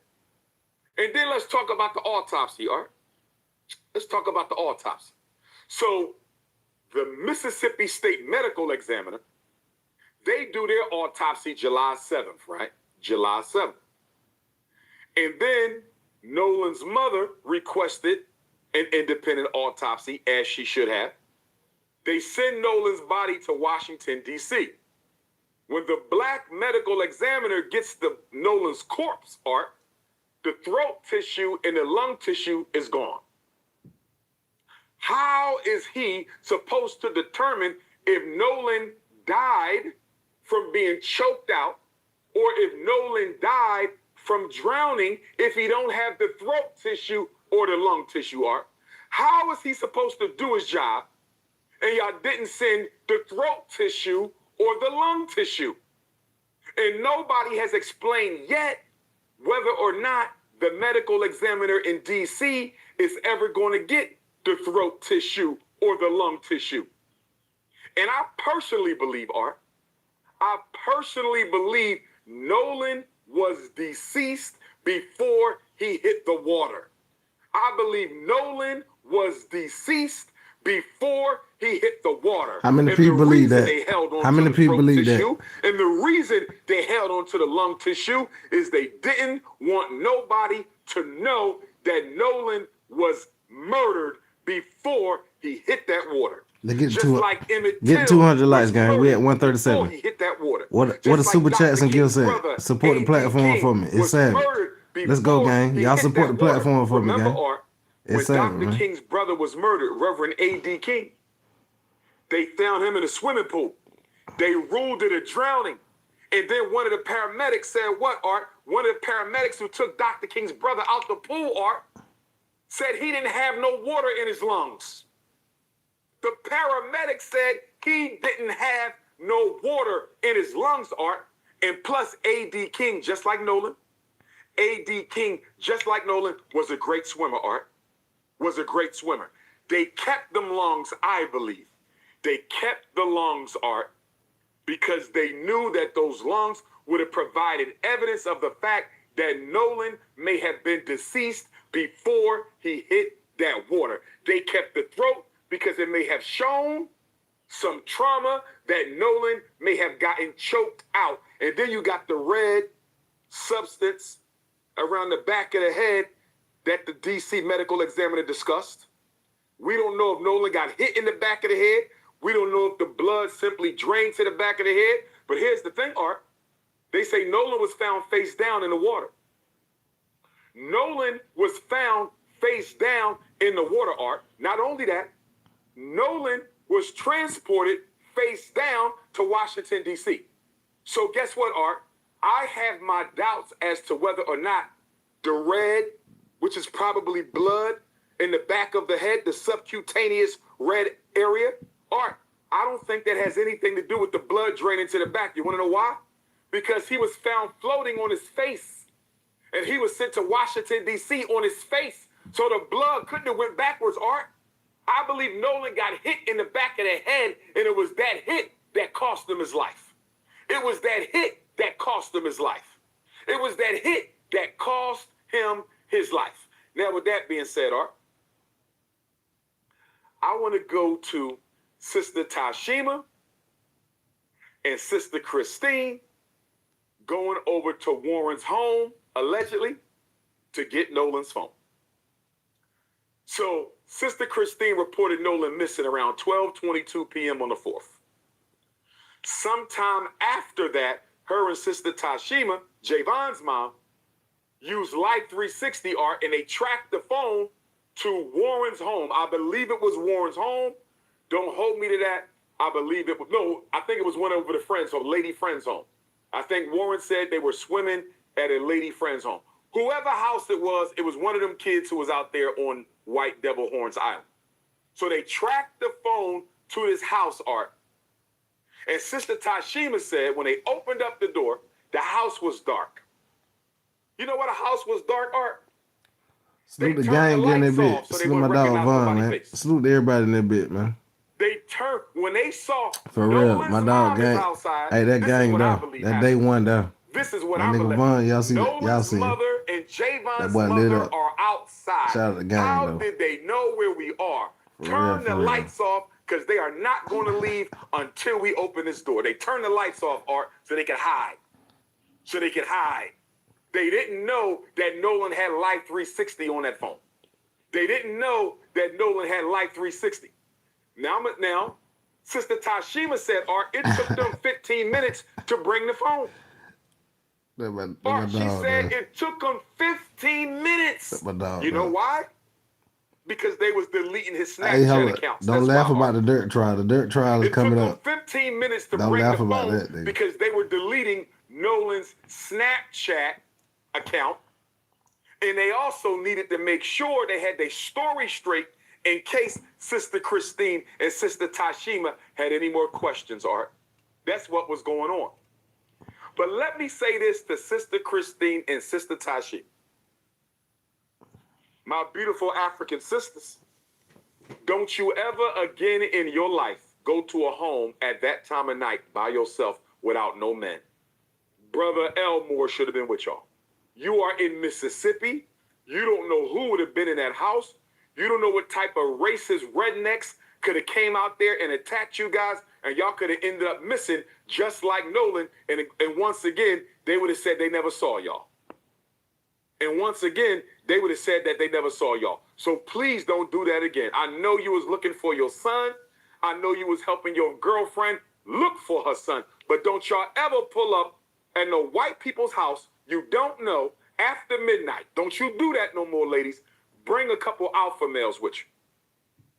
And then let's talk about the autopsy, Art. Let's talk about the autopsy. So the Mississippi State Medical Examiner, they do their autopsy July 7th, right? July 7th. And then Nolan's mother requested an independent autopsy, as she should have. They send Nolan's body to Washington, D.C. When the black medical examiner gets Nolan's corpse, Art, the throat tissue and the lung tissue is gone. How is he supposed to determine if Nolan died from being choked out or if Nolan died from drowning if he don't have the throat tissue or the lung tissue, Art? How is he supposed to do his job and y'all didn't send the throat tissue or the lung tissue? And nobody has explained yet whether or not the medical examiner in D.C. is ever going to get the throat tissue or the lung tissue. And I personally believe, Art, I personally believe Nolan was deceased before he hit the water. I believe Nolan was deceased before he hit the water. How many people believe that? How many people believe that? And the reason they held on to the lung tissue is they didn't want nobody to know that Nolan was murdered before he hit that water. They get Just to like Emmett get Till 200 likes, was gang. We at murdered before 137. he hit that water. What Just a super like chats and Dr. Gil said. brother, Support the A.D. platform King for me. It's was savage. murdered Let's go, before gang. he Y'all hit support that the platform water. for me, Remember, gang. Art, when It's savage, Dr. man. King's brother was murdered, Reverend A.D. King, they found him in a swimming pool. They ruled it a drowning. And then one of the paramedics said what, Art? One of the paramedics who took Dr. King's brother out the pool, Art, said he didn't have no water in his lungs. The paramedic said he didn't have no water in his lungs, Art. And plus, A.D. King, just like Nolan, A.D. King, just like Nolan, was a great swimmer, Art. Was a great swimmer. They kept them lungs, I believe. They kept the lungs, Art, because they knew that those lungs would have provided evidence of the fact that Nolan may have been deceased before he hit that water. They kept the throat because it may have shown some trauma that Nolan may have gotten choked out. And then you got the red substance around the back of the head that the DC medical examiner discussed. We don't know if Nolan got hit in the back of the head. We don't know if the blood simply drained to the back of the head. But here's the thing, Art. They say Nolan was found face down in the water. Nolan was found face down in the water, Art. Not only that, Nolan was transported face down to Washington, D.C. So guess what, Art? I have my doubts as to whether or not the red, which is probably blood in the back of the head, the subcutaneous red area, Art, I don't think that has anything to do with the blood draining to the back. You want to know why? Because he was found floating on his face. And he was sent to Washington, D.C. on his face. So the blood couldn't have went backwards, Art. I believe Nolan got hit in the back of the head, and it was that hit that cost him his life. It was that hit that cost him his life. It was that hit that cost him his life. Now, with that being said, Art, I want to go to Sister Tashima and Sister Christine going over to Warren's home, allegedly, to get Nolan's phone. So, Sister Christine reported Nolan missing around 12:22 p.m. on the 4th. Sometime after that, her and Sister Tashima, Javon's mom, used Life 360 Art, and they tracked the phone to Warren's home. I believe it was Warren's home. Don't hold me to that. I believe it was, no, I think it was one over the friend's home, lady friend's home. I think Warren said they were swimming at a lady friend's home. Whoever house it was one of them kids who was out there on White Devil Horns Island. So they tracked the phone to this house, Art. And Sister Tashima said when they opened up the door, the house was dark. You know why the house was dark, Art? Salute the gang getting that bit. Salute my dog Vaughn, man. Salute to everybody in that bit, man. They turned when they saw For real, my dog gang. Outside, Hey, that gang down. That day one down. This is what my I nigga believe. Vaughn, y'all see Nolan's y'all see mother and Javon's boy lit mother up. are outside. Shout out to the gang, How though. did they know where we are? Turn the lights off, because they are not going to leave until we open this door. They turn the lights off, Art, so they can hide. They didn't know that Nolan had Life 360 on that phone. They didn't know that Nolan had Life 360. Now, Sister Tashima said, Art, it took them 15 minutes to bring the phone. Art, she said it took them 15 minutes. You know why? Because they was deleting his Snapchat accounts. Don't laugh about the dirt trial. The dirt trial is coming up. It took them 15 minutes to Don't bring laugh the about phone that, nigga. because they were deleting Nolan's Snapchat account. And they also needed to make sure they had their story straight in case Sister Christine and Sister Tashima had any more questions, Art. That's what was going on. But let me say this to Sister Christine and Sister Tashima. My beautiful African sisters, don't you ever again in your life go to a home at that time of night by yourself without no men. Brother Elmore should have been with y'all. You are in Mississippi. You don't know who would have been in that house. You don't know what type of racist rednecks could have came out there and attacked you guys, and y'all could have ended up missing just like Nolan. And once again, they would have said they never saw y'all. And once again, they would have said that they never saw y'all. So please don't do that again. I know you was looking for your son. I know you was helping your girlfriend look for her son. But don't y'all ever pull up at no white people's house you don't know after midnight. Don't you do that no more, ladies. Bring a couple alpha males with you.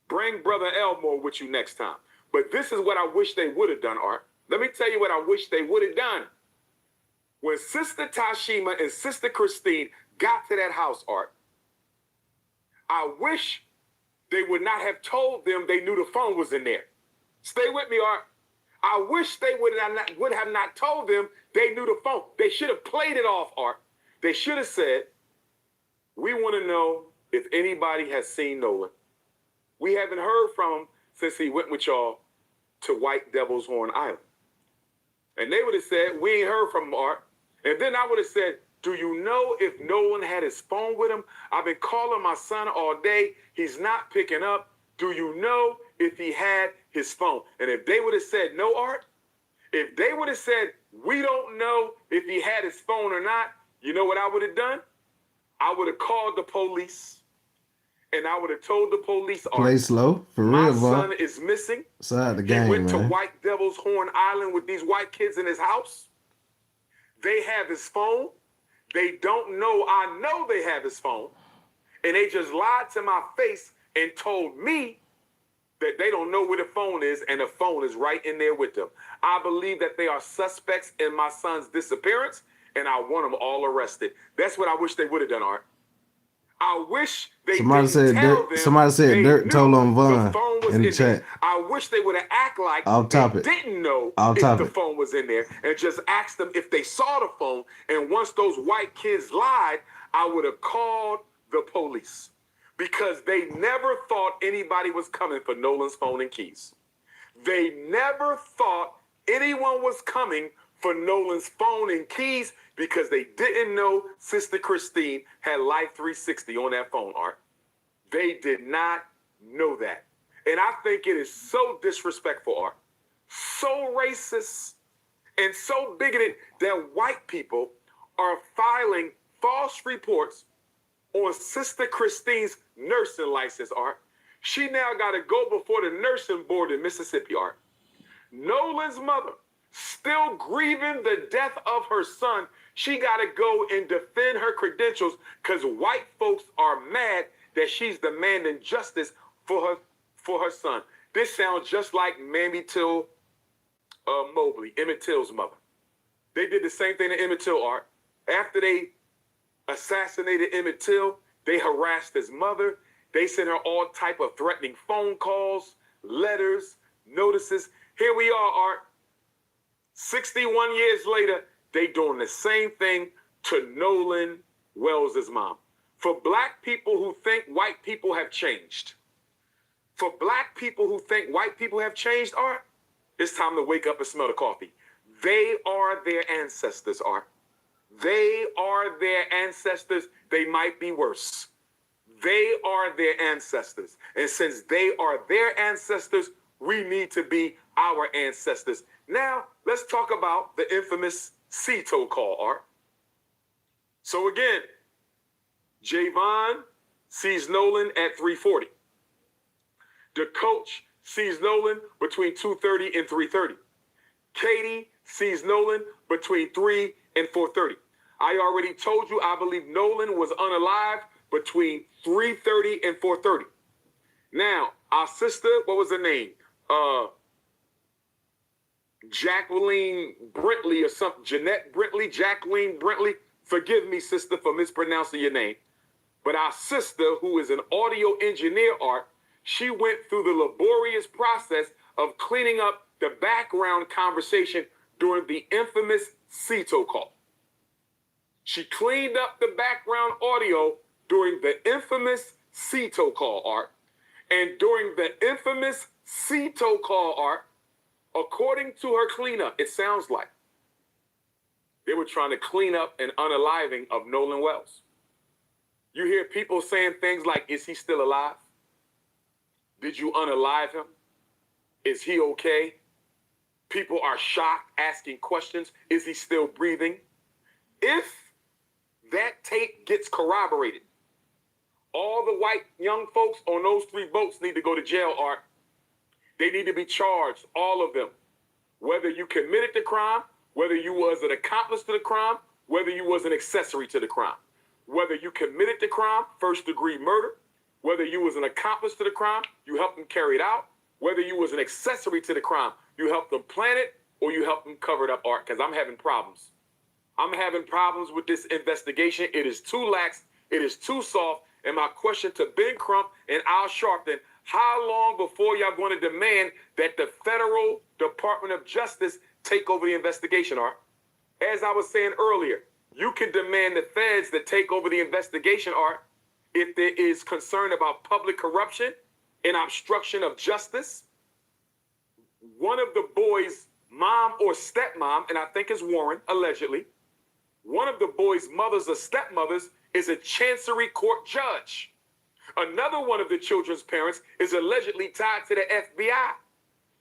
Bring Brother Elmore with you next time. But this is what I wish they would have done, Art. Let me tell you what I wish they would have done. When Sister Tashima and Sister Christine got to that house, Art, I wish they would not have told them they knew the phone was in there. Stay with me, Art. I wish they would have not told them they knew the phone. They should have played it off, Art. They should have said, we want to know if anybody has seen Nolan. We haven't heard from him since he went with y'all to White Devil's Horn Island. And they would have said, we ain't heard from him, Art. And then I would have said, do you know if Nolan had his phone with him? I've been calling my son all day. He's not picking up. Do you know if he had his phone? And if they would have said no, Art, if they would have said, we don't know if he had his phone or not, you know what I would have done? I would have called the police. And I would have told the police, play slow, for real, my Vaughn. son is missing. Side the game, he went man. to White Devil's Horn Island with these white kids in his house. They have his phone. They don't know I know they have his phone. And they just lied to my face and told me that they don't know where the phone is, and the phone is right in there with them. I believe that they are suspects in my son's disappearance, and I want them all arrested. That's what I wish they would have done, Art. I wish they Somebody said Dirt told on Vaughn in the chat. I wish they would have acted like they didn't know if the phone was in there and just asked them if they saw the phone. And once those white kids lied, I would have called the police because they never thought anybody was coming for Nolan's phone and keys. They never thought anyone was coming for Nolan's phone and keys because they didn't know Sister Christine had Life 360 on that phone, Art. They did not know that. And I think it is so disrespectful, Art, so racist, and so bigoted that white people are filing false reports on Sister Christine's nursing license, Art. She now got to go before the nursing board in Mississippi, Art. Nolan's mother, still grieving the death of her son, she got to go and defend her credentials because white folks are mad that she's demanding justice for her son. This sounds just like Mamie Till Mobley, Emmett Till's mother. They did the same thing to Emmett Till, Art. After they assassinated Emmett Till, they harassed his mother. They sent her all type of threatening phone calls, letters, notices. Here we are, Art. 61 years later, they doing the same thing to Nolan Wells' mom. For black people who think white people have changed, for black people who think white people have changed, Art, it's time to wake up and smell the coffee. They are their ancestors, Art. They are their ancestors. They might be worse. They are their ancestors. And since they are their ancestors, we need to be our ancestors. Now, let's talk about the infamous Cito call, Art. So again, Javon sees Nolan at 3:40. The coach sees Nolan between 2:30 and 3:30. Katie sees Nolan between 3 and 4:30. I already told you I believe Nolan was unalive between 3:30 and 4:30. Now, our sister, what was her name? Jacqueline Brentley or something. Jeanette Brentley, Jacqueline Brentley. Forgive me, sister, for mispronouncing your name. But our sister, who is an audio engineer, Art, she went through the laborious process of cleaning up the background conversation during the infamous Cito call. She cleaned up the background audio during the infamous Cito call, Art. And during the infamous Cito call, Art, according to her cleanup, it sounds like they were trying to clean up an unaliving of Nolan Wells. You hear people saying things like, is he still alive? Did you unalive him? Is he okay? People are shocked, asking questions. Is he still breathing? If that tape gets corroborated, all the white young folks on those 3 boats need to go to jail, Art. They need to be charged, all of them. Whether you committed the crime, whether you was an accomplice to the crime, whether you was an accessory to the crime. Whether you committed the crime, first-degree murder, whether you was an accomplice to the crime, you helped them carry it out, whether you was an accessory to the crime, you helped them plan it, or you helped them cover it up, Art, because I'm having problems. I'm having problems with this investigation. It is too lax. It is too soft. And my question to Ben Crump and Al Sharpton, how long before y'all going to demand that the Federal Department of Justice take over the investigation, Art? As I was saying earlier, you can demand the feds to take over the investigation, Art, if there is concern about public corruption and obstruction of justice. One of the boys' mom or stepmom, and I think it's Warren, allegedly, one of the boys' mothers or stepmothers is a Chancery Court judge. Another one of the children's parents is allegedly tied to the FBI.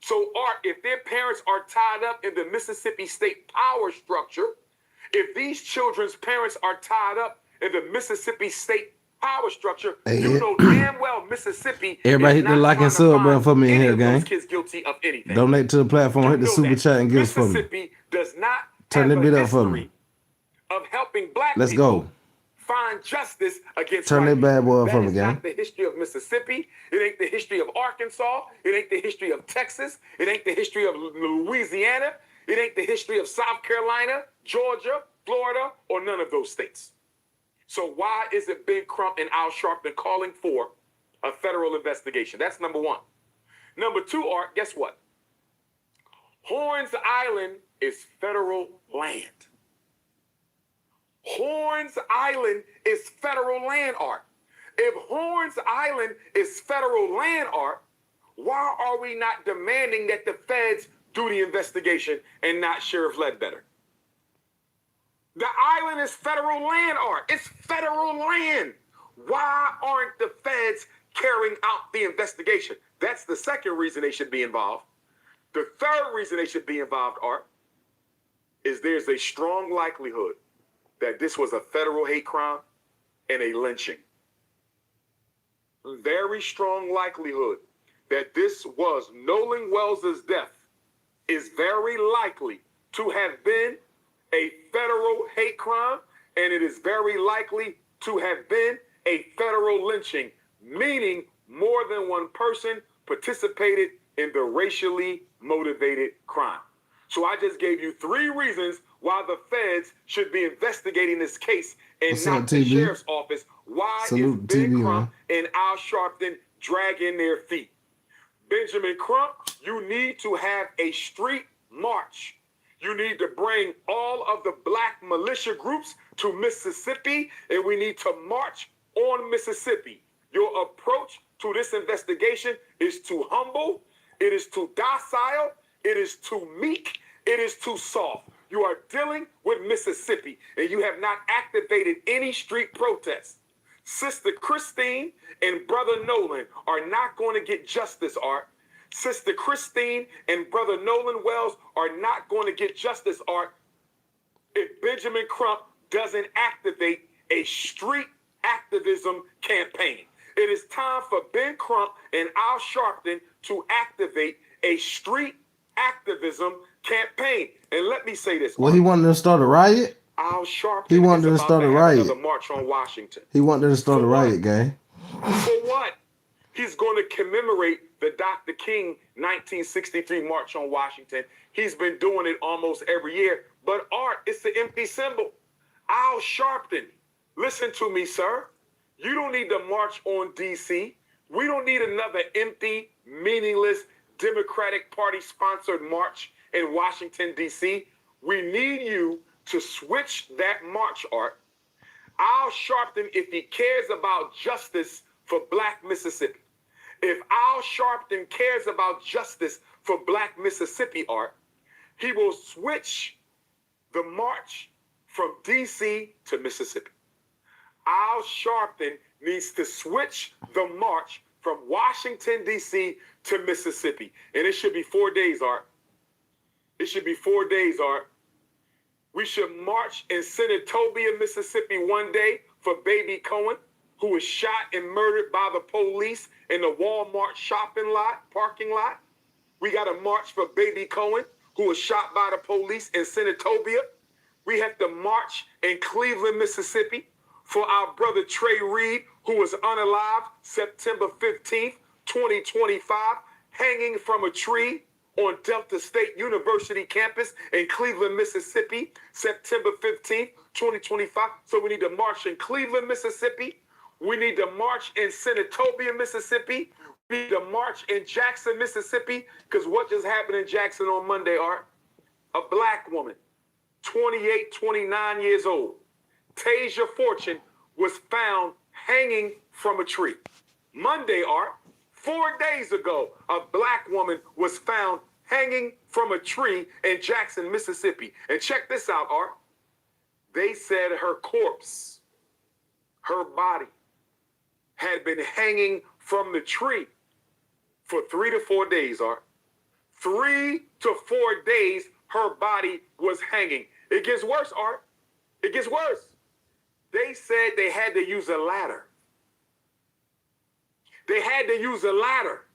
So, Art, if their parents are tied up in the Mississippi state power structure, if these children's parents are tied up in the Mississippi state power structure, you know damn well Mississippi. Everybody hit the like and sub button for me in here, gang. Kids guilty of anything. Donate to the platform, hit the super chat and give us for me. Mississippi does not Turn that bit up for me. of helping black Let's people go. find justice against Turn white that bad boy up people. for me, That is gang. not the history of Mississippi. It ain't the history of Arkansas. It ain't the history of Texas. It ain't the history of Louisiana. It ain't the history of South Carolina, Georgia, Florida, or none of those states. So why is it Ben Crump and Al Sharpton calling for a federal investigation? That's number one. Number two, Art, guess what? Horns Island is federal land. Horns Island is federal land, Art. If Horns Island is federal land, Art, why are we not demanding that the feds do the investigation and not Sheriff Ledbetter? The island is federal land, Art. It's federal land. Why aren't the feds carrying out the investigation? That's the second reason they should be involved. The third reason they should be involved, Art, is there's a strong likelihood that this was a federal hate crime and a lynching. Very strong likelihood that this was Nolan Wells's death is very likely to have been a federal hate crime, and it is very likely to have been a federal lynching, meaning more than one person participated in the racially motivated crime. So I just gave you 3 reasons why the feds should be investigating this case and What's not up, the TB? sheriff's office. Why Salute is Ben TB, Crump man. and Al Sharpton dragging their feet? Benjamin Crump, you need to have a street march. You need to bring all of the black militia groups to Mississippi, and we need to march on Mississippi. Your approach to this investigation is too humble, it is too docile, it is too meek, it is too soft. You are dealing with Mississippi, and you have not activated any street protests. Sister Christine and Brother Nolan are not going to get justice, Art. Sister Christine and Brother Nolan Wells are not going to get justice, Art, if Benjamin Crump doesn't activate a street activism campaign. It is time for Ben Crump and Al Sharpton to activate a street activism campaign. And let me say this. Well, he wanted to start a riot. Al Sharpton He wanted is to about start a have riot. another march on Washington. He wanted to start a riot, gang. For what? He's going to commemorate the Dr. King 1963 March on Washington. He's been doing it almost every year. But Art, it's an empty symbol. Al Sharpton, listen to me, sir. You don't need to march on D.C. We don't need another empty, meaningless, Democratic Party-sponsored march in Washington, D.C. We need you to switch that march, Art. Al Sharpton, if he cares about justice for black Mississippi, if Al Sharpton cares about justice for black Mississippi, Art, he will switch the march from D.C. to Mississippi. Al Sharpton needs to switch the march from Washington, D.C. to Mississippi. And it should be 4 days, Art. It should be 4 days, Art. We should march in Senatobia, Mississippi one day for baby Cohen, who was shot and murdered by the police in the Walmart parking lot. We got to march for baby Cohen, who was shot by the police in Senatobia. We have to march in Cleveland, Mississippi for our brother Trey Reed, who was unalived September 15th, 2025, hanging from a tree on Delta State University campus in Cleveland, Mississippi, September 15th, 2025. So we need to march in Cleveland, Mississippi. We need to march in Senatobia, Mississippi. We need to march in Jackson, Mississippi, because what just happened in Jackson on Monday, Art? A black woman, 28, 29 years old, Tasia Fortune, was found hanging from a tree. Monday, Art, 4 days ago, a black woman was found hanging from a tree in Jackson, Mississippi. And check this out, Art. They said her corpse, her body, had been hanging from the tree for 3 to 4 days, Art. 3 to 4 days, her body was hanging. It gets worse, Art. It gets worse. They said they had to use a ladder. They had to use a ladder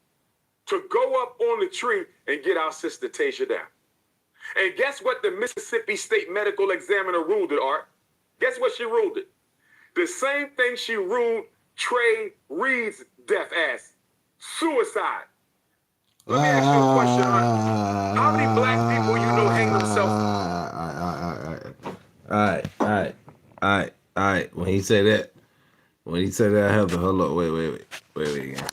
to go up on the tree and get our sister Tasia down. And guess what the Mississippi State Medical Examiner ruled it, Art? Guess what she ruled it? The same thing she ruled Trey Reed's death as: suicide. Let me ask you a question, Art. How many black people you know hang themselves? All right. When he said that, I have to hold up. Wait again.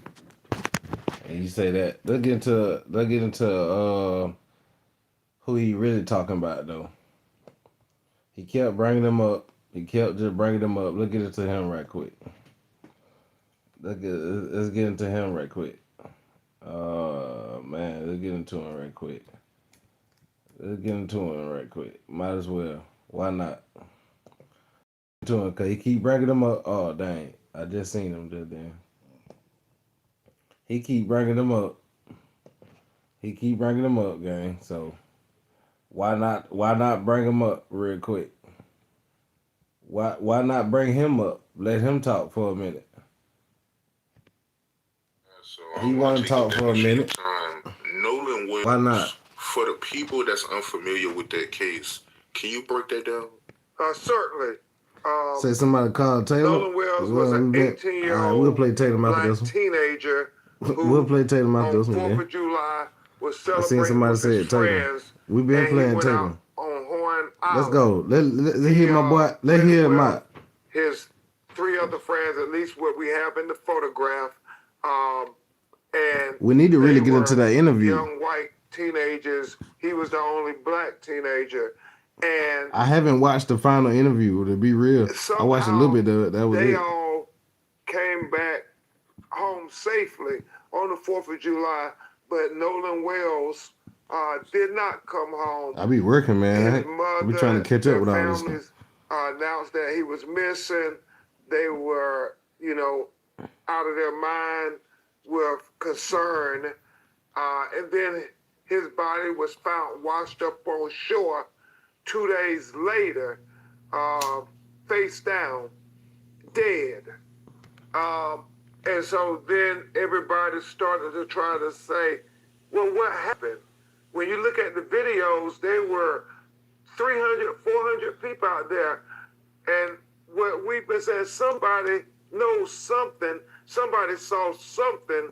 And you say that they'll get into who he really talking about though. He kept bringing them up. He kept just bringing them up. Let's get into him right quick. Let's get into him right quick. Man, let's get into him right quick. Might as well. Why not? To him, cause he keep bringing them up. Oh dang! I just seen him just then. He keep bringing them up. He keep bringing them up, gang. So why not? Why not bring him up real quick? Why not bring him up? Let him talk for a minute. So He I want want to to take up talk that for a much of your minute. time. Nolan Why not? Williams, for the people that's unfamiliar with that case, can you break that down? Certainly. Say somebody called Taylor. Nolan Wells was an All right, 18-year-old we'll play Tatum after black this one. teenager We'll who, play Tatum after on this one, 4th man. of July, was I seen celebrating somebody with say his it, Tatum. friends, We been and he playing went out Tatum. on Horn Let's Island. go. Let's hear my boy. Let's went hear him with out. his 3 other friends, at least what we have in the photograph. And We need to really they get into were that interview. young white teenagers. He was the only black teenager. And I haven't watched the final interview, to be real. I watched a little bit of it. That was they it. all came back home safely on the 4th of July, but Nolan Wells did not come home. I be working, man. His I be trying to catch up with all this stuff. families announced that he was missing. They were, out of their mind with concern. And then his body was found washed up on shore 2 days later, face down, dead. And so then everybody started to try to say, well, what happened? When you look at the videos, there were 300, 400 people out there. And what we've been saying, somebody knows something, somebody saw something.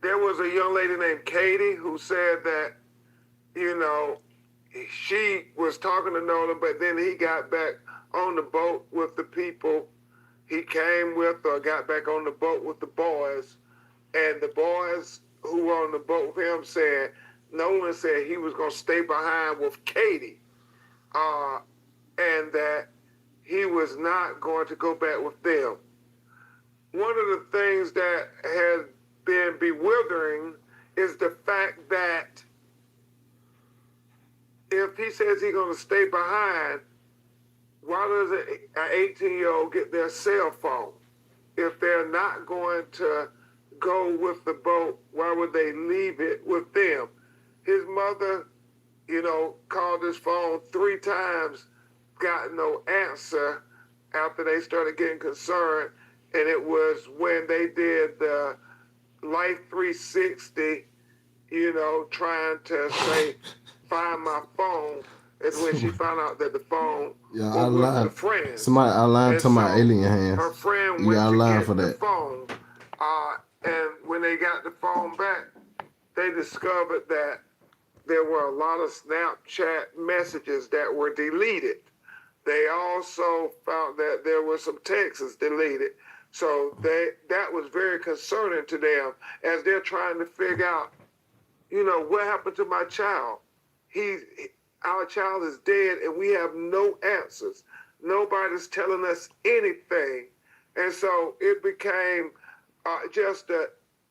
There was a young lady named Katie who said that, she was talking to Nolan, but then he got back on the boat with the people he came with, or got back on the boat with the boys. And the boys who were on the boat with him said, Nolan said he was going to stay behind with Katie, and that he was not going to go back with them. One of the things that has been bewildering is the fact that if he says he's going to stay behind, why does an 18-year-old get their cell phone? If they're not going to go with the boat, why would they leave it with them? His mother, called his phone 3 times, got no answer after they started getting concerned. And it was when they did the Life 360, trying to say, find my phone, is when she found out that the phone was with the friend. Somebody outlined to my alien hands. Her friend You went got to line get for the that. phone, and when they got the phone back, they discovered that there were a lot of Snapchat messages that were deleted. They also found that there were some texts deleted. So that was very concerning to them as they're trying to figure out, what happened to my child? Our child is dead and we have no answers. Nobody's telling us anything. And so it became just an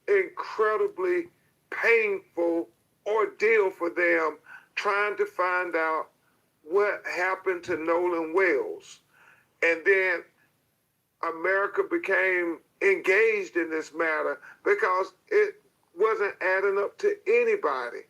incredibly painful ordeal for them trying to find out what happened to Nolan Wells. And then America became engaged in this matter because it wasn't adding up to anybody.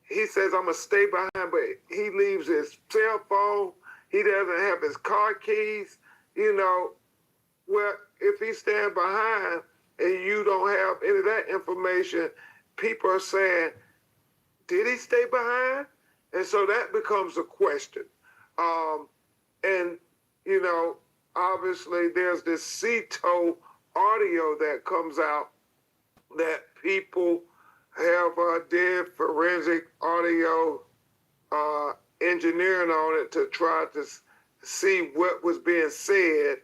He says, I'm going to stay behind, but he leaves his cell phone. He doesn't have his car keys. Well, if he's staying behind and you don't have any of that information, people are saying, did he stay behind? And so that becomes a question. And, obviously there's this CETO audio that comes out that people have did forensic audio engineering on it to try to see what was being said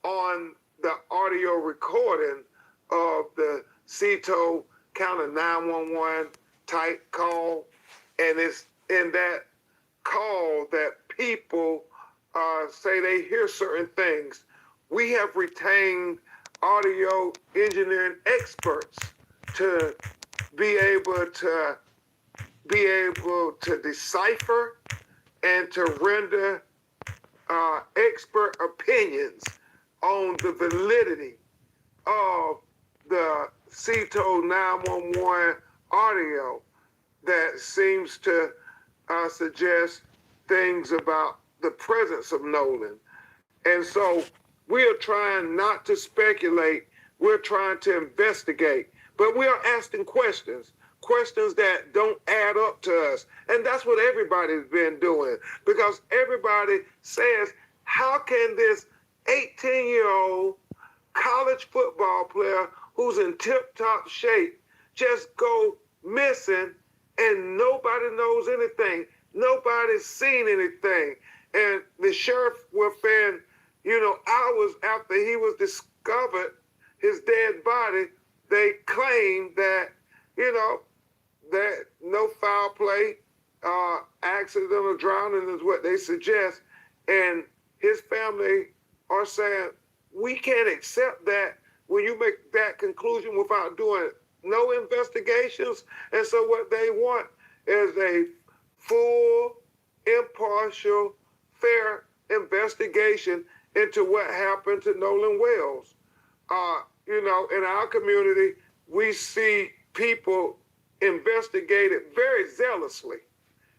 on the audio recording of the CETO kind of 911 type call. And it's in that call that people say they hear certain things. We have retained audio engineering experts to be able to decipher and to render expert opinions on the validity of the CTO 911 audio that seems to suggest things about the presence of Nolan. And so we are trying not to speculate, we're trying to investigate, but we are asking questions that don't add up to us. And that's what everybody's been doing, because everybody says, how can this 18-year-old college football player who's in tip-top shape just go missing and nobody knows anything? Nobody's seen anything. And the sheriff was saying, hours after he was discovered, his dead body, they claimed that, that no foul play, accidental drowning is what they suggest. And his family are saying, we can't accept that when you make that conclusion without doing no investigations. And so what they want is a full, impartial, fair investigation into what happened to Nolan Wells. In our community, we see people investigated very zealously.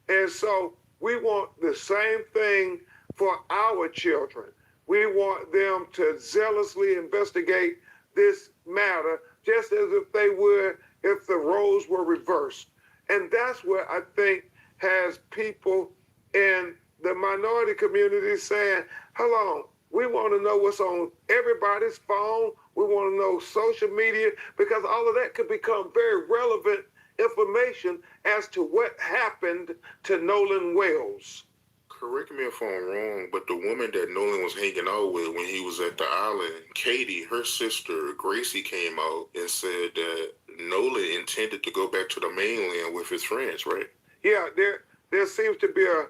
And so we want the same thing for our children. We want them to zealously investigate this matter just as if they would if the roles were reversed. And that's what I think has people in the minority community saying, hold on, we want to know what's on everybody's phone. We want to know social media, because all of that could become very relevant information as to what happened to Nolan Wells. Correct me if I'm wrong, but the woman that Nolan was hanging out with when he was at the island, Katie, her sister, Gracie, came out and said that Nolan intended to go back to the mainland with his friends, right? Yeah, there seems to be a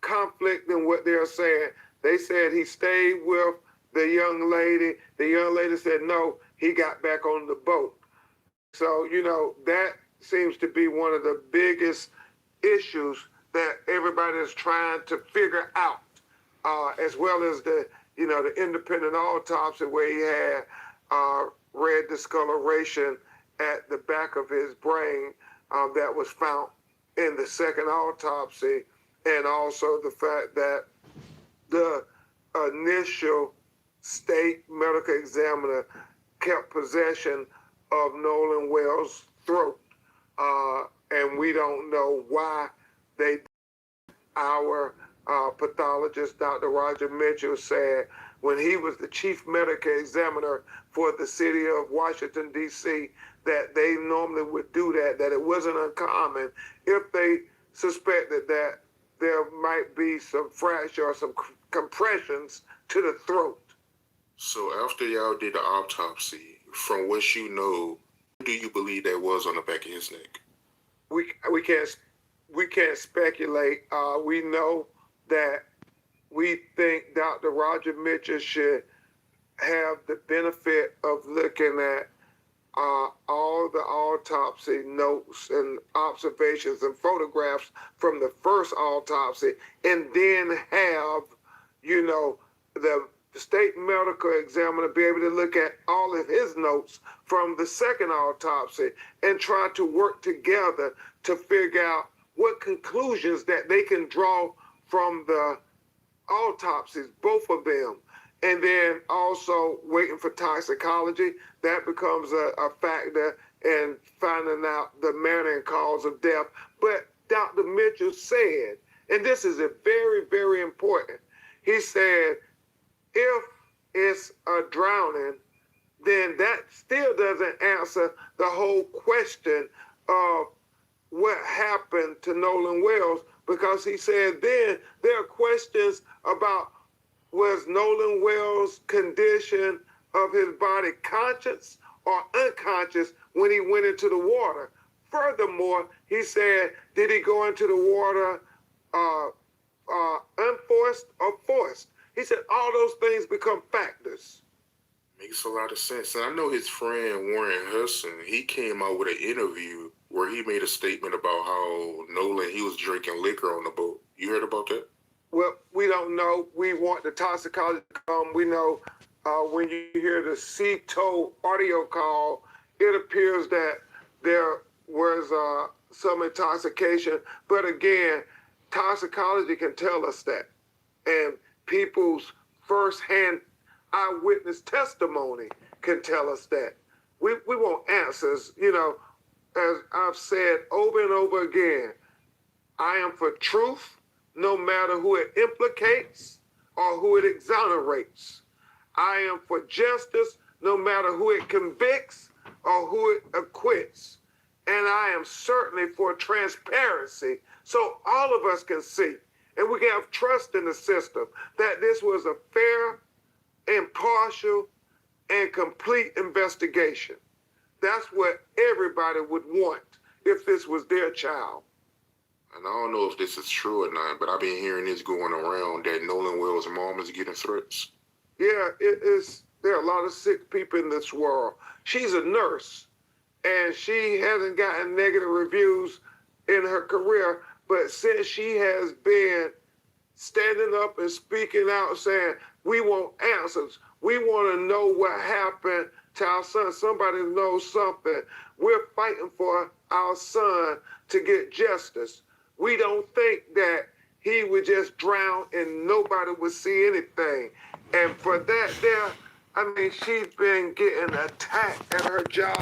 conflict in what they're saying. They said he stayed with the young lady. The young lady said, no, he got back on the boat. So, that seems to be one of the biggest issues that everybody is trying to figure out, as well as the independent autopsy where he had red discoloration at the back of his brain that was found in the second autopsy, and also the fact that the initial state medical examiner kept possession of Nolan Wells' throat, and we don't know why they. Our pathologist, Dr. Roger Mitchell, said when he was the chief medical examiner for the city of Washington, D.C., that they normally would do that it wasn't uncommon if they suspected that there might be some fracture or some compressions to the throat. So after y'all did the autopsy, from what you know, what do you believe that was on the back of his neck? We can't speculate. We know that we think Dr. Roger Mitchell should have the benefit of looking at all the autopsy notes and observations and photographs from the first autopsy, and then have, the state medical examiner be able to look at all of his notes from the second autopsy and try to work together to figure out what conclusions that they can draw from the autopsies, both of them. And then also waiting for toxicology. That becomes a factor in finding out the manner and cause of death. But Dr. Mitchell said, and this is a very, very important, he said, if it's a drowning, then that still doesn't answer the whole question of what happened to Nolan Wells, because he said then there are questions about, was Nolan Wells' condition of his body conscious or unconscious when he went into the water? Furthermore, he said, did he go into the water unforced or forced? He said all those things become factors. Makes a lot of sense. And I know his friend Warren Hudson, he came out with an interview where he made a statement about how Nolan, he was drinking liquor on the boat. You heard about that? Well, we don't know. We want the toxicology to come. We know when you hear the CTO audio call, it appears that there was some intoxication. But again, toxicology can tell us that. And people's firsthand eyewitness testimony can tell us that. We want answers. You know, as I've said over and over again, I am for truth, no matter who it implicates or who it exonerates. I am for justice, no matter who it convicts or who it acquits. And I am certainly for transparency so all of us can see and we can have trust in the system that this was a fair, impartial, and complete investigation. That's what everybody would want if this was their child. And I don't know if this is true or not, but I've been hearing this going around that Nolan Wells' mom is getting threats. Yeah, it is. There are a lot of sick people in this world. She's a nurse, and she hasn't gotten negative reviews in her career, but since she has been standing up and speaking out saying, we want answers, we want to know what happened to our son, somebody knows something, we're fighting for our son to get justice. We don't think that he would just drown and nobody would see anything. And for that there, I mean, she's been getting attacked at her job,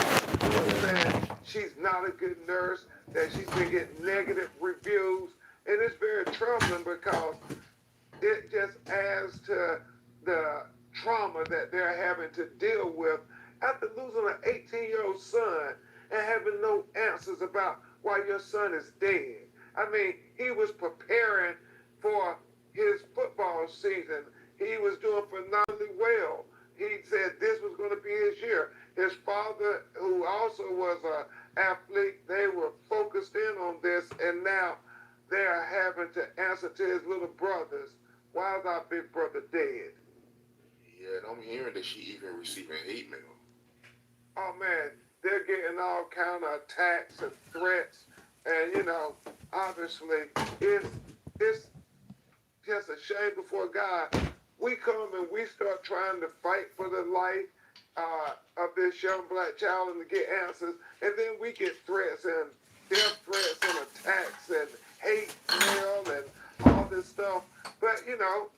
saying she's not a good nurse, that she's been getting negative reviews. And it's very troubling because it just adds to the trauma that they're having to deal with after losing an 18-year-old son and having no answers about why your son is dead. I mean, he was preparing for his football season. He was doing phenomenally well. He said this was going to be his year. His father, who also was an athlete, they were focused in on this, and now they're having to answer to his little brothers. Why is our big brother dead? Yeah, and I'm hearing that she even receiving hate mail. Oh man, they're getting all kind of attacks and threats, and you know, obviously, it's just a shame before God. We come and we start trying to fight for the life of this young black child and to get answers, and then we get threats and death threats and attacks and hate mail and all this stuff. But you know,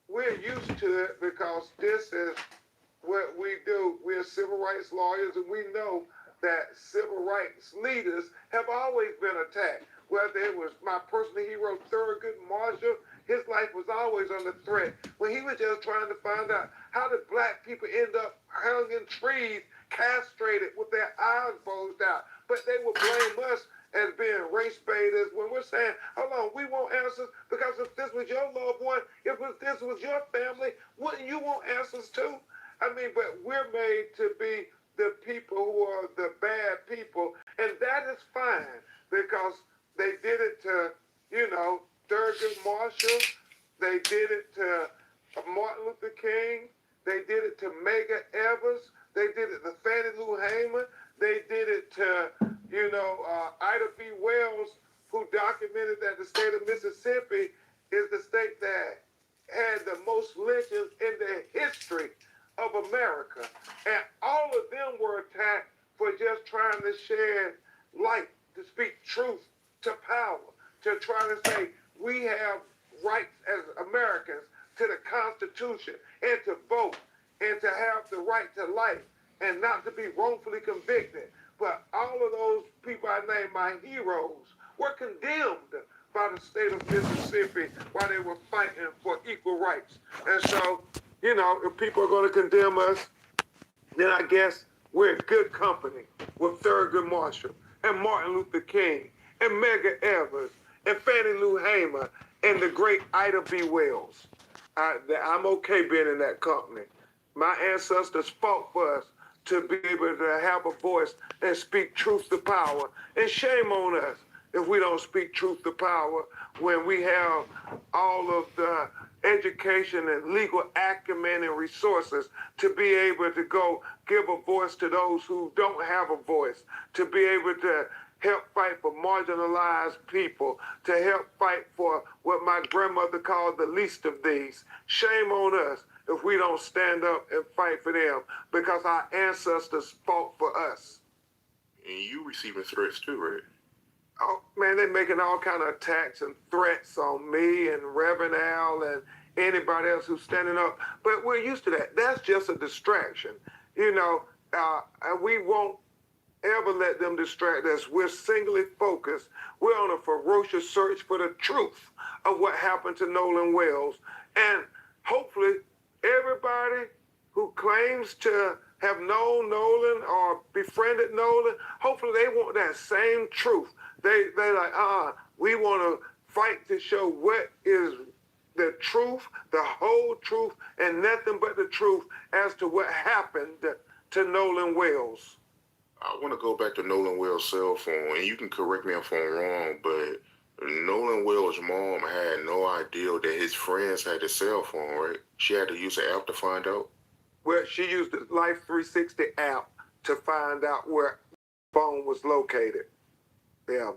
we're used to it because this is what we do. We're civil rights lawyers, and we know that civil rights leaders have always been attacked. Whether it was my personal hero, Thurgood Marshall, his life was always under threat. When he was just trying to find out how did black people end up hung in trees, castrated with their eyes bulged out. But they would blame us as being race baiters when we're saying, hold on, we want answers because if this was your loved one, if this was your family, wouldn't you want answers too? I mean, but we're made to be the people who are the bad people, and that is fine because they did it to, you know, Thurgood Marshall, they did it to Martin Luther King, they did it to Medgar Evers, they did it to Fannie Lou Hamer, they did it to, you know, Ida B. Wells, who documented that the state of Mississippi is the state that had the most lynchings in the history of America. And all of them were attacked for just trying to shed light, to speak truth to power, to try to say we have rights as Americans to the Constitution and to vote and to have the right to life and not to be wrongfully convicted. But all of those people I named my heroes were condemned by the state of Mississippi while they were fighting for equal rights. And so, you know, if people are going to condemn us, then I guess we're in good company with Thurgood Marshall and Martin Luther King and Medgar Evers and Fannie Lou Hamer and the great Ida B. Wells. I'm okay being in that company. My ancestors fought for us to be able to have a voice and speak truth to power. And shame on us if we don't speak truth to power when we have all of the education and legal acumen and resources to be able to go give a voice to those who don't have a voice, to be able to help fight for marginalized people, to help fight for what my grandmother called the least of these. Shame on us if we don't stand up and fight for them, because our ancestors fought for us. And you receiving threats too, right? Oh man, they're making all kind of attacks and threats on me and Reverend Al and anybody else who's standing up. But we're used to that. That's just a distraction, you know. And we won't ever let them distract us. We're singly focused. We're on a ferocious search for the truth of what happened to Nolan Wells. And hopefully everybody who claims to have known Nolan or befriended Nolan, hopefully they want that same truth. They like, we want to fight to show what is the truth, the whole truth, and nothing but the truth as to what happened to Nolan Wells. I want to go back to Nolan Wells' cell phone, and you can correct me if I'm wrong, but Nolan Wells' mom had no idea that his friends had his cell phone, right? She had to use an app to find out? Well, she used the Life 360 app to find out where the phone was located. Yeah.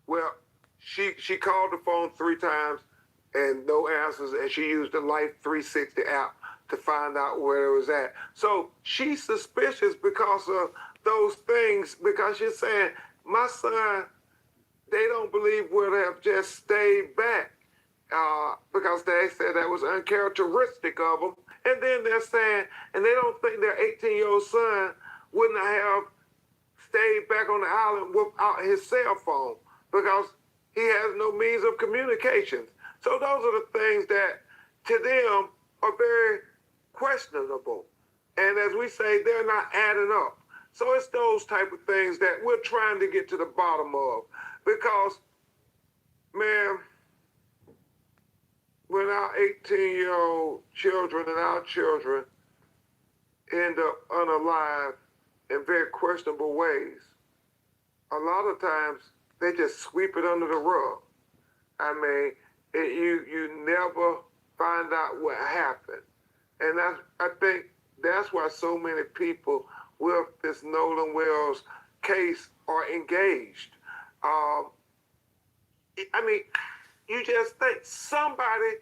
Well, she called the phone 3 times and no answers, and she used the Life 360 app to find out where it was at. So she's suspicious because of those things, because she's saying, my son, they don't believe would have just stayed back because they said that was uncharacteristic of them. And then they're saying, and they don't think their 18-year-old son wouldn't have stayed back on the island without his cell phone because he has no means of communications. So those are the things that to them are very questionable. And as we say, they're not adding up. So it's those type of things that we're trying to get to the bottom of. Because, man, when our 18-year-old children and our children end up unalive in very questionable ways, a lot of times they just sweep it under the rug. I mean, you never find out what happened. And I think that's why so many people with this Nolan Wells case are engaged. I mean, you just think somebody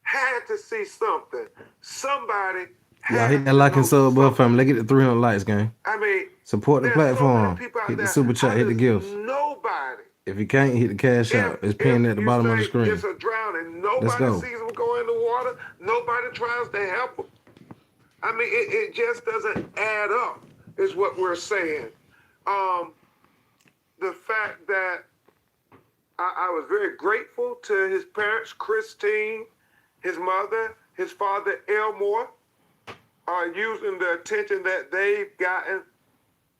had to see something. Somebody y'all hit that like and sub button, family. Let's get the 300 likes, gang. I mean, support the platform. So hit the super chat, hit the gifts. Nobody. If you can't, hit the cash out. It's pinned at the bottom of the screen. It's a drowning. Nobody sees them go in the water. Nobody tries to help them. I mean, it just doesn't add up, is what we're saying. The fact that I was very grateful to his parents, Christine, his mother, his father, Elmore, using the attention that they've gotten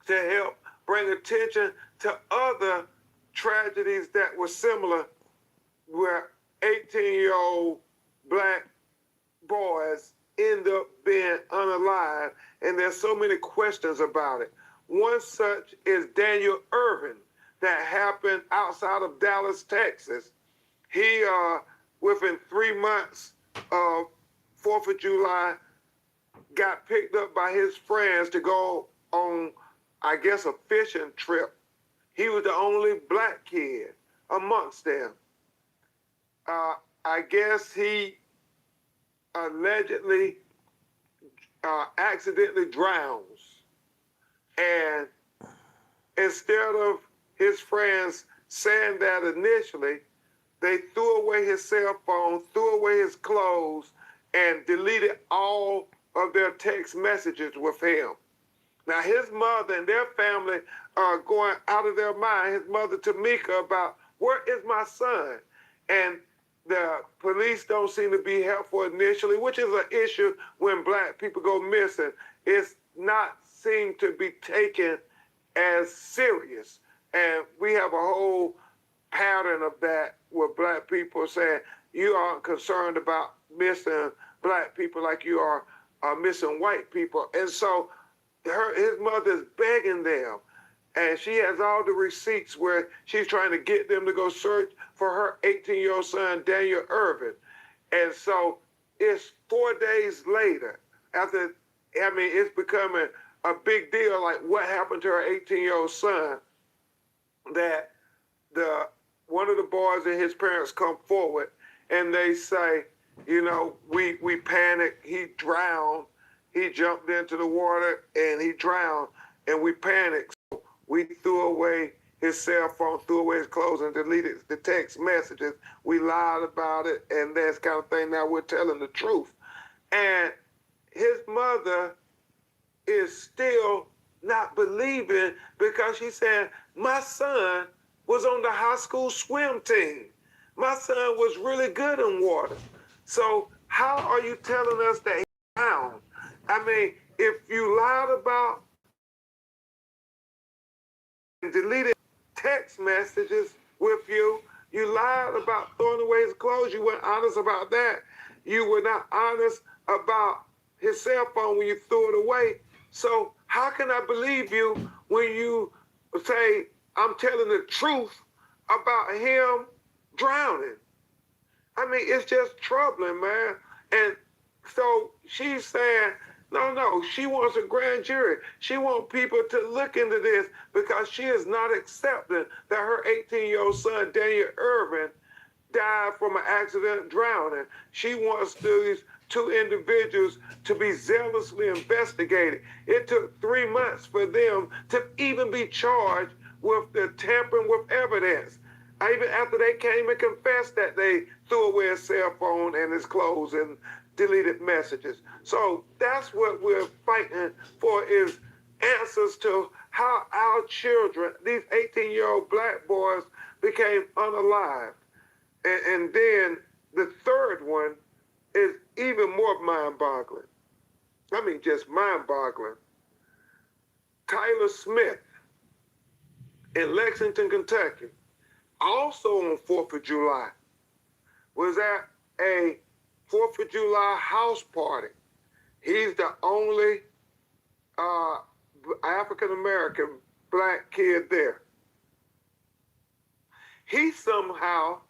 to help bring attention to other tragedies that were similar, where 18-year-old black boys end up being unalive, and there's so many questions about it. One such is Daniel Irvin, that happened outside of Dallas, Texas. He, within 3 months of 4th of July, got picked up by his friends to go on, I guess, a fishing trip. He was the only black kid amongst them. I guess he allegedly accidentally drowns. And instead of his friends saying that initially, they threw away his cell phone, threw away his clothes, and deleted all of their text messages with him. Now, his mother and their family are going out of their mind, his mother, Tamika, about where is my son? And the police don't seem to be helpful initially, which is an issue when black people go missing. It's not seem to be taken as serious. And we have a whole pattern of that where black people saying, you aren't concerned about missing black people like you are missing white people. And so his mother's begging them. And she has all the receipts where she's trying to get them to go search for her 18-year-old son, Daniel Irvin. And so it's 4 days later, after, I mean, it's becoming a big deal, like what happened to her 18-year-old son. that one of the boys and his parents come forward and they say, you know, we panicked, he drowned, he jumped into the water and he drowned, and we panicked. So we threw away his cell phone, threw away his clothes, and deleted the text messages. We lied about it, and that kind of thing. Now we're telling the truth. And his mother is still not believing because she's saying, my son was on the high school swim team. My son was really good in water. So how are you telling us that he drowned? I mean, if you lied about and deleted text messages with you, you lied about throwing away his clothes, you weren't honest about that. You were not honest about his cell phone when you threw it away. So how can I believe you when you say, I'm telling the truth about him drowning? I mean, it's just troubling, man. And so she's saying, no, she wants a grand jury. She wants people to look into this because she is not accepting that her 18-year-old son, Daniel Irvin, died from an accident drowning. She wants these two individuals to be zealously investigated. It took 3 months for them to even be charged with the tampering with evidence. Even after they came and confessed that they threw away his cell phone and his clothes and deleted messages. So that's what we're fighting for, is answers to how our children, these 18-year-old black boys, became unalived. And then the third one is even more mind-boggling. I mean, just mind-boggling. Tyler Smith in Lexington, Kentucky, also on 4th of July, was at a 4th of July house party. He's the only African-American black kid there. He somehow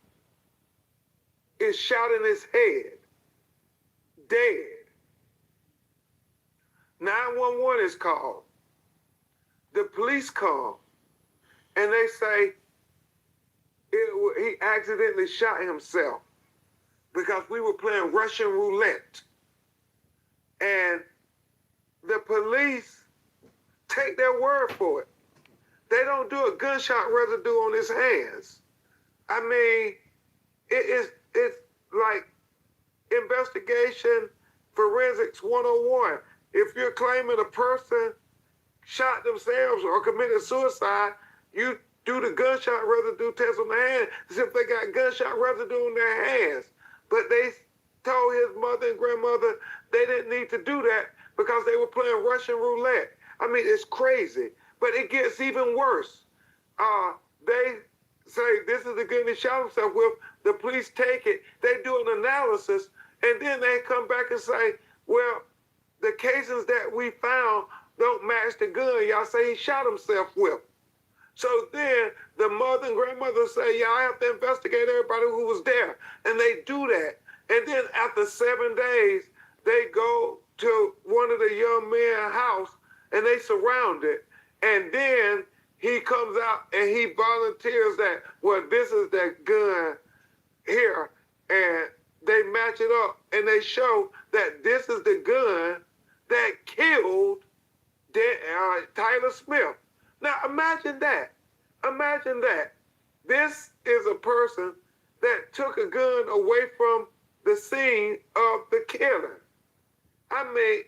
is shot in his head, dead. 911 is called. The police come, and they say he accidentally shot himself because we were playing Russian roulette. And the police take their word for it. They don't do a gunshot residue on his hands. I mean, it's like investigation forensics 101. If you're claiming a person shot themselves or committed suicide, you do the gunshot residue test on the hand to see if they got gunshot residue on their hands. But they told his mother and grandmother they didn't need to do that because they were playing Russian roulette. I mean, it's crazy. But it gets even worse. They say this is the gun he shot himself with. The police take it. They do an analysis. And then they come back and say, well, the cases that we found don't match the gun y'all say he shot himself with. So then the mother and grandmother say, yeah, I have to investigate everybody who was there. And they do that. And then after 7 days, they go to one of the young men's house and they surround it. And then he comes out and he volunteers that, well, this is that gun here. And they match it up and they show that this is the gun that killed Tyler Smith. Now imagine that. Imagine that. This is a person that took a gun away from the scene of the killing. I mean,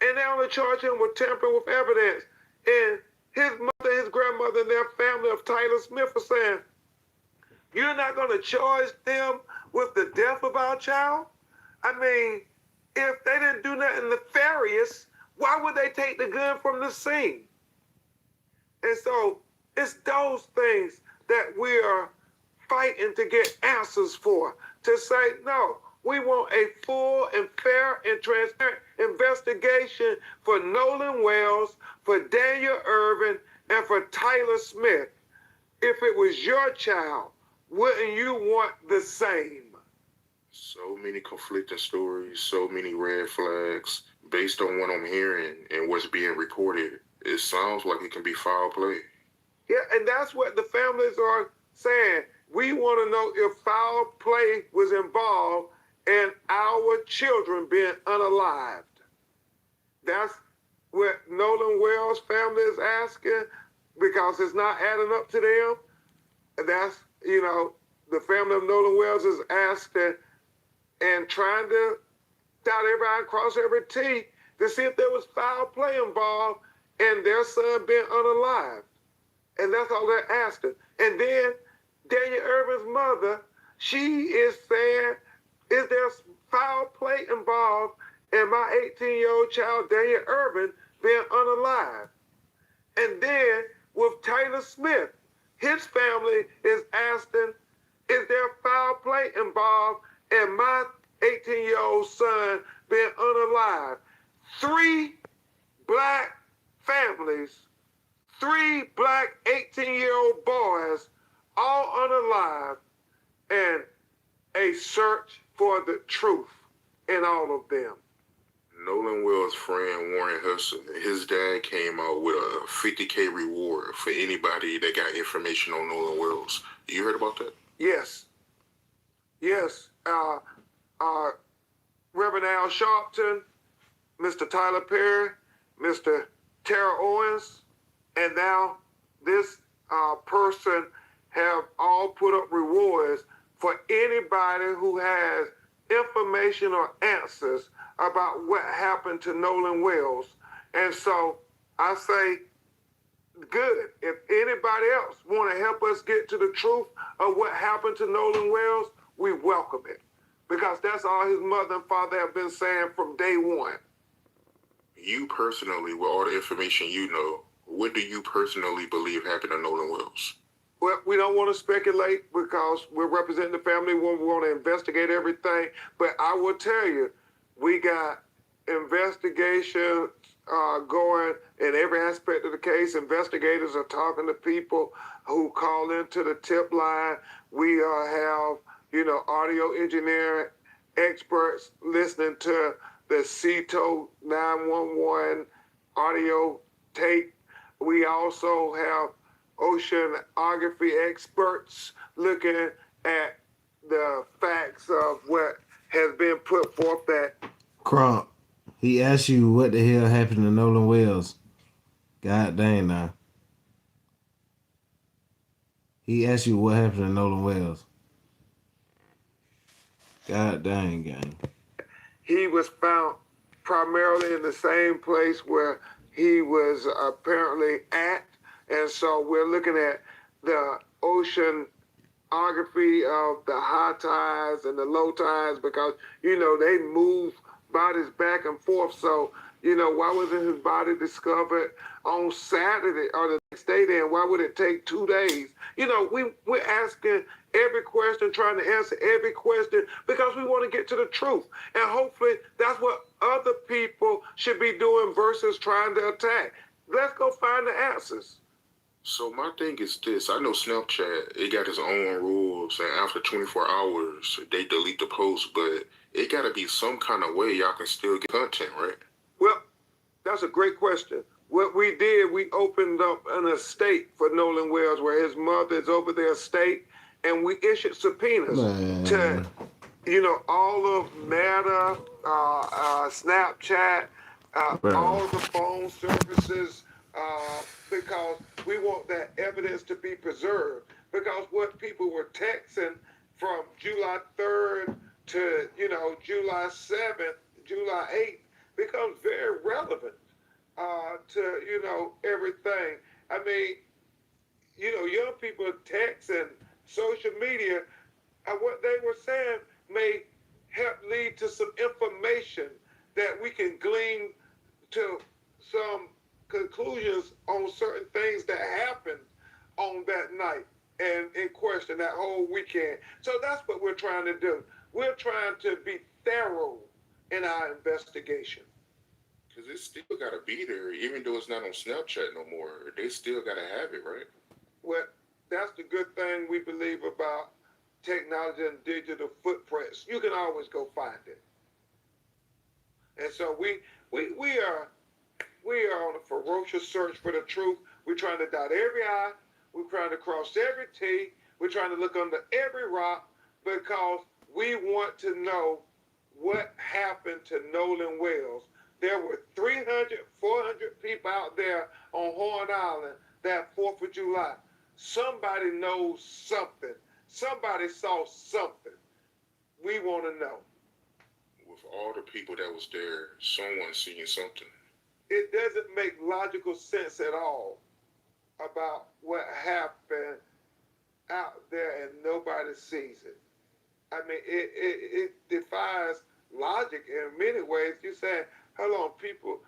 and they only charge him with tampering with evidence. And his mother, his grandmother, and their family of Tyler Smith are saying, you're not going to charge them with the death of our child? I mean, if they didn't do nothing nefarious, why would they take the gun from the scene? And so it's those things that we are fighting to get answers for, to say, no, we want a full and fair and transparent investigation for Nolan Wells, for Daniel Irvin, and for Tyler Smith. If it was your child, wouldn't you want the same? So many conflicting stories, so many red flags. Based on what I'm hearing and what's being recorded, it sounds like it can be foul play. Yeah, and that's what the families are saying. We want to know if foul play was involved in our children being unalived. That's what Nolan Wells' family is asking because it's not adding up to them. And that's, the family of Nolan Wells is asking and trying to dot every I and cross every T to see if there was foul play involved in their son being unalived. And that's all they're asking. And then Daniel Irvin's mother, she is saying, is there foul play involved in my 18-year-old child, Daniel Irvin, being unalive? And then with Taylor Smith, his family is asking, is there foul play involved in my 18-year-old son being unalive? 3 black families, 3 black 18-year-old boys, all unalive, and a search for the truth in all of them. Nolan Wells' friend Warren Hudson, his dad came out with a $50K reward for anybody that got information on Nolan Wells. You heard about that? Yes. Yes. Reverend Al Sharpton, Mr. Tyler Perry, Mr. Tara Owens, and now this person have all put up rewards for anybody who has information or answers about what happened to Nolan Wells. And so I say, good. If anybody else want to help us get to the truth of what happened to Nolan Wells, we welcome it. Because that's all his mother and father have been saying from day one. You personally, with all the information you know, what do you personally believe happened to Nolan Wells? Well, we don't want to speculate because we're representing the family when we want to investigate everything. But I will tell you, we got investigations going in every aspect of the case. Investigators are talking to people who call into the tip line. We have, audio engineering experts listening to the CETO 911 audio tape. We also have oceanography experts looking at the facts of what has been put forth that Crump, he asked you what the hell happened to Nolan Wells. God dang now. He asked you what happened to Nolan Wells. God dang, gang. he was found primarily in the same place where he was apparently at. And so we're looking at the oceanography of the high tides and the low tides because, they move bodies back and forth. So, why wasn't his body discovered on Saturday or the next day then? Why would it take 2 days? We're asking every question, trying to answer every question because we want to get to the truth. And hopefully that's what other people should be doing versus trying to attack. Let's go find the answers. So my thing is this. I know Snapchat, it got its own rules, and after 24 hours, they delete the post, but it got to be some kind of way y'all can still get content, right? Well, that's a great question. What we did, we opened up an estate for Nolan Wells where his mother is over their estate, and we issued subpoenas to, all of Meta, Snapchat, all the phone services, because we want that evidence to be preserved. Because what people were texting from July 3rd to, July 7th, July 8th becomes very relevant to, everything. I mean, young people text and social media, what they were saying may help lead to some information that we can glean to some conclusions on certain things that happened on that night and in question that whole weekend. So that's what we're trying to do. We're trying to be thorough in our investigation. Because it still got to be there, even though it's not on Snapchat no more. They still got to have it, right? Well, that's the good thing we believe about technology and digital footprints. You can always go find it. And so we are on a ferocious search for the truth. We're trying to dot every I, We're trying to cross every T. We're trying to look under every rock because we want to know what happened to Nolan Wells. There were 300, 400 people out there on Horn Island that 4th of July. Somebody knows something. Somebody saw something. We want to know. With all the people that was there, someone seeing something. It doesn't make logical sense at all about what happened out there and nobody sees it. I mean, it defies logic in many ways. You say, hold on, people,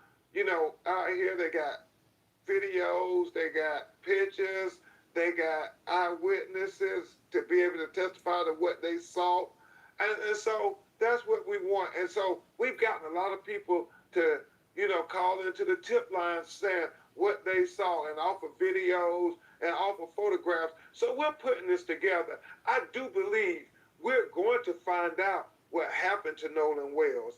out here they got videos, they got pictures, they got eyewitnesses to be able to testify to what they saw. And so that's what we want. And so we've gotten a lot of people to, call into the tip line saying what they saw and offer videos and offer photographs. So we're putting this together. I do believe we're going to find out what happened to Nolan Wells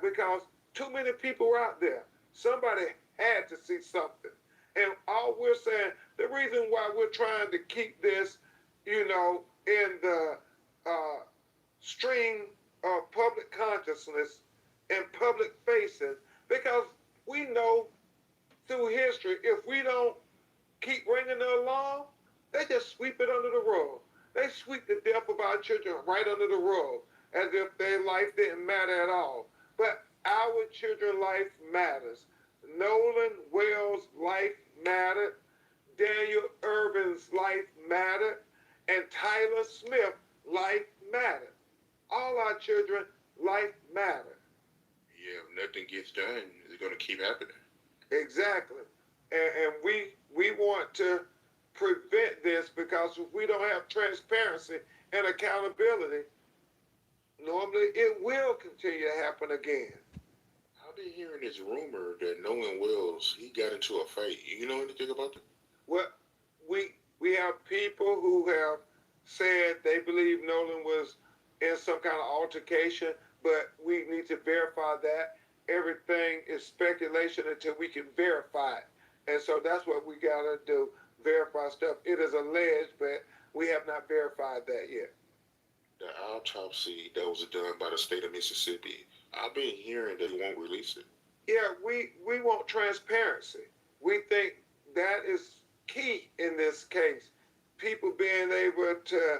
because too many people were out there. Somebody had to see something. And all we're saying, the reason why we're trying to keep this, in the stream of public consciousness and public facing, because we know through history, if we don't keep ringing the alarm, they just sweep it under the rug. They sweep the death of our children right under the rug as if their life didn't matter at all. But our children's life matters. Nolan Wells' life mattered. Daniel Irvin's life mattered. And Tyler Smith's life mattered. All our children's life mattered. Yeah, if nothing gets done, it's going to keep happening. Exactly. And we want to prevent this because if we don't have transparency and accountability, normally it will continue to happen again. I've been hearing this rumor that Nolan Wells, he got into a fight. You know anything about that? Well, we have people who have said they believe Nolan was in some kind of altercation, but we need to verify that. Everything is speculation until we can verify it. And so that's what we got to do, verify stuff. It is alleged, but we have not verified that yet. The autopsy that was done by the state of Mississippi, I've been hearing that he won't release it. Yeah, we want transparency. We think that is key in this case. People being able to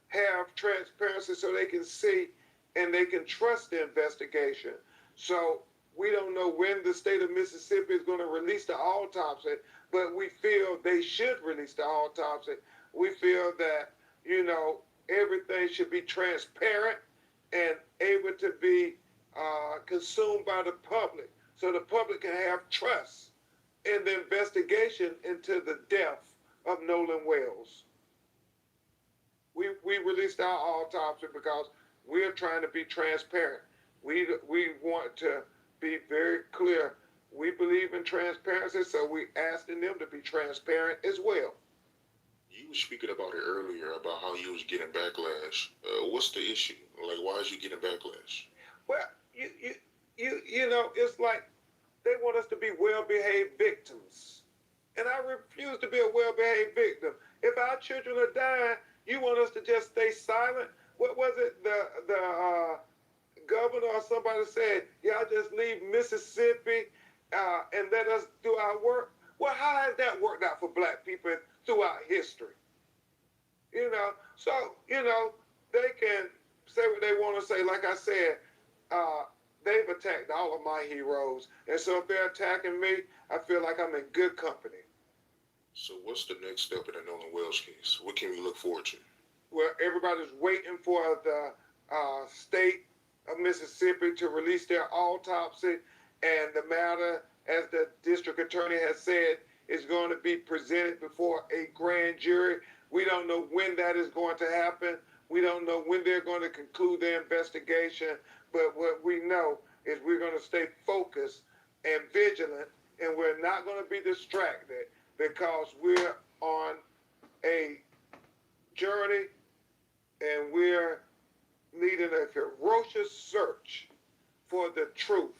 have transparency so they can see and they can trust the investigation. So we don't know when the state of Mississippi is going to release the autopsy, but we feel they should release the autopsy. We feel that, everything should be transparent and able to be consumed by the public so the public can have trust in the investigation into the death of Nolan Wells. We released our autopsy because we're trying to be transparent. We want to be very clear. We believe in transparency, so we asking them to be transparent as well. You were speaking about it earlier, about how you was getting backlash. What's the issue? Like, why is you getting backlash? Well, it's like they want us to be well-behaved victims. And I refuse to be a well-behaved victim. If our children are dying, you want us to just stay silent? What was it? The governor or somebody said, y'all just leave Mississippi and let us do our work. Well, how has that worked out for black people throughout history? So, they can say what they want to say. Like I said, they've attacked all of my heroes. And so if they're attacking me, I feel like I'm in good company. So what's the next step in the Nolan Wells case? What can we look forward to? Well, everybody's waiting for the state of Mississippi to release their autopsy, and the matter, as the district attorney has said, is going to be presented before a grand jury. We don't know when that is going to happen. We don't know when they're going to conclude their investigation, but what we know is we're going to stay focused and vigilant, and we're not going to be distracted because we're on a journey and we're leading a ferocious search for the truth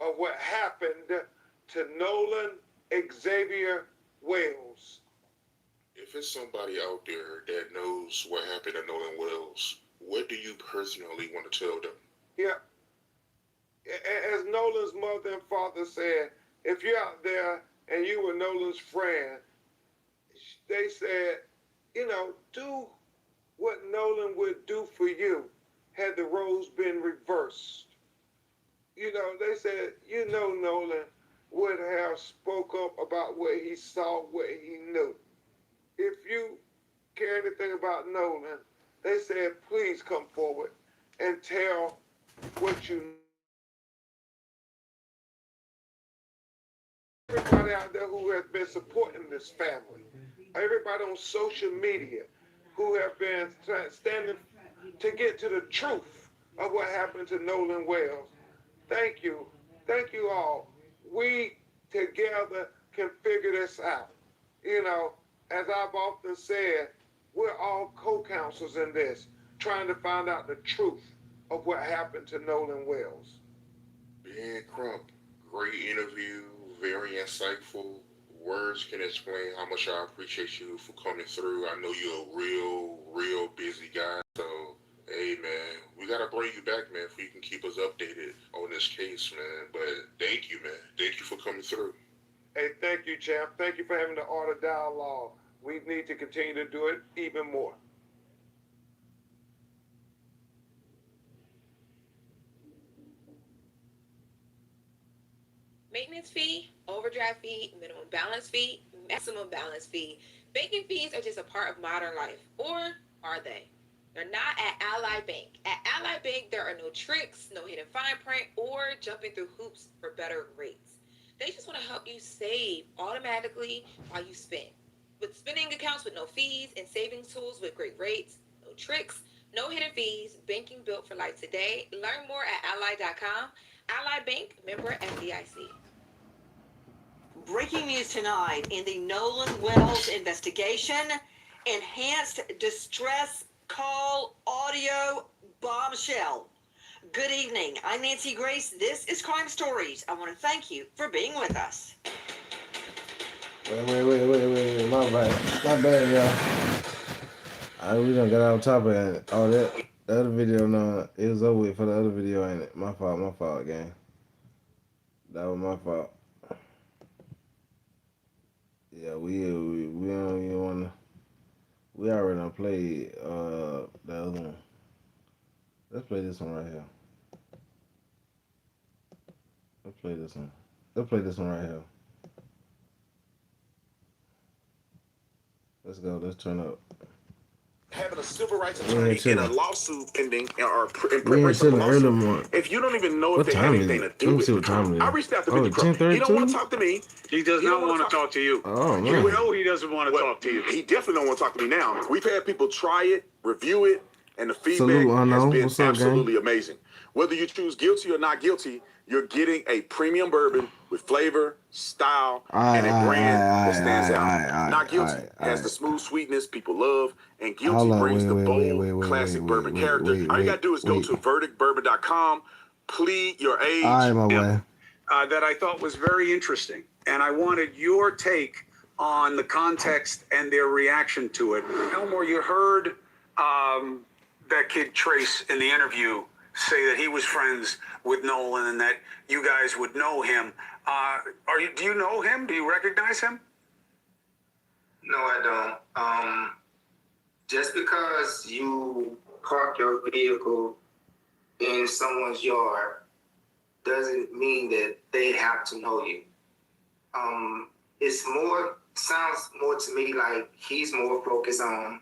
of what happened to Nolan Xavier Wells. If it's somebody out there that knows what happened to Nolan Wells, what do you personally want to tell them? Yeah. As Nolan's mother and father said, if you're out there and you were Nolan's friend, they said, do what Nolan would do for you had the roles been reversed. They said, Nolan would have spoke up about what he saw, what he knew. If you care anything about Nolan, they said, please come forward and tell what you know. Everybody out there who has been supporting this family, everybody on social media who have been standing to get to the truth of what happened to Nolan Wells. Thank you. Thank you all. We together can figure this out. As I've often said, we're all co-counsels in this, trying to find out the truth of what happened to Nolan Wells. Ben Crump, great interview, very insightful. Words can explain how much I appreciate you for coming through. I know you're a real busy guy. So, hey, man, we got to bring you back, man, so you can keep us updated on this case, man. But thank you, man. Thank you for coming through. Hey, thank you, champ. Thank you for having the art of dialogue. We need to continue to do it even more. Maintenance fee, overdraft fee, minimum balance fee, maximum balance fee. Banking fees are just a part of modern life. Or are they? They're not at Ally Bank. At Ally Bank, there are no tricks, no hidden fine print, or jumping through hoops for better rates. They just want to help you save automatically while you spend. With spending accounts with no fees and savings tools with great rates, no tricks, no hidden fees, banking built for life today. Learn more at ally.com. Ally Bank, member FDIC. Breaking news tonight in the Nolan Wells investigation. Enhanced distress call audio bombshell. Good evening. I'm Nancy Grace. This is Crime Stories. I want to thank you for being with us. Wait. My bad, y'all. We done got on top of it. Oh, the other video, no, it was over with for the other video, ain't it? My fault, gang. That was my fault. Yeah, we don't even wanna. We already done played the other one. Let's play this one right here. Let's play this one right here. Let's go. Let's turn up. Having a civil rights attorney in a lawsuit pending or in We ain't preparation of a chilling early lawsuit. morning. If you don't even know What if they had time is anything it? to Let do me see with what time it is. I reached out to Oh, Mr. Crump. He 10:32? don't want to talk to me. He does not want to talk to you. Oh, You man. know he doesn't want to talk to you. He definitely don't want to talk to me now. We've had people try it, review it, and the feedback Salute, has Unknown. been What's up, absolutely gang? amazing. Whether you choose guilty or not guilty, you're getting a premium bourbon with flavor, style, and a brand that stands out. Not guilty has the smooth sweetness people love, and guilty Hold on, brings the wait, bold, classic bourbon character. All you gotta do is go to verdictbourbon.com, plead your age. All right, my boy. That I thought was very interesting. And I wanted your take on the context and their reaction to it. Elmore, you heard that kid Trace in the interview say that he was friends with Nolan and that you guys would know him. Do you know him? Do you recognize him? No, I don't. Just because you park your vehicle in someone's yard doesn't mean that they have to know you. Sounds more to me like he's more focused on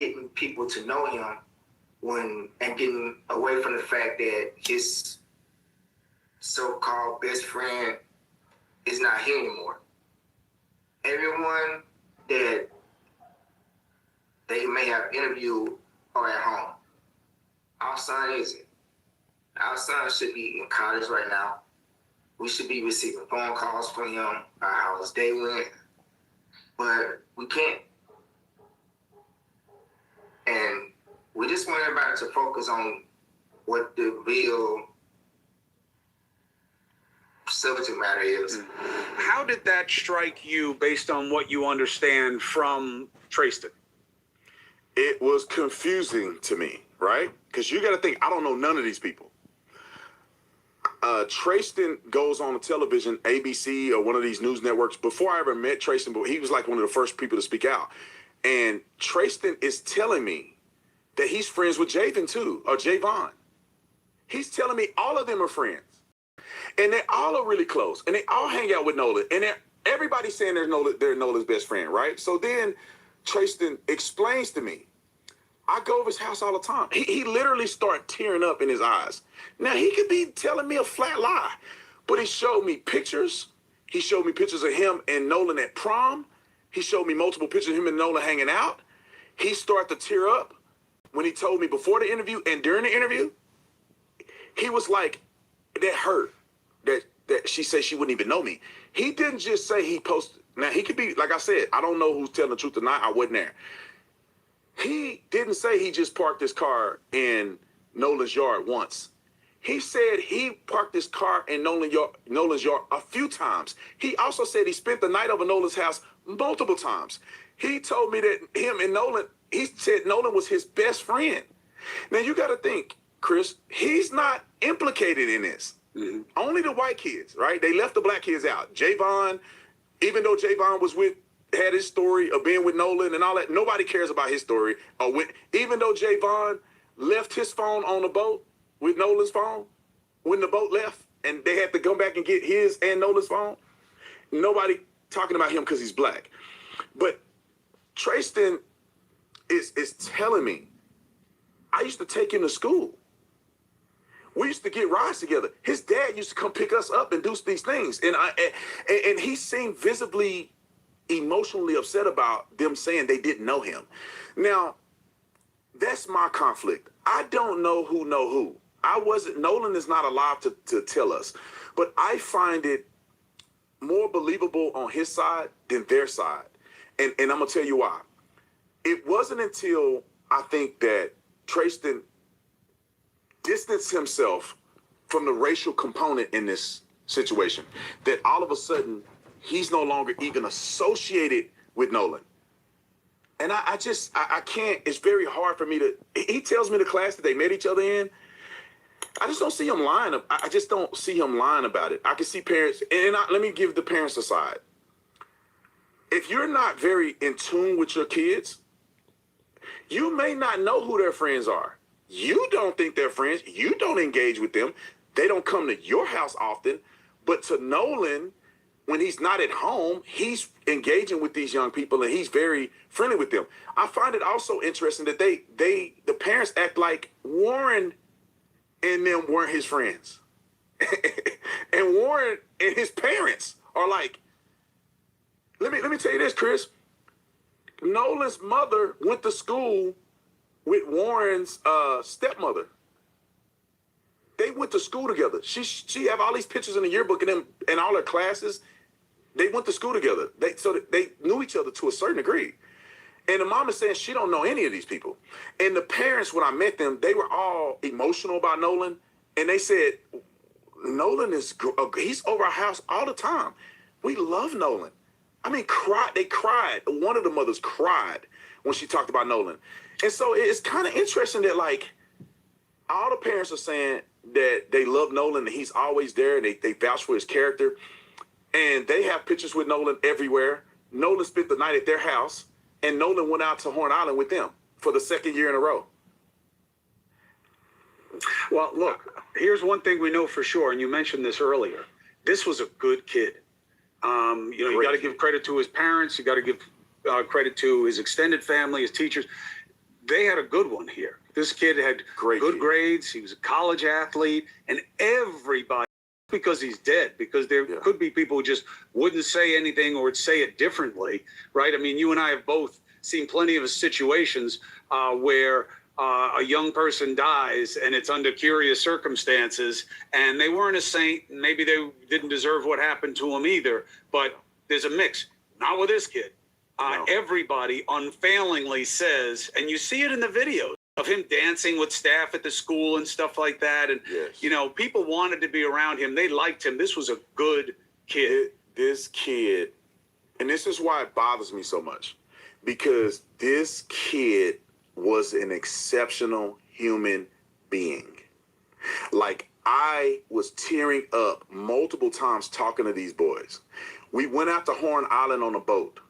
getting people to know him and getting away from the fact that his so-called best friend is not here anymore. Everyone that they may have interviewed are at home. Our son isn't. Our son should be in college right now. We should be receiving phone calls from him about how his day went. But we can't. And we just want everybody to focus on what the real subject matter is. How did that strike you based on what you understand from Tristan? It was confusing to me, right? Because you got to think, I don't know none of these people. Tristan goes on the television, ABC or one of these news networks. Before I ever met Tristan, but he was like one of the first people to speak out. And Tristan is telling me that he's friends with Javen too, or Javon. He's telling me all of them are friends. And they all are really close. And they all hang out with Nolan. And everybody's saying they're Nolan's best friend, right? So then Tristan explains to me, I go over his house all the time. He literally started tearing up in his eyes. Now, he could be telling me a flat lie, but he showed me pictures. He showed me pictures of him and Nolan at prom. He showed me multiple pictures of him and Nolan hanging out. He started to tear up when he told me before the interview and during the interview. He was like, that hurt, that she said she wouldn't even know me. He didn't just say he posted. Now, he could be, like I said, I don't know who's telling the truth or not. I wasn't there. He didn't say he just parked his car in Nolan's yard once. He said he parked his car in Nolan's yard a few times. He also said he spent the night over Nolan's house multiple times. He told me that him and Nolan, he said Nolan was his best friend. Now, you got to think, Chris, he's not implicated in this. Mm-hmm. Only the white kids, right? They left the black kids out. Javon, even though Javon had his story of being with Nolan and all that, nobody cares about his story. Even though Javon left his phone on the boat with Nolan's phone, when the boat left and they had to come back and get his and Nolan's phone, nobody talking about him because he's black. But Tristan is telling me, I used to take him to school. We used to get rides together. His dad used to come pick us up and do these things. And he seemed visibly emotionally upset about them saying they didn't know him. Now, that's my conflict. I don't know who. Nolan is not alive to tell us, but I find it more believable on his side than their side. And I'm gonna tell you why. It wasn't until I think that Tristan distanced himself from the racial component in this situation that all of a sudden he's no longer even associated with Nolan. And I can't, it's very hard for me to, he tells me the class that they met each other in. I just don't see him lying. I just don't see him lying about it. I can see parents, and let me give the parents a side. If you're not very in tune with your kids, you may not know who their friends are. You don't think they're friends. You don't engage with them. They don't come to your house often. But to Nolan, when he's not at home, he's engaging with these young people and he's very friendly with them. I find it also interesting that the parents act like Warren and them weren't his friends. And Warren and his parents are like, let me tell you this, Chris. Nolan's mother went to school with Warren's stepmother. They went to school together. She have all these pictures in the yearbook and all her classes. They went to school together. They knew each other to a certain degree. And the mom is saying she don't know any of these people. And the parents, when I met them, they were all emotional about Nolan. And they said, Nolan he's over our house all the time. We love Nolan. I mean, they cried. One of the mothers cried when she talked about Nolan. And so it's kind of interesting that, like, all the parents are saying that they love Nolan and he's always there and they vouch for his character. And they have pictures with Nolan everywhere. Nolan spent the night at their house and Nolan went out to Horn Island with them for the second year in a row. Well, look, here's one thing we know for sure, and you mentioned this earlier. This was a good kid. You got to give credit to his parents. You got to give credit to his extended family, his teachers. They had a good one here. This kid had good grades. He was a college athlete, and everybody, because he's dead, because there could be people who just wouldn't say anything or would say it differently, right? I mean, you and I have both seen plenty of situations where a young person dies and it's under curious circumstances and they weren't a saint. Maybe they didn't deserve what happened to them either, but there's a mix. Not with this kid. Everybody unfailingly says, and you see it in the videos, of him dancing with staff at the school and stuff like that. And, Yes. you know, people wanted to be around him. They liked him. This was a good kid. This kid, and this is why it bothers me so much, because this kid was an exceptional human being. Like, I was tearing up multiple times talking to these boys. We went out to Horn Island on a boat.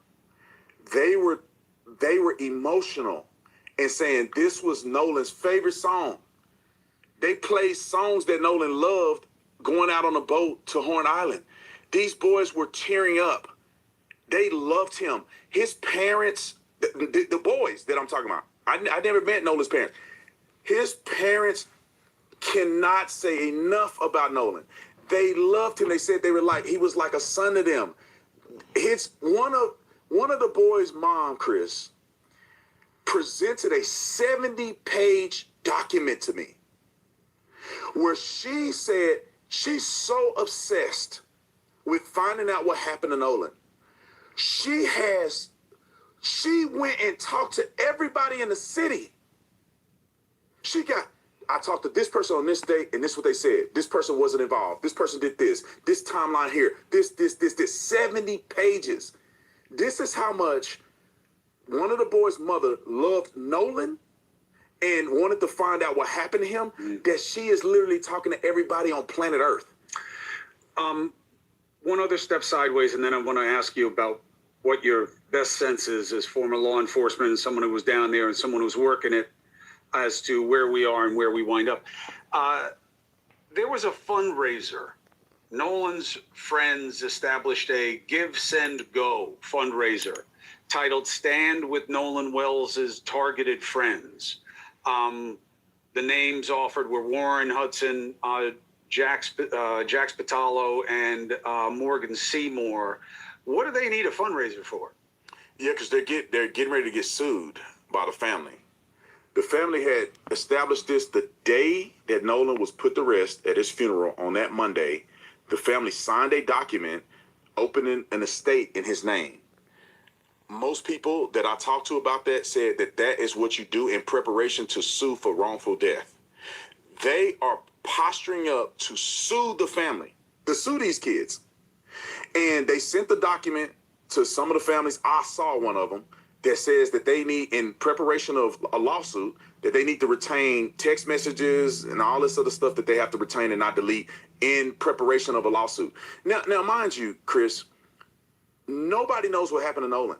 They were emotional and saying this was Nolan's favorite song. They played songs that Nolan loved going out on a boat to Horn Island. These boys were tearing up. They loved him. His parents, the boys that I'm talking about, I never met Nolan's parents. His parents cannot say enough about Nolan. They loved him. They said he was like a son to them. One of the boys' mom, Chris, presented a 70-page document to me where she said she's so obsessed with finding out what happened to Nolan. She went and talked to everybody in the city. I talked to this person on this date, and this is what they said. This person wasn't involved. This person did this timeline here, this, 70 pages. This is how much one of the boys' mother loved Nolan and wanted to find out what happened to him, that she is literally talking to everybody on planet Earth. One other step sideways, and then I want to ask you about what your best sense is as former law enforcement and someone who was down there and someone who's working it, as to where we are and where we wind up. There was a fundraiser. Nolan's friends established a Give, Send, Go fundraiser titled Stand with Nolan Wells's Targeted Friends. The names offered were Warren Hudson, Jack Spatalo, and Morgan Seymour. What do they need a fundraiser for? Yeah, because they're getting ready to get sued by the family. The family had established this the day that Nolan was put to rest at his funeral on that Monday. The family signed a document opening an estate in his name. Most people that I talked to about that said that that is what you do in preparation to sue for wrongful death. They are posturing up to sue the family, to sue these kids. And they sent the document to some of the families. I saw one of them that says that they need, in preparation of a lawsuit, that they need to retain text messages and all this other stuff that they have to retain and not delete in preparation of a lawsuit. Now, mind you, Chris, nobody knows what happened to Nolan.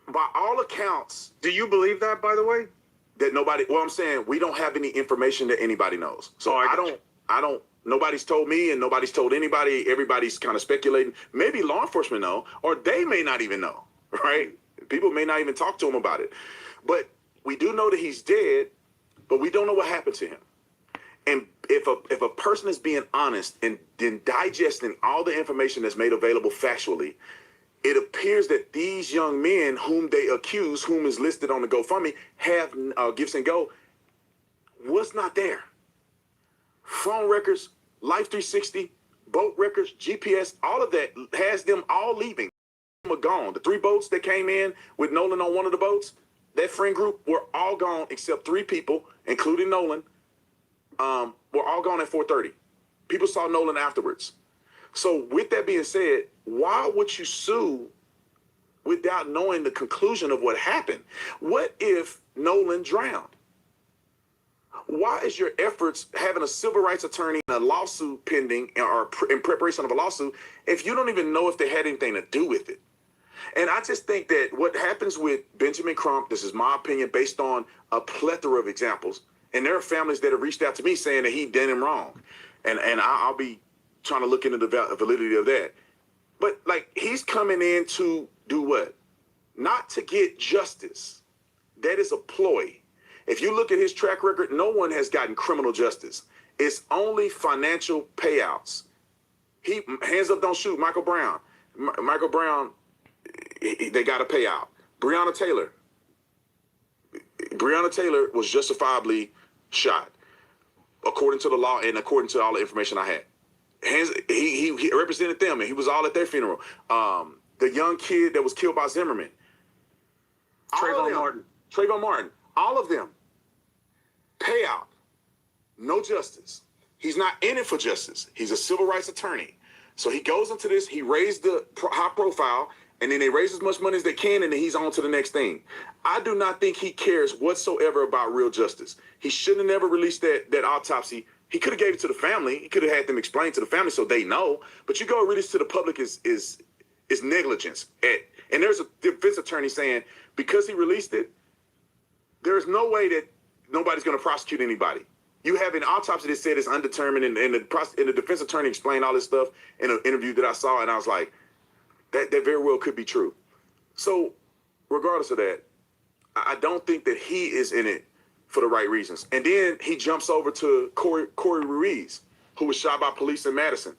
By all accounts, do you believe that, by the way? That nobody, well, I'm saying we don't have any information that anybody knows. So I don't, nobody's told me and nobody's told anybody. Everybody's kind of speculating. Maybe law enforcement know, or they may not even know, right? People may not even talk to him about it. But we do know that he's dead, but we don't know what happened to him. And if a person is being honest and then digesting all the information that's made available factually, it appears that these young men whom they accuse, whom is listed on the GoFundMe, have Give, Send, Go, was not there. Phone records, Life 360, boat records, GPS, all of that has them all leaving. Them are gone. The 3 boats that came in with Nolan on one of the boats, that friend group were all gone except 3 people, including Nolan, were all gone at 4:30. People saw Nolan afterwards. So with that being said, why would you sue without knowing the conclusion of what happened? What if Nolan drowned? Why is your efforts having a civil rights attorney and a lawsuit pending or in preparation of a lawsuit if you don't even know if they had anything to do with it? And I just think that what happens with Benjamin Crump, this is my opinion based on a plethora of examples, and there are families that have reached out to me saying that he did him wrong. And I'll be trying to look into the validity of that. But like, he's coming in to do what? Not to get justice. That is a ploy. If you look at his track record, no one has gotten criminal justice. It's only financial payouts. He, hands up, don't shoot. Michael Brown, they got a payout. Breonna Taylor was justifiably shot, according to the law and according to all the information I had. He represented them, and he was all at their funeral. The young kid that was killed by Zimmerman, Trayvon Martin, All of them. Payout. No justice. He's not in it for justice. He's a civil rights attorney. So he goes into this, he raised the high profile, and then they raise as much money as they can, and then he's on to the next thing. I do not think he cares whatsoever about real justice. He shouldn't have never released that autopsy. He could have gave it to the family. He could have had them explain to the family so they know. But you go and release to the public is negligence. And there's a defense attorney saying because he released it, there's no way that nobody's going to prosecute anybody. You have an autopsy that said it's undetermined, and the defense attorney explained all this stuff in an interview that I saw, and I was like, that very well could be true. So regardless of that, I don't think that he is in it for the right reasons. And then he jumps over to Corey Ruiz, who was shot by police in Madison,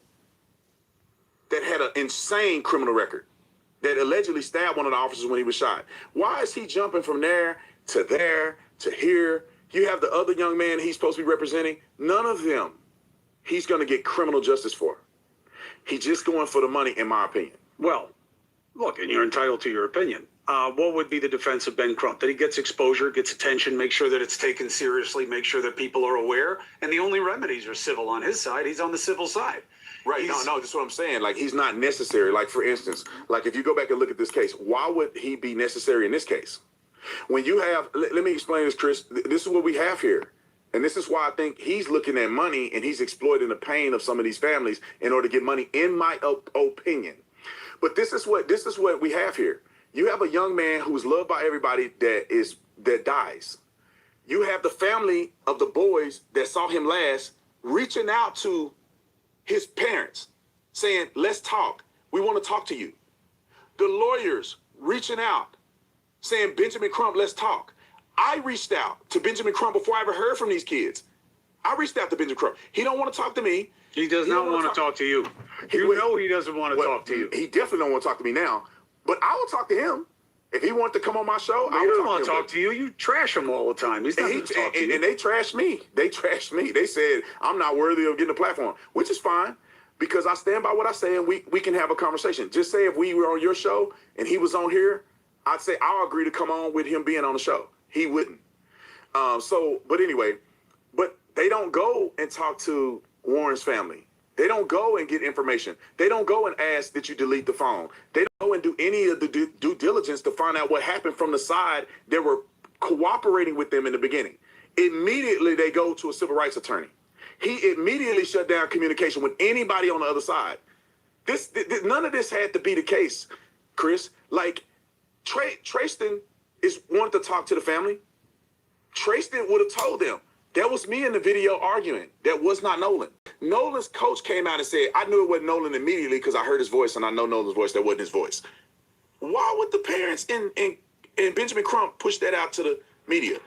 that had an insane criminal record, that allegedly stabbed one of the officers when he was shot. Why is he jumping from there to here? You have the other young man he's supposed to be representing. None of them he's going to get criminal justice for. He's just going for the money, in my opinion. Well, look, and you're entitled to your opinion. What would be the defense of Ben Crump? That he gets exposure, gets attention, make sure that it's taken seriously, make sure that people are aware. And the only remedies are civil on his side. He's on the civil side. Right. No, that's what I'm saying. Like, he's not necessary. Like, for instance, like if you go back and look at this case, why would he be necessary in this case? When you have, let me explain this, Chris. This is what we have here. And this is why I think he's looking at money and he's exploiting the pain of some of these families in order to get money, in my opinion. But this is what we have here. You have a young man who's loved by everybody that dies. You have the family of the boys that saw him last reaching out to his parents saying, let's talk. We want to talk to you. The lawyers reaching out saying, Benjamin Crump, let's talk. I reached out to Benjamin Crump before I ever heard from these kids. I reached out to Benjamin Crump. He don't want to talk to me. He does not want to talk to you. You know he doesn't want to talk to you. He definitely don't want to talk to me now. But I will talk to him. If he wants to come on my show, I don't want to talk to you. You trash him all the time. He's not going to talk to you. And they trashed me. They said I'm not worthy of getting a platform, which is fine because I stand by what I say and we can have a conversation. Just say if we were on your show and he was on here, I'd say I'll agree to come on with him being on the show. He wouldn't. But anyway, but they don't go and talk to Warren's family. They don't go and get information. They don't go and ask that you delete the phone. They don't go and do any of the due diligence to find out what happened from the side that were cooperating with them in the beginning. Immediately, they go to a civil rights attorney. He immediately shut down communication with anybody on the other side. None of this had to be the case, Chris. Like, Trayston wanted to talk to the family. Trayston would have told them. That was me in the video arguing. That was not Nolan. Nolan's coach came out and said, I knew it wasn't Nolan immediately because I heard his voice and I know Nolan's voice. That wasn't his voice. Why would the parents and Benjamin Crump push that out to the media?